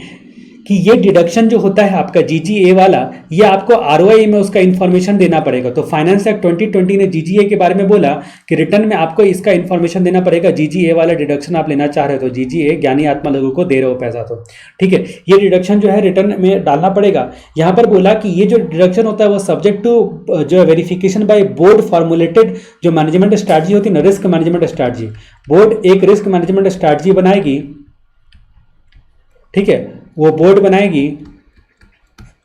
कि ये डिडक्शन जो होता है आपका GGA वाला, ये आपको ROI में उसका इन्फॉर्मेशन देना पड़ेगा। तो फाइनेंस एक्ट 2020 ने GGA के बारे में बोला कि रिटर्न में आपको इसका इन्फॉर्मेशन देना पड़ेगा, GGA वाला डिडक्शन आप लेना चाह रहे हो तो GGA ज्ञानी आत्मा लोगों को दे रहे हो पैसा, तो ठीक है, ये डिडक्शन जो है रिटर्न में डालना पड़ेगा। यहाँ पर बोला कि ये जो डिडक्शन होता है वो सब्जेक्ट टू जो वेरिफिकेशन बाय बोर्ड फॉर्मुलेटेड जो मैनेजमेंट स्ट्रैटेजी होती है ना, रिस्क मैनेजमेंट स्ट्रैटेजी, बोर्ड एक रिस्क मैनेजमेंट स्ट्रैटेजी बनाएगी, ठीक है, वो बोर्ड बनाएगी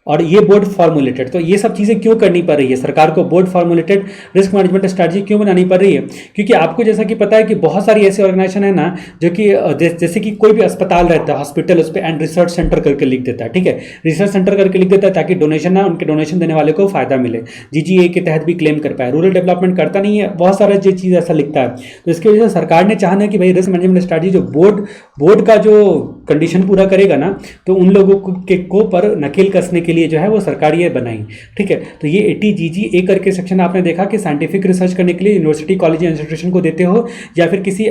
और ये बोर्ड फॉर्मुलेटेड। तो ये सब चीज़ें क्यों करनी पड़ रही है सरकार को, board formulated risk management strategy क्यों बनानी पड़ रही है, क्योंकि आपको जैसा कि पता है कि बहुत सारी ऐसी ऑर्गेनाइजेशन है ना, जो कि जैसे कि कोई भी अस्पताल रहता है, हॉस्पिटल, उस पर एंड रिसर्च सेंटर करके लिख देता है, ठीक है, रिसर्च सेंटर करके लिख देता है ताकि डोनेशन ना, उनके डोनेशन देने वाले को फायदा मिले, GGA के तहत भी क्लेम कर पाए। रूरल डेवलपमेंट करता नहीं है, बहुत सारा जो चीज़ ऐसा लिखता है। तो इसकी वजह से सरकार ने चाहना कि भाई रिस्क मैनेजमेंट स्ट्रैटेजी जो बोर्ड का जो कंडीशन पूरा करेगा ना, तो उन लोगों को पर नकेल कसने के लिए जो है वो सरकार ये बनाई, ठीक है। तो ये 80 GGA करके सेक्शन आपने देखा कि साइंटिफिक रिसर्च करने के लिए यूनिवर्सिटी, कॉलेज या इंस्टीट्यूशन को देते हो, या फिर किसी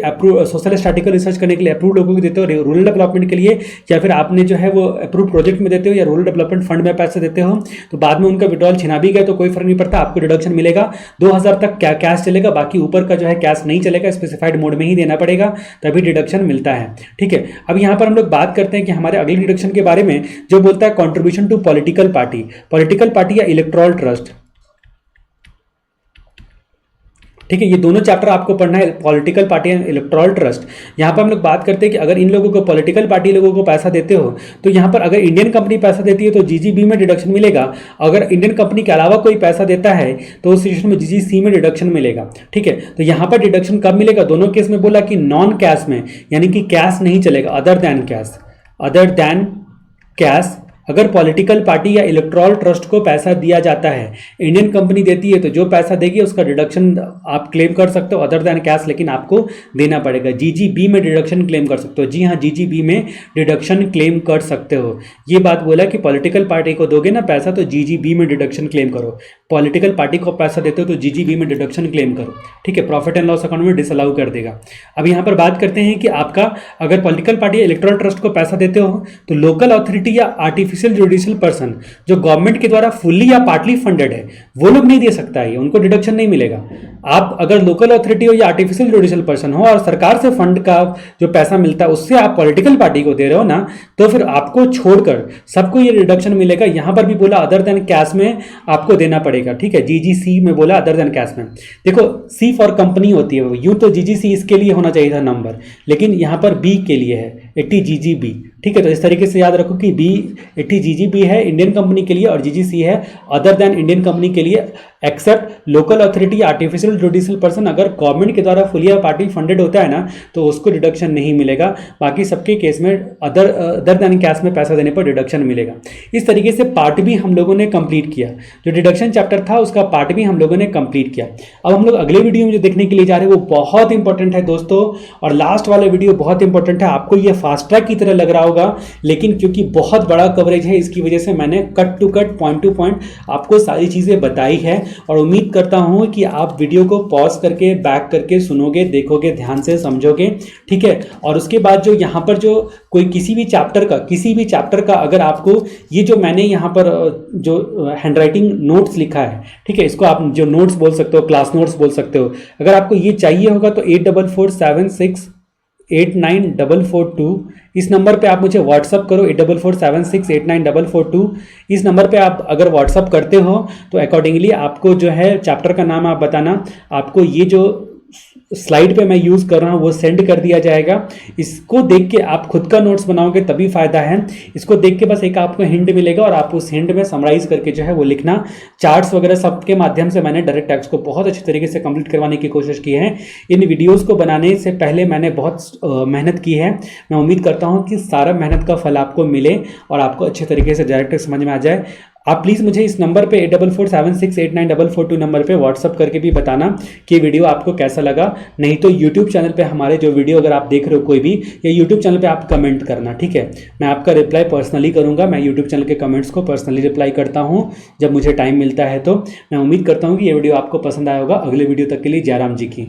सोशल स्टैटिकल रिसर्च करने के लिए अप्रूव लोगों को देते हो, रूरल डेवलपमेंट के लिए, या फिर आपने जो है वो अप्रूव प्रोजेक्ट में देते हो या रूरल डेवलपमेंट फंड में पैसे देते हो, तो बाद में उनका विड्रॉल छिना भी गया तो कोई फर्क नहीं पड़ता, आपको डिडक्शन मिलेगा। 2000 तक क्या कैश चलेगा, बाकी ऊपर का जो है कैश नहीं चलेगा, स्पेसिफाइड मोड में ही देना पड़ेगा, तभी डिडक्शन मिलता है, ठीक है। अब यहाँ पर हम लोग बात करते हैं कि हमारे अगले डिडक्शन के बारे में, जो बोलता है कॉन्ट्रीब्यूशन टू पॉलिटिकल पार्टी या इलेक्टोरल ट्रस्ट, ठीक है। ये दोनों चैप्टर आपको पढ़ना है, political party and electoral trust. यहाँ पर हम लोग बात करते हैं कि अगर इन लोगों को, पॉलिटिकल पार्टी लोगों को पैसा देते हो, तो यहाँ पर अगर इंडियन कंपनी पैसा देती है तो GGB में डिडक्शन मिलेगा, अगर इंडियन कंपनी के अलावा कोई पैसा देता है तो उस सिचुएशन में GGC में डिडक्शन मिलेगा, ठीक है। तो यहाँ पर डिडक्शन कब मिलेगा, दोनों केस में बोला कि नॉन कैश में, यानी कि कैश नहीं चलेगा, अदर देन कैश अगर पॉलिटिकल पार्टी या इलेक्टोरल ट्रस्ट को पैसा दिया जाता है, इंडियन कंपनी देती है, तो जो पैसा देगी उसका डिडक्शन आप क्लेम कर सकते हो अदर दैन कैश, लेकिन आपको देना पड़ेगा। जीजीबी में डिडक्शन क्लेम कर सकते हो। जी हाँ, जीजीबी में डिडक्शन क्लेम कर सकते हो। ये बात बोला कि पॉलिटिकल पार्टी को दोगे ना पैसा तो जीजीबी में डिडक्शन क्लेम करो, पॉलिटिकल पार्टी को पैसा देते हो तो जीजीबी में डिडक्शन क्लेम करो। ठीक है, प्रॉफिट एंड लॉस अकाउंट में डिसअलाउ कर देगा। अब यहाँ पर बात करते हैं कि आपका अगर पॉलिटिकल पार्टी या इलेक्टोरल ट्रस्ट को पैसा देते हो तो लोकल अथॉरिटी या आर्टिफिशियल जुडिशियल पर्सन जो गवर्नमेंट के द्वारा फुल्ली या पार्टली फंडेड है वो लोग नहीं दे सकता है, उनको डिडक्शन नहीं मिलेगा। आप अगर लोकल अथॉरिटी हो या आर्टिफिशियल जुडिशियल पर्सन हो और सरकार से फंड का जो पैसा मिलता है उससे आप पॉलिटिकल पार्टी को दे रहे हो ना, तो फिर आपको छोड़कर सबको ये डिडक्शन मिलेगा। यहां पर भी बोला अदर देन कैश में आपको देना पड़ेगा। ठीक है, जीजीसी में बोला अदर देन कैश में। देखो, सी फॉर कंपनी होती है, यूं तो जीजीसी इसके लिए होना चाहिए था नंबर, लेकिन यहां पर बी के लिए है 80 जीजीबी। ठीक है, तो इस तरीके से याद रखो कि बी 80 जीजीबी है इंडियन कंपनी के लिए और जीजीसी है अदर देन इंडियन कंपनी के लिए, except local authority artificial judicial person अगर गवर्नमेंट के द्वारा फुली या पार्टी फंडेड होता है ना तो उसको डिडक्शन नहीं मिलेगा। बाकी सबके केस में अदर देन कैश में पैसा देने पर डिडक्शन मिलेगा। इस तरीके से पार्ट भी हम लोगों ने कंप्लीट किया, जो डिडक्शन चैप्टर था उसका पार्ट भी हम लोगों ने कंप्लीट किया। अब हम लोग अगले वीडियो में जो देखने के लिए जा रहे हैं वो बहुत इंपॉर्टेंट है दोस्तों, और लास्ट वाला वीडियो बहुत इंपॉर्टेंट है। आपको ये फास्ट ट्रैक की तरह लग रहा होगा, लेकिन क्योंकि बहुत बड़ा कवरेज है इसकी वजह से मैंने cut to cut point to point आपको सारी चीजें बताई है, और उम्मीद करता हूं कि आप वीडियो को पॉज करके बैक करके सुनोगे, देखोगे, ध्यान से समझोगे। ठीक है, और उसके बाद जो यहाँ पर जो कोई किसी भी चैप्टर का अगर आपको ये जो मैंने यहाँ पर जो हैंडराइटिंग नोट्स लिखा है, ठीक है, इसको आप जो नोट्स बोल सकते हो, क्लास नोट्स बोल सकते हो, अगर आपको ये चाहिए होगा तो 8447689442 इस नंबर पे आप मुझे व्हाट्सअप करो। 8447689442 इस नंबर पे आप अगर व्हाट्सअप करते हो तो अकॉर्डिंगली आपको जो है चैप्टर का नाम आप बताना, आपको ये जो स्लाइड पे मैं यूज़ कर रहा हूँ वो सेंड कर दिया जाएगा। इसको देख के आप खुद का नोट्स बनाओगे तभी फायदा है। इसको देख के बस एक आपको हिंट मिलेगा और आप उस हिंट में समराइज करके जो है वो लिखना। चार्ट्स वगैरह सबके माध्यम से मैंने डायरेक्ट टैक्स को बहुत अच्छे तरीके से कंप्लीट करवाने की कोशिश की है। इन वीडियोस को बनाने से पहले मैंने बहुत मेहनत की है। मैं उम्मीद करता हूँ कि सारा मेहनत का फल आपको मिले और आपको अच्छे तरीके से डायरेक्ट समझ में आ जाए। आप प्लीज़ मुझे इस नंबर पे 8447689442 नंबर पे व्हाट्सअप करके भी बताना कि वीडियो आपको कैसा लगा। नहीं तो यूट्यूब चैनल पे हमारे जो वीडियो अगर आप देख रहे हो कोई भी, या यूट्यूब चैनल पे आप कमेंट करना। ठीक है, मैं आपका रिप्लाई पर्सनली करूँगा। मैं यूट्यूब चैनल के कमेंट्स को पर्सनली रिप्लाई करता हूँ जब मुझे टाइम मिलता है। तो मैं उम्मीद करता हूँ कि ये वीडियो आपको पसंद आया होगा। अगले वीडियो तक के लिए जयराम जी की।